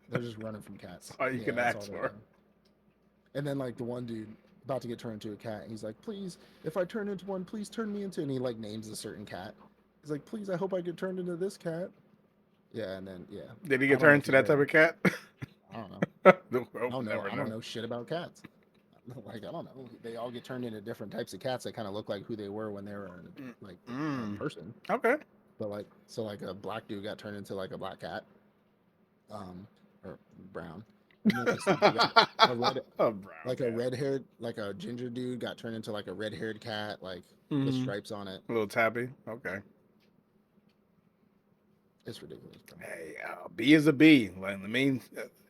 They're just running from cats. That's all you Yeah, can that's all ask they're for. doing. And then like the one dude about to get turned into a cat, and he's like, "Please, if I turn into one, please turn me into." And he like names a certain cat. He's like, "Please, I hope I get turned into this cat." Yeah, and then yeah, Did he I get don't know turned if to you that read. type of cat? I don't know. The world will never I don't know. know shit about cats. Like I don't know. They all get turned into different types of cats that kind of look like who they were when they were like a Mm. person. Okay. But like so like a black dude got turned into like a black cat, um, or brown, and then you got a red A brown like a cat. red haired like a ginger dude got turned into like a red haired cat like with Mm. stripes on it. A little tabby. Okay. It's ridiculous, bro. Hey, B is a B. Like, I mean,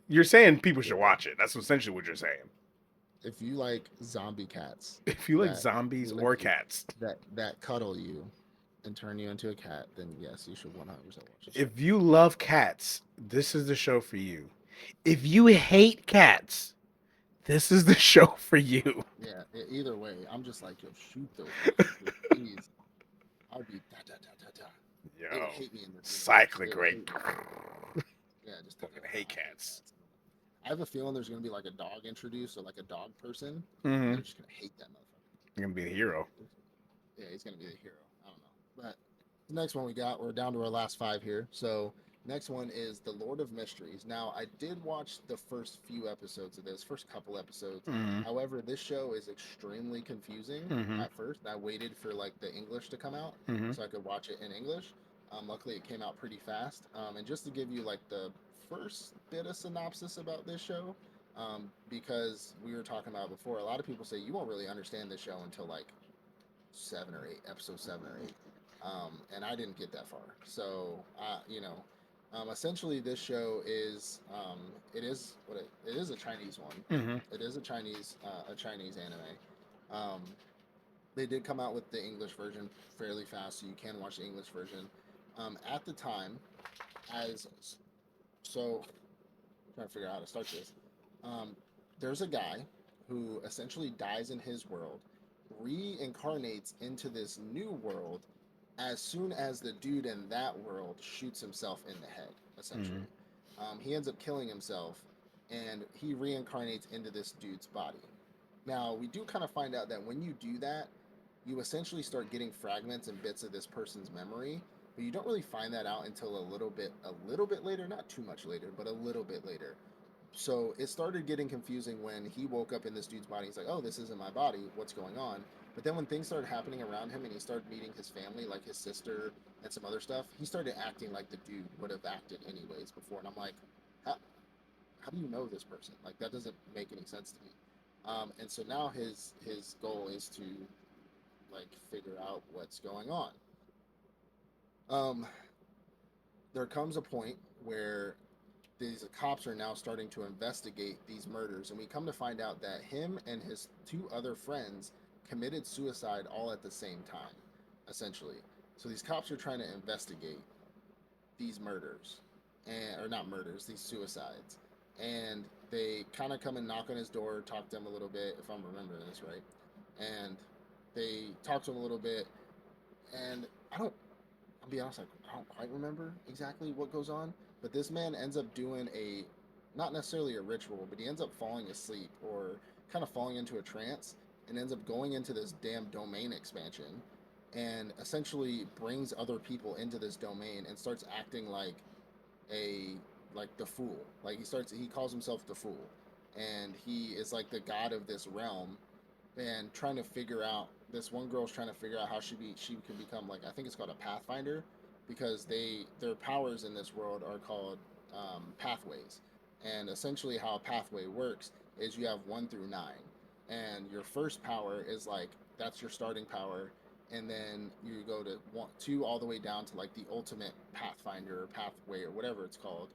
you're saying people should watch it. That's essentially what you're saying. If you like zombie cats If you like that zombies lick or you, cats, that cuddle you and turn you into a cat, then yes, you should 100% watch the show. if you love cats, this is the show for you. If you hate cats, this is the show for you. Yeah, either way, I'm just like, yo, shoot those motherfuckers, please. I'd be da da da da da. They would Yo, hate me in this universe. They cyclic would rate. hate me. Yeah, just da da Fucking da. hate I hate cats. cats. I have a feeling there's gonna be like a dog introduced or like a dog person, and Mm-hmm. they're just gonna hate that motherfucker. You're gonna be a hero. Yeah, he's gonna be the hero. I don't know. But the next one we got, we're down to our last five here. So next one is the Lord of Mysteries. Now I did watch the first few episodes of this, first couple episodes. Mm-hmm. However, this show is extremely confusing Mm-hmm. at first. I waited for like the English to come out Mm-hmm. so I could watch it in English. Luckily, it came out pretty fast. And just to give you like the first bit of synopsis about this show, because we were talking about it before, a lot of people say you won't really understand this show until like seven or eight, episode seven or eight, and I didn't get that far. So, essentially, this show is it is it is a Chinese one. Mm-hmm. It is a Chinese anime. Um, they did come out with the English version fairly fast, so you can watch the English version. At the time, as so, I'm trying to figure out how to start this. Um, there's a guy who essentially dies in his world, reincarnates into this new world as soon as the dude in that world shoots himself in the head, Mm-hmm. essentially. He ends up killing himself and he reincarnates into this dude's body. Now, we do kind of find out that when you do that, you essentially start getting fragments and bits of this person's memory, but you don't really find that out until a little bit later, not too much later, but a little bit later. So it started getting confusing when he woke up in this dude's body. He's like, "Oh, this isn't my body. What's going on?" But then when things started happening around him and he started meeting his family, like his sister and some other stuff, he started acting like the dude would have acted anyways before. And I'm like, how, how do you know this person? Like that doesn't make any sense to me. And so now his goal is to like figure out what's going on. Um, there comes a point where these cops are now starting to investigate these murders, and we come to find out that him and his two other friends committed suicide all at the same time, essentially. So these cops are trying to investigate these murders, and or not murders, these suicides, and they kind of come and knock on his door, talk to him a little bit, if I'm remembering this right, and they talk to him a little bit, and I'll be honest, I don't quite remember exactly what goes on, but this man ends up doing not necessarily a ritual, but he ends up falling asleep or kind of falling into a trance and ends up going into this damn domain expansion and essentially brings other people into this domain and starts acting a like the fool. Like he calls himself the fool. And he is like the god of this realm and trying to figure out this one girl's trying to figure out how she can become like I think it's called a pathfinder because their powers in this world are called pathways, and essentially how a pathway works is you have 1 through 9, and your first power is like that's your starting power, and then you go to 2 all the way down to like the ultimate pathfinder or pathway or whatever it's called,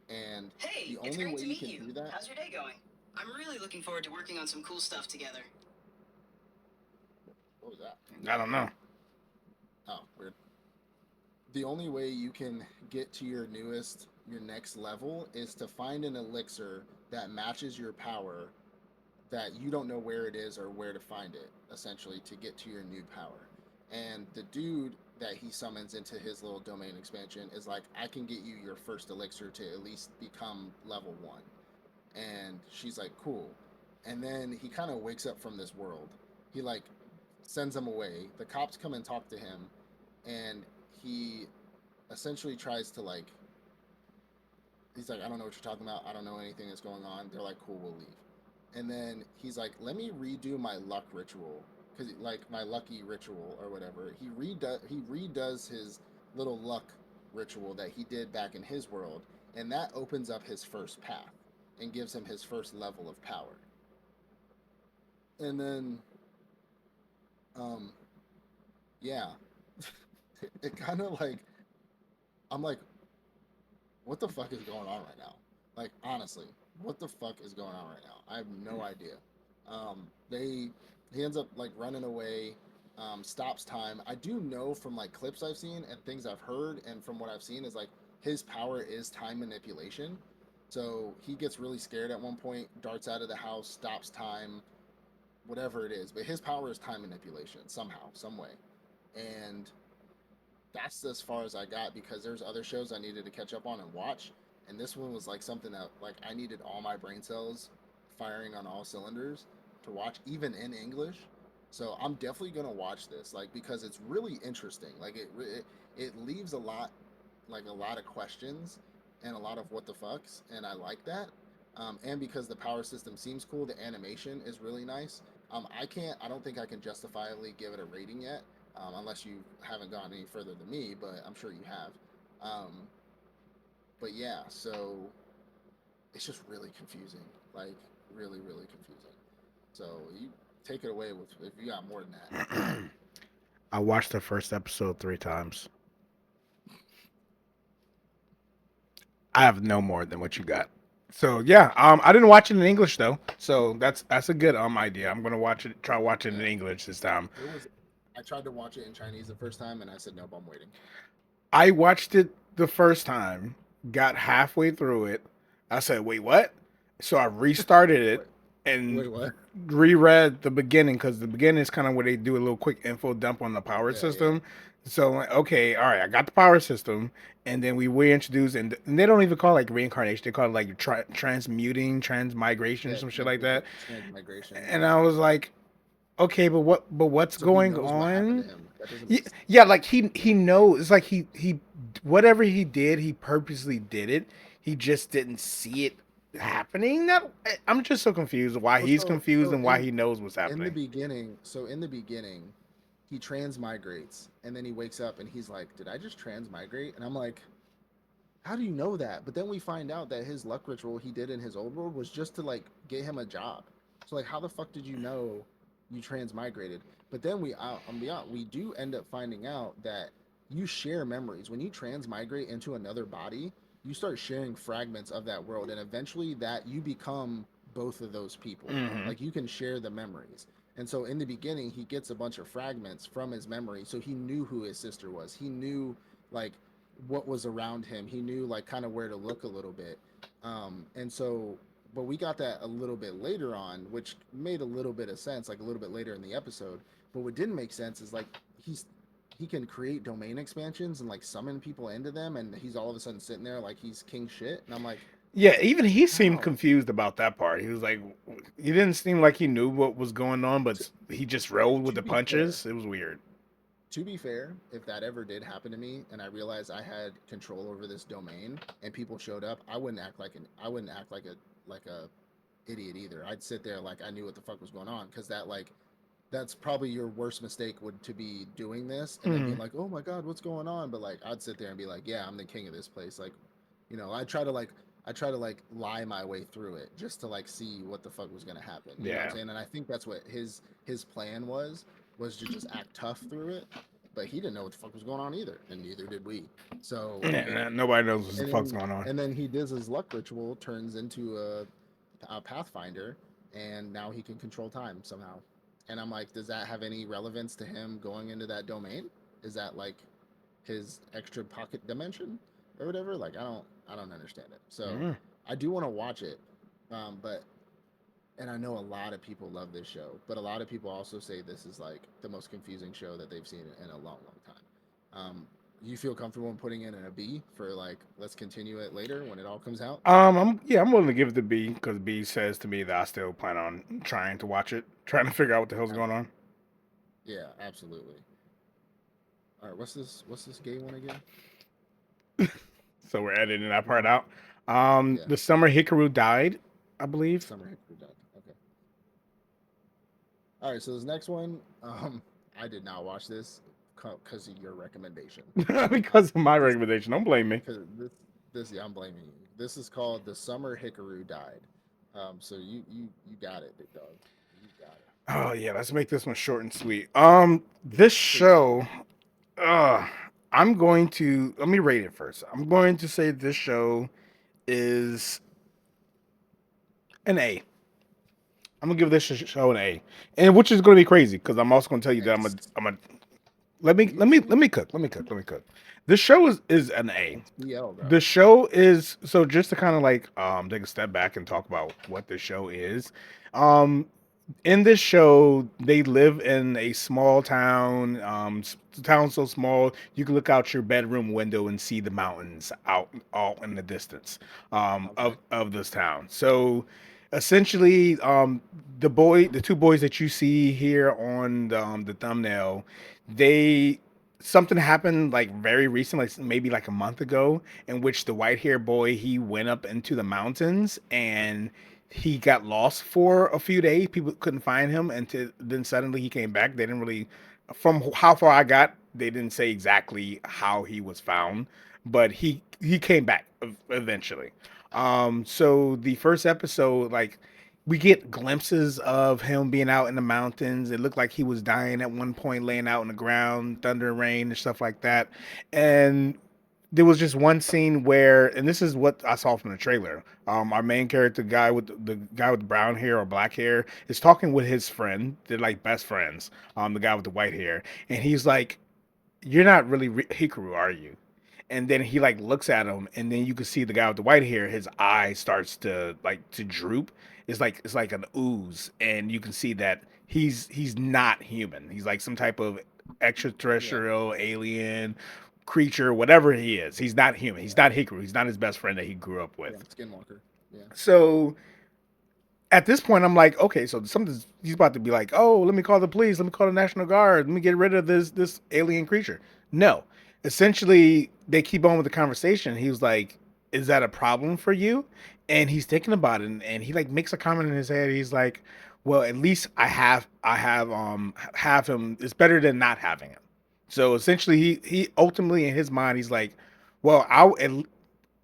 and Hey, the it's only great way to you meet can you. do that. How's your day going? I'm really looking forward to working on some cool stuff together. What was that? I don't know. Oh, weird. The only way you can get to your next level is to find an elixir that matches your power that you don't know where it is or where to find it, essentially, to get to your new power. And the dude that he summons into his little domain expansion is like, I can get you your first elixir to at least become level 1. And she's like, cool. And then he kind of wakes up from this world. He like sends him away. The cops come and talk to him, and he essentially tries to like he's like, I don't know what you're talking about. I don't know anything that's going on. They're like, cool, we'll leave. And then he's like, let me redo my luck ritual, because like my lucky ritual or whatever. He redoes his little luck ritual that he did back in his world, and that opens up his first path and gives him his first level of power. And then, um, yeah, it kind of like, I'm like, what the fuck is going on right now? Like, honestly, what the fuck is going on right now? I have no idea. They He ends up like running away, stops time. I do know from like clips I've seen and things I've heard and from what I've seen is like his power is time manipulation. So he gets really scared at one point, darts out of the house, stops time, whatever it is. But his power is time manipulation somehow, some way. And that's as far as I got because there's other shows I needed to catch up on and watch, and this one was like something that like I needed all my brain cells firing on all cylinders to watch, even in English. So I'm definitely gonna watch this, like because it's really interesting. Like it leaves a lot of questions and a lot of what the fucks, and I like that. And because the power system seems cool, the animation is really nice. I don't think I can justifiably give it a rating yet, unless you haven't gone any further than me, but I'm sure you have. Um, but yeah, so it's just really confusing, like really, really confusing. So you take it away with if you got more than that. I watched the first episode 3 times. I have no more than what you got. So yeah, I didn't watch it in English though, so that's a good idea. I'm gonna try watching it Yeah, in English this time. it was. I tried to watch it in Chinese the first time, and I said nope, I'm waiting. I watched it the first time, got halfway through it. I said, wait, what? So I restarted it Wait, and wait, what? reread the beginning because the beginning is kind of where they do a little quick info dump on the power Yeah, yeah, system. So, like, okay, all right, I got the power system, and then we reintroduce, and they don't even call it like reincarnation; they call it like transmuting, transmigration, or yeah. some shit like that. Transmigration. And I was like, okay, but what's So he going knows what happened to on? him. That doesn't Yeah, make sense. yeah, like he knows. It's like he whatever he did, he purposely did it. He just didn't see it happening. I'm just so confused why Well, he's confused so and why he knows what's in the happening. beginning, he transmigrates and then he wakes up and he's like, "Did I just transmigrate?" And I'm like, "How do you know that?" But then we find out that his luck ritual he did in his old world was just to like get him a job. So like, how the fuck did you know you transmigrated? But then we do end up finding out that you share memories when you transmigrate into another body. You start sharing fragments of that world, and eventually that you become both of those people. Hmm. Like you can share the memories. And so in the beginning, he gets a bunch of fragments from his memory. So he knew who his sister was. He knew like what was around him. He knew like kind of where to look a little bit. And so, but we got that a little bit later on, which made a little bit of sense, like a little bit later in the episode. But what didn't make sense is like he can create domain expansions and like summon people into them, and he's all of a sudden sitting there like he's king shit. And I'm like, Yeah, even he seemed how? confused about that part. He was like, he didn't seem like he knew what was going on, To, but he just rolled with to the be fair, punches. It was weird. if that ever did happen to me and I realized I had control over this domain and people showed up, I wouldn't act like a idiot either. I'd sit there like I knew what the fuck was going on because that's probably your worst mistake would to be doing this and then being Hmm. like, "Oh my god, what's going on?" But like I'd sit there and be like, "Yeah, I'm the king of this place." Like, I try to like lie my way through it just to like see what the fuck was going to happen. You know what I'm Yeah. saying? And I think that's what his plan was to just act tough through it. But he didn't know what the fuck was going on either, and neither did we. So, Yeah, nobody knows what the and fuck's then going on. and then he does his luck ritual, turns into a pathfinder, and now he can control time somehow. And I'm like, does that have any relevance to him going into that domain? Is that like his extra pocket dimension or whatever? Like I don't understand it. So Mm. I do want to watch it, but and I know a lot of people love this show, but a lot of people also say this is like the most confusing show that they've seen in a long, long time. You feel comfortable in putting it in a B for like let's continue it later when it all comes out? I'm willing to give it the B because B says to me that I still plan on trying to watch it, trying to figure out what the hell's going on. Yeah, absolutely. All right, what's this gay one again? So we're editing that part out. Yeah, The summer Hikaru died, I believe. Summer Hikaru done. Okay. All right. So this next one, I did not watch this because of your recommendation. Because of my This recommendation. Don't blame me. because this yeah, I'm blaming you. This is called The Summer Hikaru Died. So you got it, big dog. You got it. Oh yeah, let's make this one short and sweet. This Please do. show, uh, I'm going to let me rate it first. I'm going to say this show is an A. I'm gonna give this show an A, and which is going to be crazy because I'm also going to tell you that Nice. I'm a let me cook. This show is an A. It's BL, bro. The show is so just to kind of like take a step back and talk about what the show is. Um, in this show, they live in a small town. Town so small you can look out your bedroom window and see the mountains out in the distance Okay. of this town. So essentially, the two boys that you see here on the thumbnail, they something happened like very recent, like maybe like a month ago, in which the white hair boy he went up into the mountains and he got lost for a few days. People couldn't find him, and then suddenly he came back. They didn't really, from how far I got, they didn't say exactly how he was found, but he came back eventually. So the first episode, like we get glimpses of him being out in the mountains. It looked like he was dying at one point, laying out on the ground, thunder and rain and stuff like that. And there was just one scene where, and this is what I saw from the trailer. Our main character, the guy with the brown hair or black hair, is talking with his friend. They're like best friends. The guy with the white hair, and he's like, "You're not really Hikaru, are you?" And then he like looks at him, and then you can see the guy with the white hair. His eye starts to droop. It's like an ooze, and you can see that he's not human. He's like some type of Yeah. extraterrestrial alien creature, whatever he is. He's not human. He's Yeah. not Hikaru. He's not his best friend that he grew up Yeah. with. Skinwalker. Yeah. So at this point, I'm like, okay, so something's he's about to be like, oh, let me call the police, let me call the National Guard, let me get rid of this alien creature. No, essentially, they keep on with the conversation. He was like, is that a problem for you? And he's thinking about it, and he like makes a comment in his head. He's like, well, at least have him. It's better than not having him. So essentially, he ultimately in his mind, he's like, well,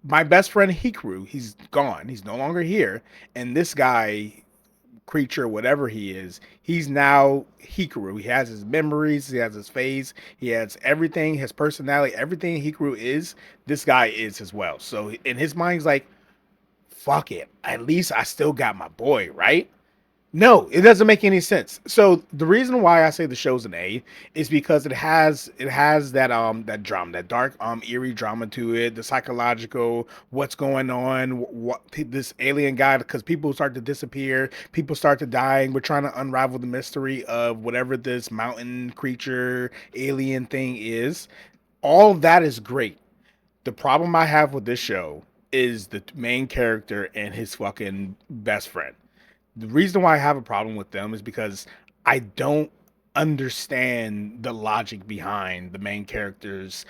my best friend Hikaru, he's gone. He's no longer here. And this guy, creature, whatever he is, he's now Hikaru. He has his memories, he has his face, he has everything, his personality, everything Hikaru is, this guy is as well. So in his mind, he's like, fuck it. At least I still got my boy, right? No, it doesn't make any sense. So the reason why I say the show's an A is because it has that drama, that dark eerie drama to it, the psychological, what's going on, what this alien guy, because people start to disappear, people start to die, and we're trying to unravel the mystery of whatever this mountain creature alien thing is. All of that is great. The problem I have with this show is the main character and his fucking best friend. The reason why I have a problem with them is because I don't understand the logic behind the main character's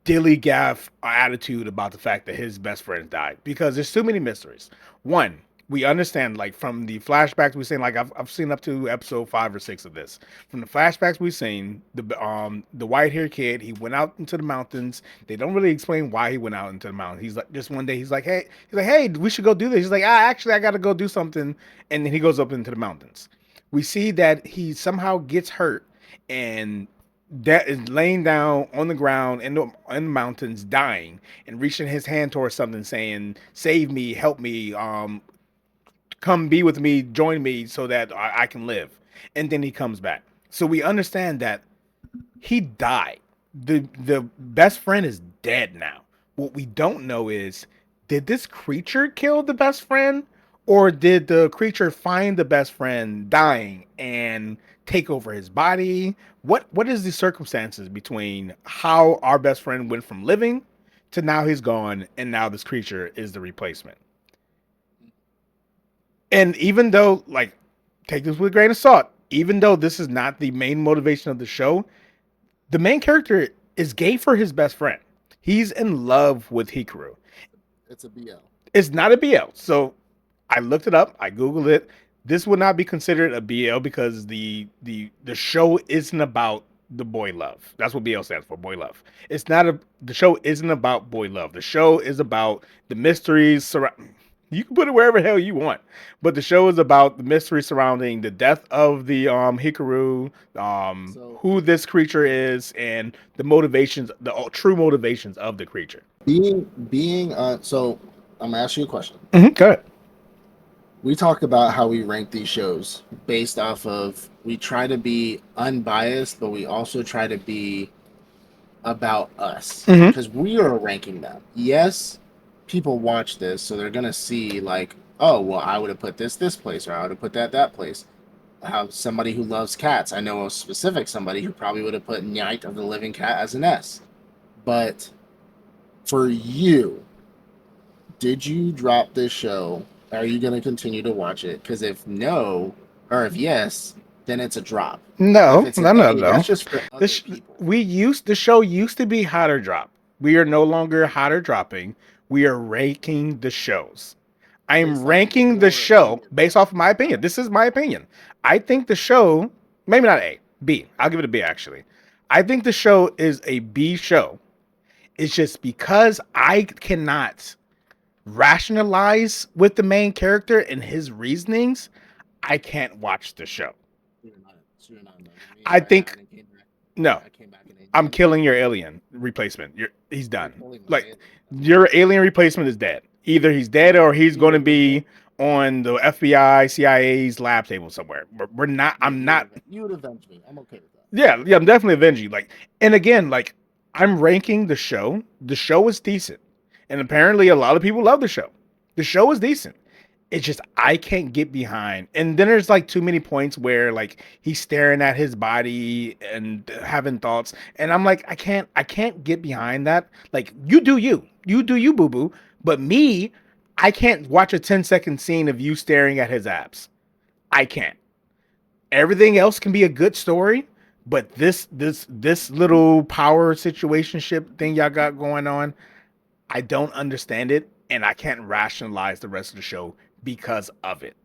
dilly gaff attitude about the fact that his best friend died, because there's too many mysteries. One, we understand like from the flashbacks we've seen, like I've seen up to episode 5 or 6 of this. From the flashbacks we've seen, the white haired kid, he went out into the mountains. They don't really explain why he went out into the mountains. He's like, just one day he's like, hey, we should go do this. He's like, actually I gotta go do something, and then he goes up into the mountains. We see that he somehow gets hurt, and that is laying down on the ground in the mountains, dying, and reaching his hand towards something, saying, "Save me, help me, come be with me, join me, so that I can live." And then he comes back. So we understand that he died. The best friend is dead now. What we don't know is, did this creature kill the best friend, or did the creature find the best friend dying and take over his body? What is the circumstances between how our best friend went from living to now he's gone, and now this creature is the replacement? And even though, like, take this with a grain of salt, even though this is not the main motivation of the show, the main character is gay for his best friend. He's in love with Hikaru. It's a BL. It's not a BL. So I looked it up. I googled it. This would not be considered a BL because the show isn't about the boy love. That's what BL stands for, boy love. It's not a the show isn't about boy love. The show is about the mysteries surround. You can put it wherever the hell you want, but the show is about the mystery surrounding the death of the Hikaru, who this creature is, and the motivations, the true motivations of the creature. So I'm gonna ask you a question. Go ahead. We talk about how we rank these shows based off of, we try to be unbiased, but we also try to be about us because we are ranking them. Yes, people watch this, so they're gonna see like, oh, well, I would have put this place, or I would have put that place. How somebody who loves cats, I know a specific somebody who probably would have put Nyaight of the Living Cat as an S. But for you, did you drop this show? Are you going to continue to watch it? Because if no, or if yes, then it's a drop. No, no. That's just for other people. The show used to be hotter drop. We are no longer hotter dropping. We are ranking the shows. I am ranking the show based off of my opinion. This is my opinion. I think the show, maybe not A, B. I'll give it a B actually. I think the show is a B show. It's just because I cannot rationalize with the main character and his reasonings, I can't watch the show. I think no. I'm killing your alien replacement. He's done. Like your alien replacement is dead. Either he's dead or he's going to be on the FBI, CIA's lab table somewhere. We're not. I'm not. You would avenge me. I'm okay with that. Yeah. I'm definitely avenging you. Like, and again, like I'm ranking the show. The show is decent. And apparently a lot of people love the show. The show is decent. It's just I can't get behind. And then there's like too many points where like he's staring at his body and having thoughts. And I'm like, I can't get behind that. Like you do you. You do you, boo-boo. But me, I can't watch a 10-second scene of you staring at his abs. I can't. Everything else can be a good story, but this little power situationship thing y'all got going on, I don't understand it, and I can't rationalize the rest of the show because of it.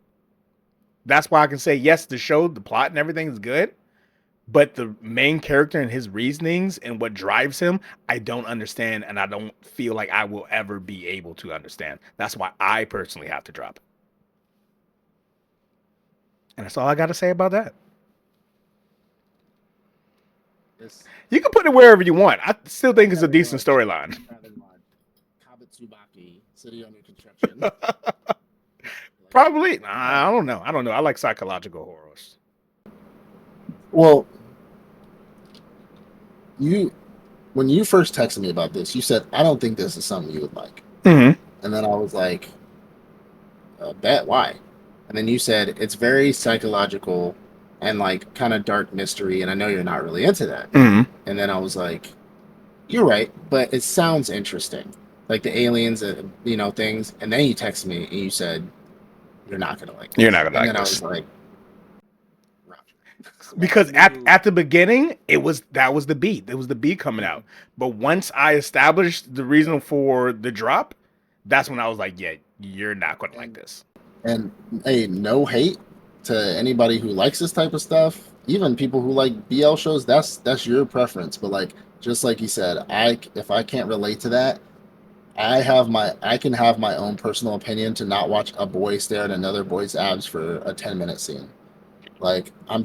That's why I can say, yes, the show, the plot and everything is good, but the main character and his reasonings and what drives him, I don't understand, and I don't feel like I will ever be able to understand. That's why I personally have to drop it. And that's all I got to say about that. You can put it wherever you want. I still think it's a decent storyline. Kamitsubaki, City Under Construction. Probably. I don't know. I like psychological horrors. Well, when you first texted me about this, you said, I don't think this is something you would like. And then I was like, bet, why? And then you said, it's very psychological and like kind of dark mystery, and I know you're not really into that. And then I was like, you're right, but it sounds interesting. Like the aliens, things. And then you texted me and you said, you're not going to like this. You're not going to like this. And then I was like, because at the beginning, that was the beat. It was the beat coming out. But once I established the reason for the drop, that's when I was like, yeah, you're not going to like this. And hey, no hate to anybody who likes this type of stuff. Even people who like BL shows, that's your preference. But like, just like you said, if I can't relate to that, I can have my own personal opinion to not watch a boy stare at another boy's abs for a 10-minute scene. Like, I'm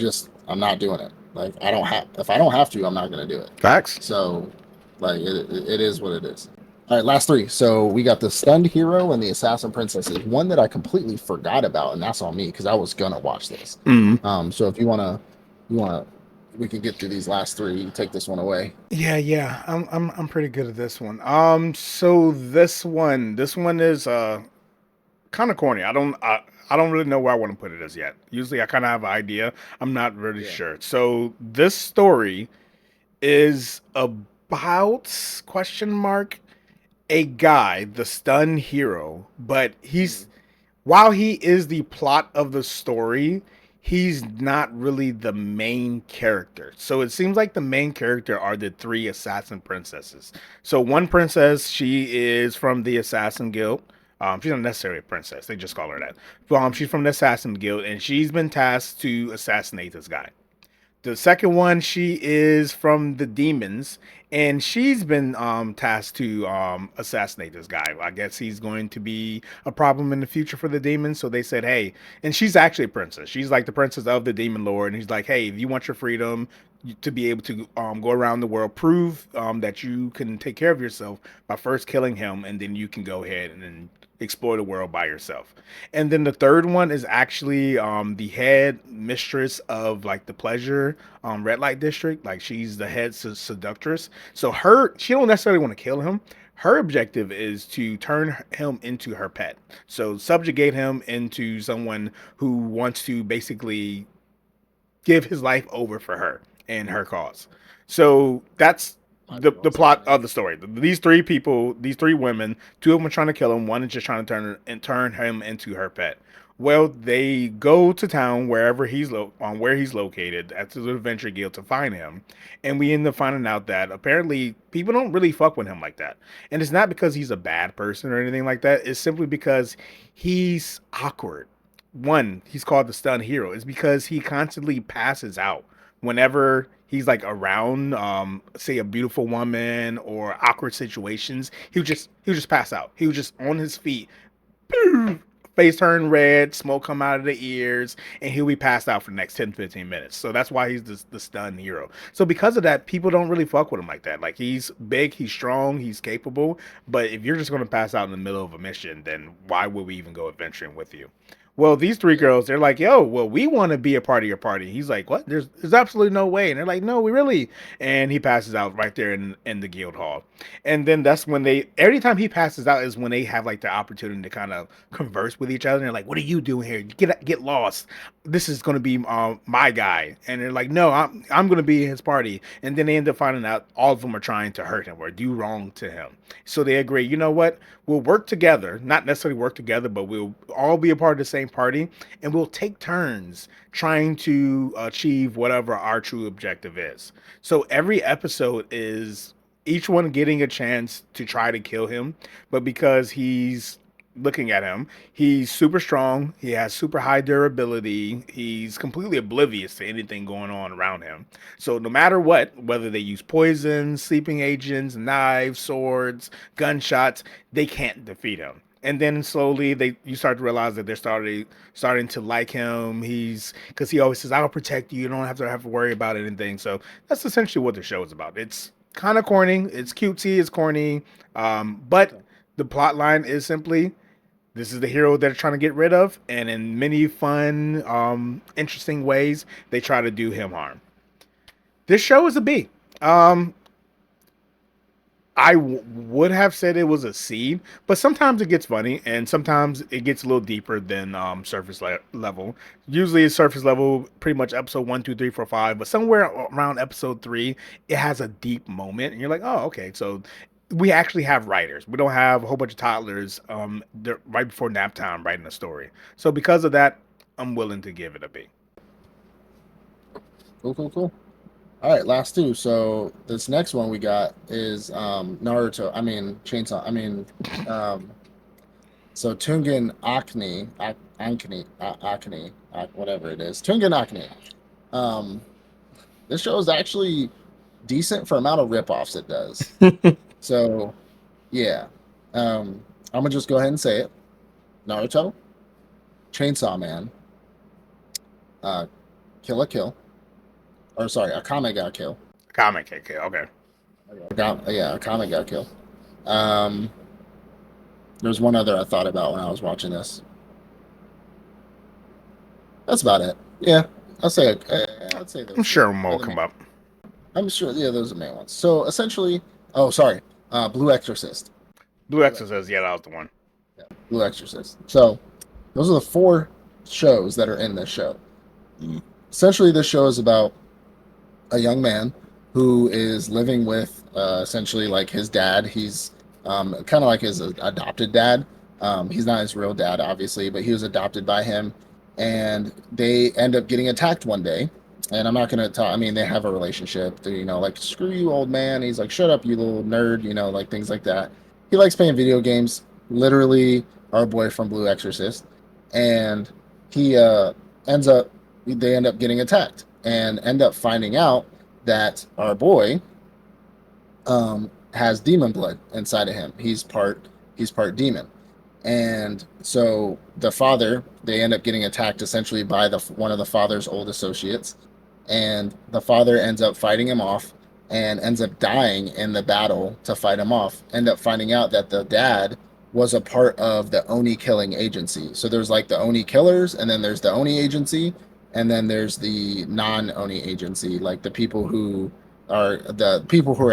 not doing it. Like, if I don't have to, I'm not going to do it. Facts. So, like, it is what it is. All right, last three. So we got the Stunned Hero and the Assassin Princesses. One that I completely forgot about, and that's on me because I was gonna watch this. So if you wanna, we can get through these last three. You can take this one away. Yeah. I'm pretty good at this one. So this one is kind of corny. I don't really know where I want to put it as yet. Usually I kind of have an idea. I'm not really sure. So this story is about a guy, the Stunned Hero, but while he is the plot of the story, he's not really the main character. So it seems like the main character are the three assassin princesses. So one princess, she is from the Assassin Guild. She's not necessarily a princess; they just call her that. She's from the Assassin Guild, and she's been tasked to assassinate this guy. The second one, she is from the demons, and she's been tasked to assassinate this guy. I guess he's going to be a problem in the future for the demons. So they said, hey, and she's actually a princess. She's like the princess of the demon lord, and he's like, hey, if you want your freedom to be able to go around the world, prove that you can take care of yourself by first killing him, and then you can go ahead and then explore the world by yourself. And then the third one is actually the head mistress of like the pleasure red light district. Like she's the head seductress. So she don't necessarily want to kill him. Her objective is to turn him into her pet. So subjugate him into someone who wants to basically give his life over for her and her cause. So that's the plot of the story. These three people, these three women, two of them are trying to kill him. One is just trying to turn him into her pet. Well, they go to town wherever where he's located at the Adventure Guild to find him, and we end up finding out that apparently people don't really fuck with him like that. And it's not because he's a bad person or anything like that. It's simply because he's awkward. One, he's called the stun hero. Is because he constantly passes out whenever he's like around say a beautiful woman or awkward situations. He would just pass out. He was just on his feet, face turn red, smoke come out of the ears, and he'll be passed out for the next 10-15 minutes. So that's why he's the stun hero. So because of that, people don't really fuck with him like that. Like he's big, he's strong, he's capable, but if you're just going to pass out in the middle of a mission, then why would we even go adventuring with you? Well, these three girls, they're like, yo, well, we want to be a part of your party. He's like, what? There's absolutely no way. And they're like, no, we really. And he passes out right there in the guild hall. And then that's when every time he passes out is when they have like the opportunity to kind of converse with each other. And they're like, what are you doing here? Get lost. This is going to be my guy. And they're like, no, I'm going to be his party. And then they end up finding out all of them are trying to hurt him or do wrong to him. So they agree, you know what? We'll work together, not necessarily work together, but we'll all be a part of the same party, and we'll take turns trying to achieve whatever our true objective is. So every episode is each one getting a chance to try to kill him, but because he's looking at him, he's super strong, he has super high durability, he's completely oblivious to anything going on around him. So no matter what, whether they use poison, sleeping agents, knives, swords, gunshots, they can't defeat him. And then slowly you start to realize that they're starting to like him. Because he always says, I'll protect you, you don't have to worry about anything. So that's essentially what the show is about. It's kind of corny, it's cutesy, it's corny, but the plot line is simply, this is the hero they're trying to get rid of, and in many fun, interesting ways, they try to do him harm. This show is a B. Would have said it was a C, but sometimes it gets funny, and sometimes it gets a little deeper than surface level. Usually it's surface level, pretty much episode 1, 2, 3, 4, 5, but somewhere around episode 3, it has a deep moment, and you're like, oh, okay, so we actually have writers. We don't have a whole bunch of toddlers right before nap time writing a story. So because of that, I'm willing to give it a B. Cool. All right, last two. So this next one we got is Naruto. I mean Chainsaw. I mean, so Tougen Anki, whatever it is. Tougen Anki. This show is actually decent for amount of ripoffs it does. So, yeah. I'm gonna just go ahead and say it. Naruto, Chainsaw Man, Kill la Kill, or sorry, Akame ga Kill. Akame ga Kill, okay. Akame ga Kill. There's one other I thought about when I was watching this. That's about it. Yeah, I'd say those. I'm sure more will come up. I'm sure. Yeah, those are the main ones. So essentially, Blue Exorcist. Blue Exorcist, yeah, that was the one. Yeah, Blue Exorcist. So those are the 4 shows that are in this show. Essentially, this show is about a young man who is living with essentially like his dad. He's kind of like his adopted dad. He's not his real dad, obviously, but he was adopted by him. and they end up getting attacked one day. And I'm not gonna talk. I mean, they have a relationship. They're, like, screw you, old man. He's like, shut up, you little nerd. Like things like that. He likes playing video games. Literally, our boy from Blue Exorcist, and he ends up. They end up getting attacked, and end up finding out that our boy has demon blood inside of him. He's part demon, and so they end up getting attacked essentially by one of the father's old associates, and the father ends up fighting him off and ends up dying in the battle to fight him off. End up finding out that the dad was a part of the Oni killing agency. So there's like the Oni killers, and then there's the Oni agency, and then there's the non-Oni agency, like the people who are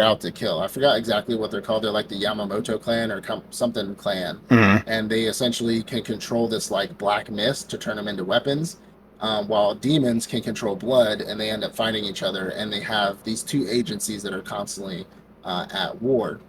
out to kill. I forgot exactly what they're called. They're like the Yamamoto clan or something clan, and they essentially can control this like black mist to turn them into weapons. While demons can control blood, and they end up fighting each other, and they have these two agencies that are constantly at war.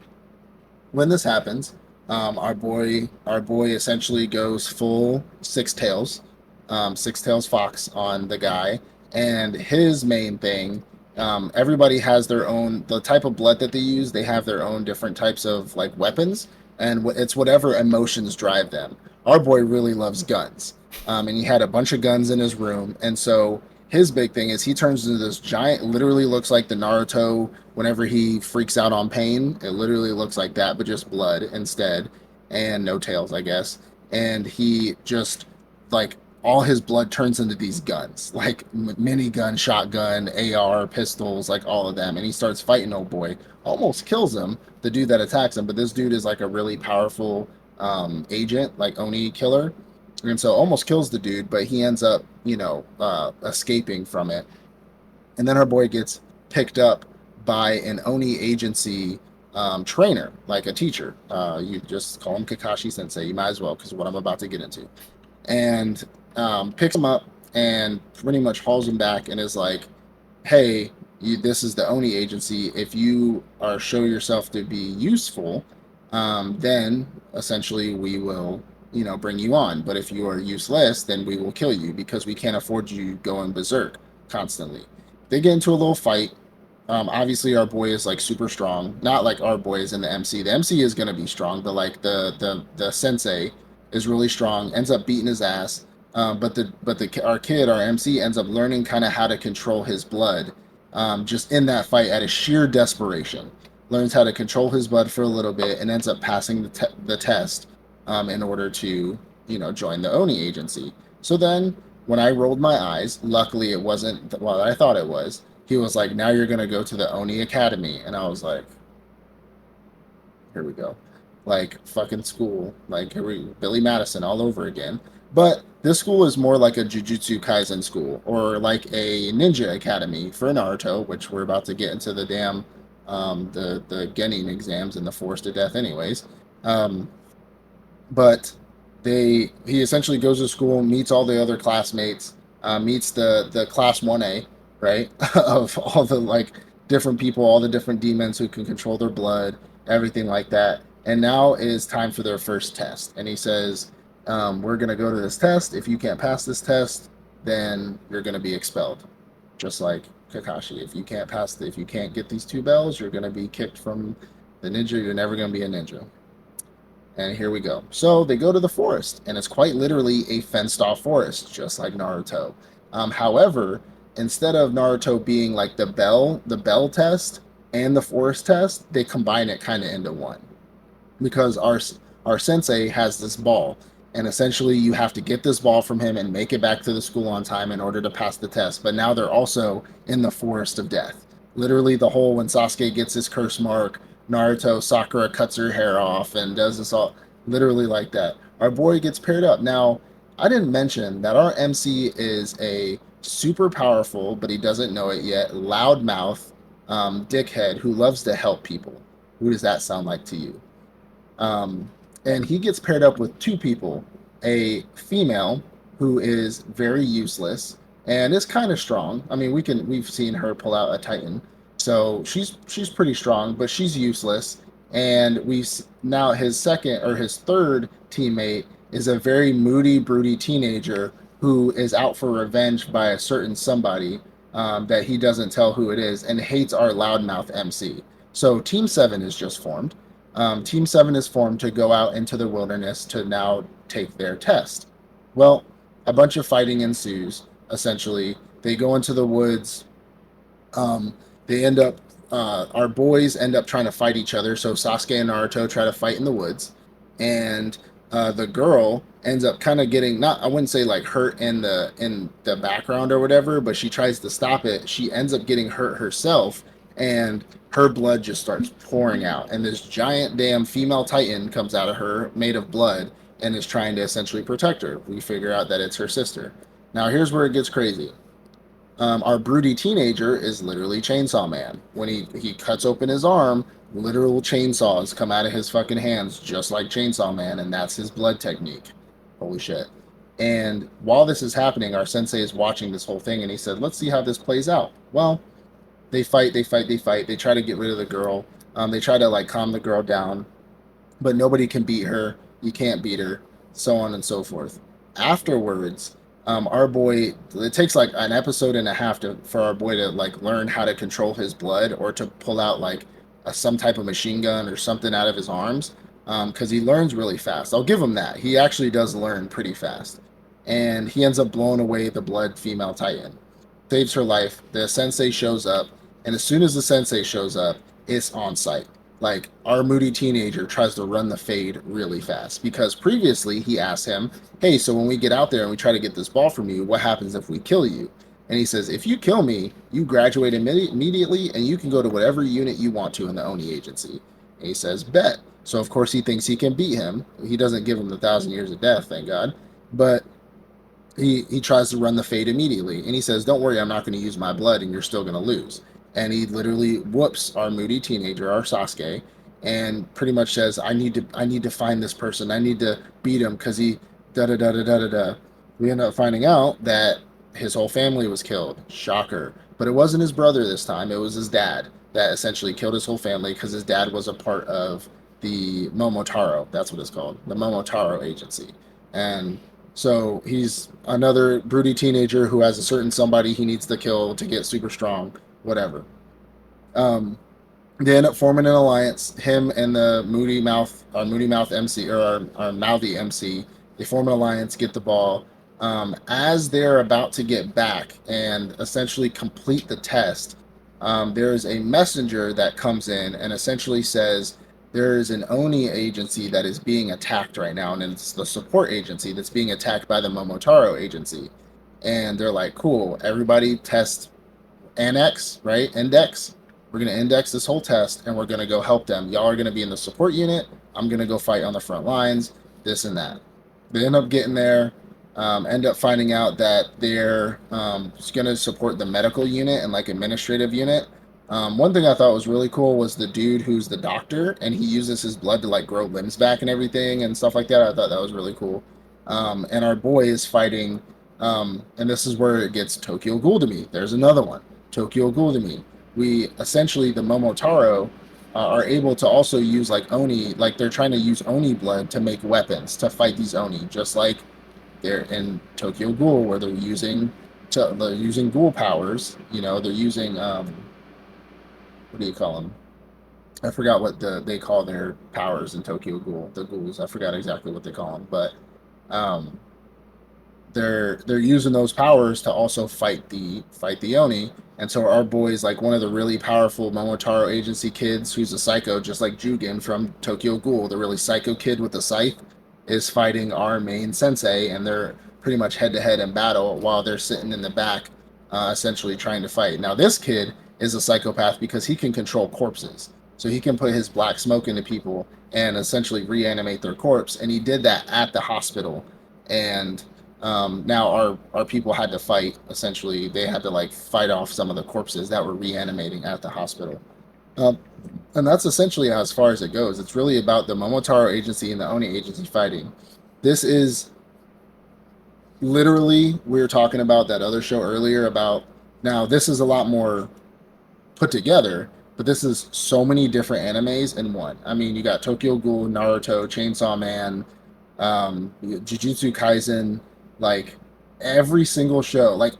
When this happens, our boy essentially goes full six tails fox on the guy, and his main thing. Everybody has the type of blood that they use. They have their own different types of like weapons, and it's whatever emotions drive them. Our boy really loves guns, and he had a bunch of guns in his room, and so his big thing is he turns into this giant. Literally looks like the Naruto whenever he freaks out on pain. It literally looks like that, but just blood instead, and no tails, I guess. And he just like all his blood turns into these guns, like minigun, shotgun, AR, pistols, like all of them. And he starts fighting old boy, almost kills him, the dude that attacks him. But this dude is like a really powerful agent, like Oni killer. And so almost kills the dude, but he ends up, escaping from it. And then our boy gets picked up by an Oni agency trainer, like a teacher. You just call him Kakashi Sensei. You might as well, because what I'm about to get into. And picks him up and pretty much hauls him back and is like, hey, this is the Oni agency. If you show yourself to be useful, then essentially we will, bring you on. But if you are useless, then we will kill you, because we can't afford you going berserk constantly. They get into a little fight. Obviously, our boy is like super strong. Not like our boy is in the MC. The MC is gonna be strong, but like the sensei is really strong. Ends up beating his ass. Our MC ends up learning kind of how to control his blood. Just in that fight, out of sheer desperation, learns how to control his blood for a little bit, and ends up passing the test in order to join the Oni agency. So then, when I rolled my eyes, luckily it wasn't what I thought it was. He was like, now you're going to go to the Oni Academy. And I was like, here we go. Like, fucking school. Like, Billy Madison all over again. But this school is more like a Jujutsu Kaisen school, or like a ninja academy for Naruto, which we're about to get into the damn, the Genin exams and the Force to Death anyways. But he essentially goes to school, meets all the other classmates, meets the class 1A, right? Of all the like different people, all the different demons who can control their blood, everything like that. And now is time for their first test. And he says, we're going to go to this test. If you can't pass this test, then you're going to be expelled. Just like Kakashi. If you can't get these 2 bells, you're going to be kicked from the ninja. You're never going to be a ninja. And here we go. So they go to the forest, and it's quite literally a fenced-off forest, just like Naruto. However, instead of Naruto being like the bell test and the forest test, they combine it kind of into one. Because our sensei has this ball, and essentially you have to get this ball from him and make it back to the school on time in order to pass the test. But now they're also in the forest of death. Literally the whole, when Sasuke gets his curse mark, Sakura cuts her hair off and does this all literally like that. Our boy gets paired up. Now, I didn't mention that our MC is a super powerful, but he doesn't know it yet, loudmouth dickhead who loves to help people. Who does that sound like to you? And he gets paired up with 2 people, a female who is very useless and is kind of strong. I mean, we've seen her pull out a Titan. So she's pretty strong, but she's useless. And now his third teammate is a very moody, broody teenager who is out for revenge by a certain somebody that he doesn't tell who it is, and hates our loudmouth MC. So Team 7 is just formed. Team 7 is formed to go out into the wilderness to now take their test. Well, a bunch of fighting ensues, essentially. They go into the woods. They end up, our boys end up trying to fight each other. So Sasuke and Naruto try to fight in the woods. And the girl ends up kind of getting, not, I wouldn't say like hurt in the background or whatever, but she tries to stop it. She ends up getting hurt herself, and her blood just starts pouring out. And this giant damn female titan comes out of her, made of blood, and is trying to essentially protect her. We figure out that it's her sister. Now here's where it gets crazy. Our broody teenager is literally Chainsaw Man. When he cuts open his arm, literal chainsaws come out of his fucking hands just like Chainsaw Man, and that's his blood technique. Holy shit. And while this is happening, our sensei is watching this whole thing, and he said, let's see how this plays out. Well, they fight. They try to get rid of the girl. They try to like calm the girl down, but nobody can beat her. You can't beat her, so on and so forth. Afterwards, our boy, it takes like an episode and a half for our boy to like learn how to control his blood, or to pull out like some type of machine gun or something out of his arms, because he learns really fast. I'll give him that. He actually does learn pretty fast. And he ends up blowing away the blood female titan. Saves her life. The sensei shows up, and as soon as the sensei shows up, it's on site. Like, our moody teenager tries to run the fade really fast, because previously he asked him, hey, so when we get out there and we try to get this ball from you, what happens if we kill you? And he says, if you kill me, you graduate immediately, and you can go to whatever unit you want to in the Oni agency. And he says, bet. So of course he thinks he can beat him. He doesn't give him the 1,000 years of death, thank God. But he tries to run the fade immediately. And he says, don't worry, I'm not going to use my blood, and you're still going to lose. And he literally whoops our moody teenager, our Sasuke, and pretty much says, I need to find this person. I need to beat him because he da da da da da da da. We end up finding out that his whole family was killed. Shocker. But it wasn't his brother this time. It was his dad that essentially killed his whole family, because his dad was a part of the Momotaro. That's what it's called, the Momotaro agency. And so he's another broody teenager who has a certain somebody he needs to kill to get super strong, whatever. They end up forming an alliance. Him and the moody mouth MC, or our mouthy MC, they form an alliance, get the ball. As they're about to get back and essentially complete the test, there is a messenger that comes in and essentially says there is an Oni agency that is being attacked right now, and it's the support agency that's being attacked by the Momotaro agency. And they're like, cool, everybody test annex, right? Index. We're going to index this whole test, and we're going to go help them. Y'all are going to be in the support unit. I'm going to go fight on the front lines, this and that. They end up getting there, end up finding out that they're going to support the medical unit and like administrative unit. One thing I thought was really cool was the dude who's the doctor, and he uses his blood to like grow limbs back and everything and stuff like that. I thought that was really cool. And our boy is fighting, and this is where it gets Tokyo Ghoul to me. There's another one, Tokyo Ghoul to me. We essentially, the Momotaro, are able to also use like Oni, like they're trying to use Oni blood to make weapons to fight these Oni, just like they're in Tokyo Ghoul, where they're using ghoul powers. You know, they're using what do you call them? I forgot what they call their powers in Tokyo Ghoul. The ghouls, I forgot exactly what they call them, but they're using those powers to also fight the Oni. And so our boy's like one of the really powerful Momotaro agency kids who's a psycho, just like Jugen from Tokyo Ghoul, the really psycho kid with the scythe, is fighting our main sensei, and they're pretty much head to head in battle while they're sitting in the back, essentially trying to fight. Now this kid is a psychopath because he can control corpses. So he can put his black smoke into people and essentially reanimate their corpse. And he did that at the hospital. And now our people had to fight. Essentially, they had to like fight off some of the corpses that were reanimating at the hospital. And that's essentially as far as it goes. It's really about the Momotaro agency and the Oni agency fighting. This is literally, we were talking about that other show earlier about, now this is a lot more put together, but this is so many different animes in one. I mean, you got Tokyo Ghoul, Naruto, Chainsaw Man, Jujutsu Kaisen, like every single show. Like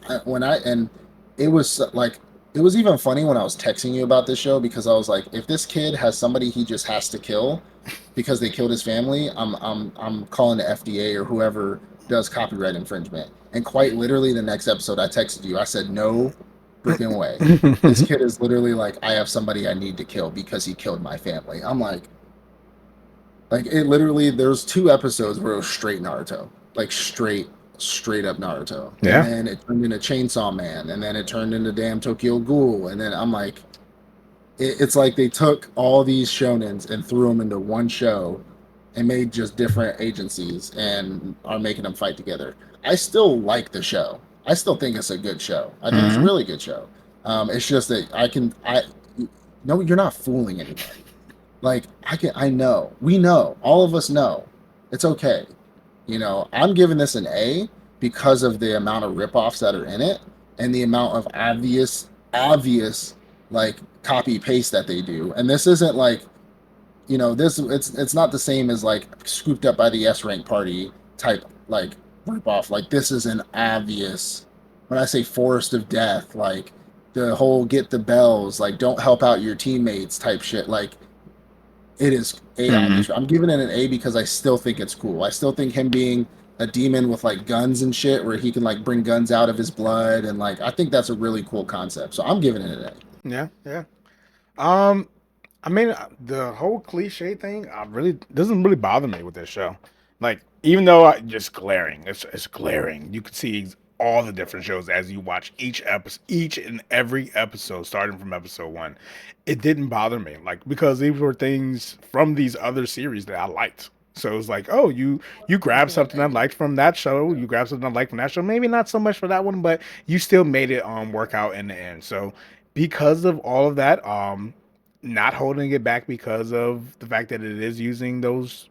it was like it was even funny when I was texting you about this show because I was like, if this kid has somebody he just has to kill because they killed his family, I'm calling the FDA or whoever does copyright infringement. And quite literally, the next episode, I texted you. I said, no freaking way. This kid is literally like, I have somebody I need to kill because he killed my family. I'm like it literally. There's 2 episodes where it was straight Naruto, like straight up Naruto, and Yeah. then it turned into Chainsaw Man, and then it turned into damn Tokyo Ghoul, and then I'm like, it's like they took all these shonens and threw them into one show, and made just different agencies and are making them fight together. I still like the show. I still think it's a good show. I think it's a Mhm. really good show. It's just that I no, you're not fooling anybody. Like I know, we know, all of us know, it's okay. I'm giving this an A because of the amount of ripoffs that are in it and the amount of obvious like copy paste that they do. And this isn't like, this it's not the same as like scooped up by the S rank party type like ripoff. Like this is an obvious. When I say forest of death, like the whole get the bells, like don't help out your teammates type shit. Like it is A Mhm. obvious. I'm giving it an A because I still think it's cool. I still think him being a demon with like guns and shit, where he can like bring guns out of his blood, and like I think that's a really cool concept. So I'm giving it an A. Yeah, yeah. Um, I mean, the whole cliche thing, I really doesn't really bother me with this show. Like, even though just glaring, it's glaring. You can see all the different shows as you watch each and every episode, starting from episode one. It didn't bother me, like because these were things from these other series that I liked. So it was like, oh, you grab Giving it something I an liked from that show, A. Yeah. you grab something I liked from that show. Maybe not so much for that one, but you still made it work out in the end. So because of all of that, not holding it back because of the fact that it is using those,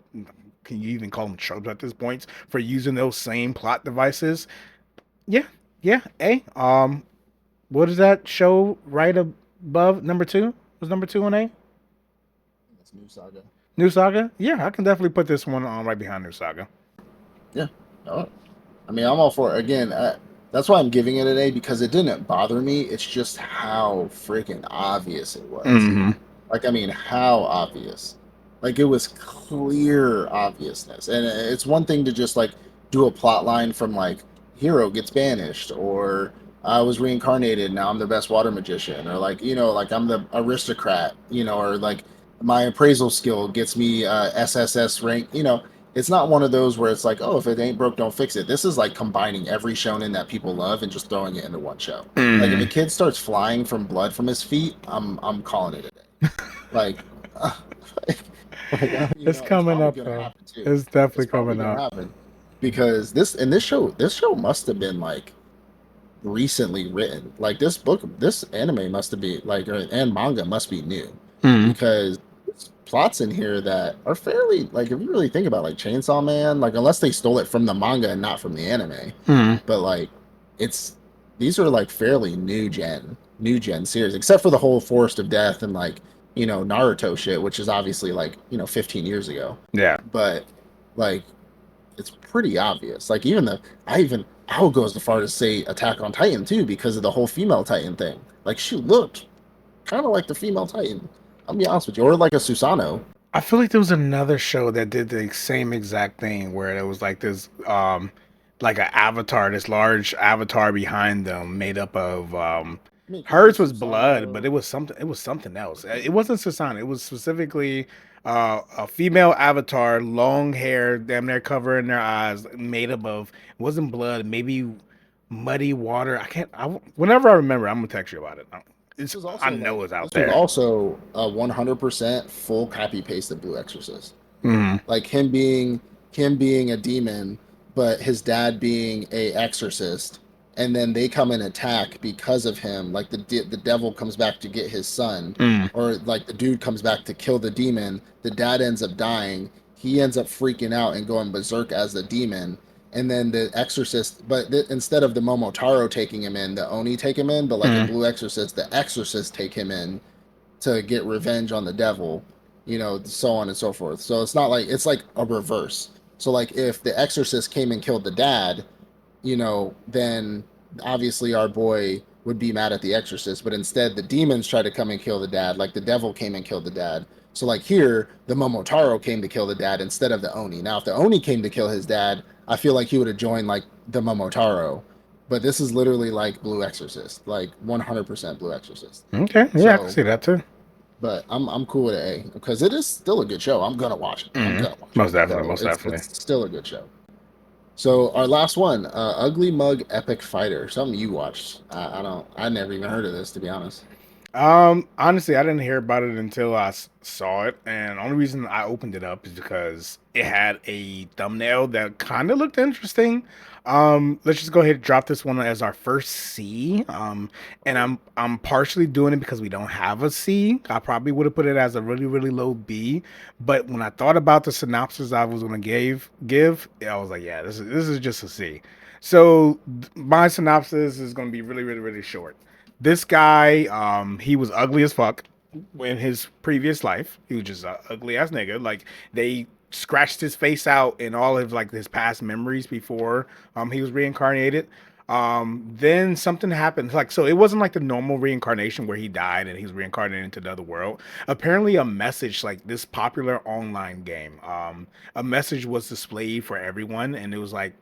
can you even call them tropes at this point, for using those same plot devices. Yeah, yeah. What is that show right above number two? Was number two on A? It's New Saga. New Saga? Yeah, I can definitely put this one on right behind New Saga. Yeah. Oh, I mean, I'm all for it. Again, that's why I'm giving it an A because it didn't bother me. It's just how freaking obvious it was. Mm-hmm. Like, I mean, how obvious? Like, it was clear obviousness. And it's one thing to just like do a plot line from like Hero gets banished, or I was reincarnated, now I'm the best water magician, or like, like I'm the aristocrat, or like my appraisal skill gets me SSS rank, it's not one of those where it's like, oh, if it ain't broke, don't fix it. This is like combining every shonen that people love and just throwing it into one show. Like if a Mm-hmm. kid starts flying from blood from his feet, I'm calling it a day. Like, uh, It's it's coming probably up gonna though. happen too. It's definitely It's probably coming gonna up. happen because this show must have been like recently written. Like this anime must have been like, and manga must be new Mm-hmm. because there's plots in here that are fairly like, if you really think about like Chainsaw Man, like unless they stole it from the manga and not from the anime, Mm-hmm. but like it's these are like fairly new gen series, except for the whole Forest of Death and like Naruto shit, which is obviously like 15 years ago, Yeah. but like it's pretty obvious. Like even I would go as far as say Attack on Titan too, because of the whole female Titan thing. Like she looked kind of like the female Titan. I'll be honest with you, or like a Susano. I feel like there was another show that did the same exact thing where it was like this like an avatar, this large avatar behind them made up of I mean, it could be hers was blood, but Susano. it was something else. It wasn't Susanna. It was specifically a female avatar, long hair, damn near covering their eyes, made up of, it wasn't blood, maybe muddy water. I can't whenever I remember, I'm gonna text you about it. This was I also know like it's out this was there. also a 100% full copy paste of Blue Exorcist. Hmm. Like him being a demon, but his dad being a exorcist, and then they come and attack because of him. Like the devil comes back to get his son, Mm. or like the dude comes back to kill the demon. The dad ends up dying. He ends up freaking out and going berserk as the demon. And then the exorcist, but instead of the Momotaro taking him in, the Oni take him in. But like in Mm. Blue Exorcist, the exorcist take him in to get revenge on the devil, so on and so forth. So it's not like it's like a reverse. So like if the exorcist came and killed the dad, then obviously our boy would be mad at the exorcist, but instead the demons try to come and kill the dad, like the devil came and killed the dad. So like here, the Momotaro came to kill the dad instead of the Oni. Now if the Oni came to kill his dad, I feel like he would have joined like the Momotaro. But this is literally like Blue Exorcist, like 100% Blue Exorcist. Okay, yeah, I can So, see that too. but I'm cool with A because it is still a good show. I'm gonna watch it. I'm gonna watch it. Most definitely, So most definitely. it's still a good show. So our last one, Uglymug Epicfighter, something you watched. I never even heard of this, to be honest. Honestly, I didn't hear about it until I saw it, and the only reason I opened it up is because it had a thumbnail that kind of looked interesting. Let's just go ahead and drop this one as our first C. And I'm partially doing it because we don't have a C. I probably would have put it as a really really low B, but when I thought about the synopsis I was gonna give, I was like, yeah, this is just a C. So my synopsis is gonna be really really really short. This guy, he was ugly as fuck in his previous life. He was just an ugly ass nigga. Like they scratched his face out in all of like his past memories before he was reincarnated. Then something happened. Like so, it wasn't like the normal reincarnation where he died and he was reincarnated into the other world. Apparently, a message like this popular online game, a message was displayed for everyone, and it was like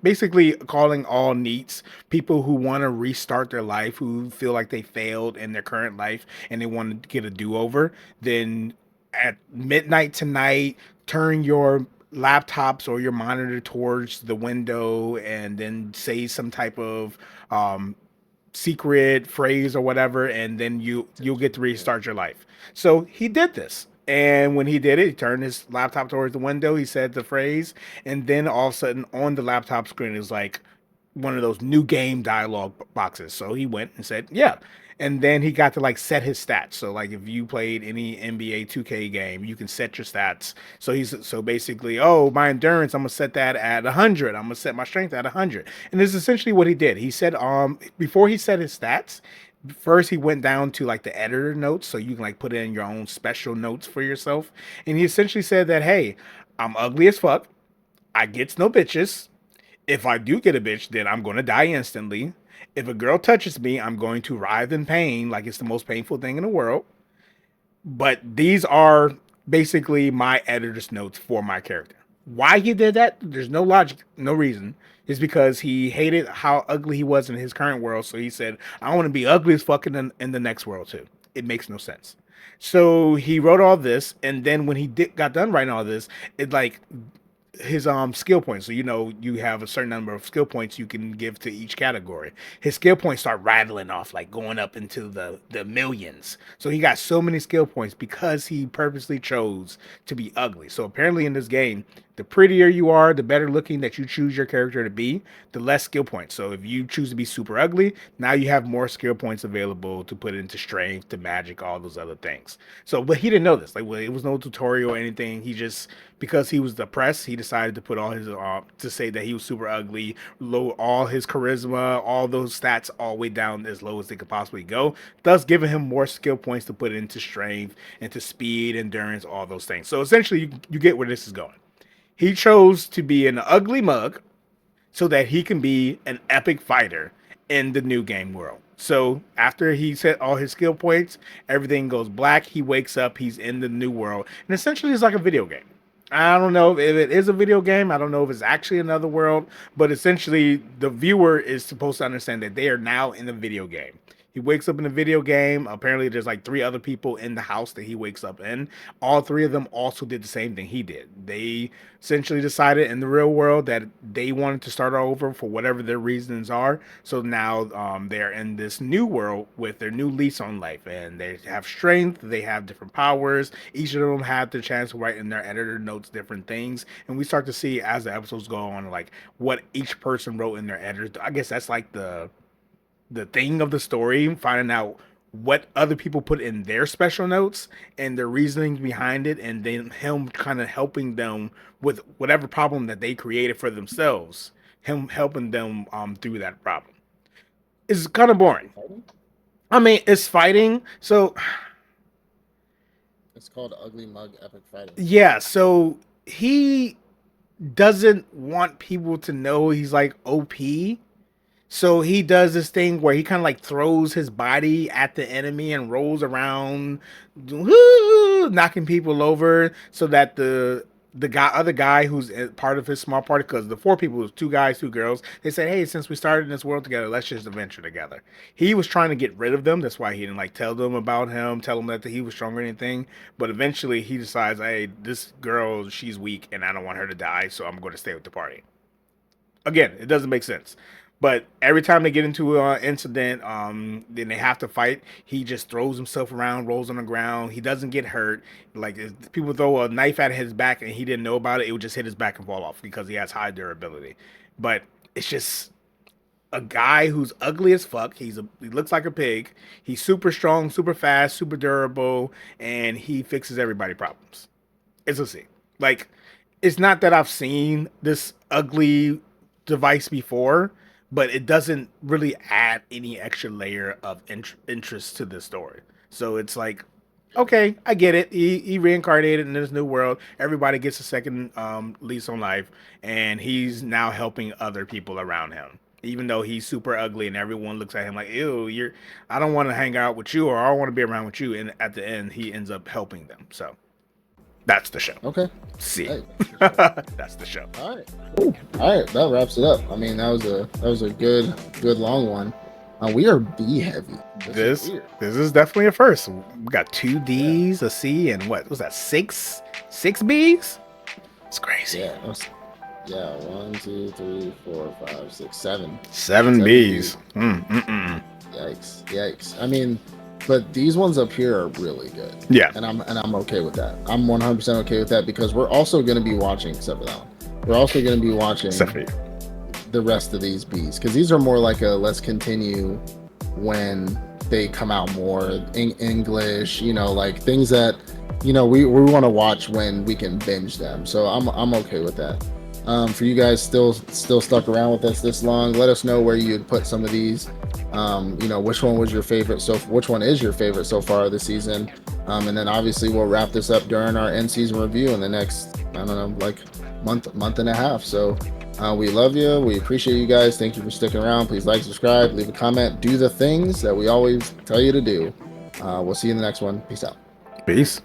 basically calling all neats, people who want to restart their life, who feel like they failed in their current life and they want to get a do over. Then at midnight tonight, turn your laptops or your monitor towards the window and then say some type of um, secret phrase or whatever, and then you'll get to restart your life. So he did this. And when he did it, he turned his laptop towards the window. He said the phrase, and then all of a sudden, on the laptop screen is like one of those new game dialogue boxes. So he went and said, "Yeah." And then he got to like set his stats. So like if you played any NBA 2K game, you can set your stats. So basically, oh, my endurance, I'm gonna set that at 100. I'm gonna set my strength at 100. And this is essentially what he did. He said before he set his stats, first he went down to like the editor notes, so you can like put in your own special notes for yourself. And he essentially said that, hey, I'm ugly as fuck. I gets no bitches. If I do get a bitch, then I'm going to die instantly. If a girl touches me, I'm going to writhe in pain like it's the most painful thing in the world. But these are basically my editor's notes for my character. Why he did that, there's no logic, no reason. It's because he hated how ugly he was in his current world. So he said, I want to be ugly as fuck in the next world too. It makes no sense. So he wrote all this, and then when got done writing all this, it like his skill points. So you have a certain number of skill points you can give to each category. His skill points start rattling off, like going up into the millions. So he got so many skill points because he purposely chose to be ugly. So apparently in this game, the prettier you are, the better looking that you choose your character to be, the less skill points. So if you choose to be super ugly, now you have more skill points available to put into strength, to magic, all those other things. So, but he didn't know this. Like, well, it was no tutorial or anything. He just, because he was depressed, he decided to put all his to say that he was super ugly, low all his charisma, all those stats all the way down as low as they could possibly go, thus giving him more skill points to put into strength, into speed, endurance, all those things. So essentially, you get where this is going. He chose to be an ugly mug so that he can be an epic fighter in the new game world. So after he set all his skill points, everything goes black. He wakes up, he's in the new world, and essentially it's like a video game. I don't know if it is a video game. I don't know if it's actually another world, but essentially the viewer is supposed to understand that they are now in a video game. He wakes up in a video game. Apparently, there's like three other people in the house that he wakes up in. All three of them also did the same thing he did. They essentially decided in the real world that they wanted to start over for whatever their reasons are. So now they're in this new world with their new lease on life, and they have strength. They have different powers. Each of them have the chance to write in their editor notes different things, and we start to see as the episodes go on, like what each person wrote in their editor. I guess that's like the thing of the story, finding out what other people put in their special notes and their reasonings behind it, and then him kind of helping them with whatever problem that they created for themselves, him helping them through that problem. It's kind of boring. I mean, it's fighting. So It's called Ugly Mug Epic Fighter. yeah, so he doesn't want people to know he's like OP. So he does this thing where he kind of like throws his body at the enemy and rolls around, knocking people over, so that the other guy who's part of his small party, because the four people was two guys, two girls. They said, "Hey, since we started in this world together, let's just adventure together." He was trying to get rid of them. That's why he didn't like tell them about him, tell them that he was stronger or anything. But eventually, he decides, "Hey, this girl, she's weak, and I don't want her to die, so I'm going to stay with the party." Again, it doesn't make sense. But every time they get into an incident, then they have to fight. He just throws himself around, rolls on the ground. He doesn't get hurt. Like if people throw a knife at his back and he didn't know about it, it would just hit his back and fall off because he has high durability. But it's just a guy who's ugly as fuck. He looks like a pig. He's super strong, super fast, super durable, and he fixes everybody's problems. It's a C. Like, it's not that I've seen this ugly device before, but it doesn't really add any extra layer of interest to the story. So it's like, okay, I get it. He reincarnated in this new world. Everybody gets a second lease on life, and he's now helping other people around him. Even though he's super ugly and everyone looks at him like, ew, I don't want to hang out with you, or I don't want to be around with you. And at the end, he ends up helping them. So that's the show. Okay. See, Hey, that's the show. all right. Cool. All right, that wraps it up. I mean, that was a good long one. We are B heavy. This is definitely a first. We got 2 D's, a C, and what was that? 6 B's? It's crazy. Yeah, 1, 2, 3, 4, 5, 6, 7. 7 B's. Yikes. I mean, but these ones up here are really good. Yeah. And I'm okay with that. I'm 100% okay with that because we're also going to be watching, except for that one, we're also going to be watching the rest of these Bs, because these are more like a let's continue when they come out more in English, like things that, we want to watch when we can binge them. So I'm okay with that. For you guys still stuck around with us this long, let us know where you'd put some of these. Which one was your favorite? So which one is your favorite so far of the season? And then obviously we'll wrap this up during our end season review in the next, I don't know, like month and a half. So we love you. We appreciate you guys. Thank you for sticking around. Please like, subscribe, leave a comment, do the things that we always tell you to do. We'll see you in the next one. Peace out. Peace.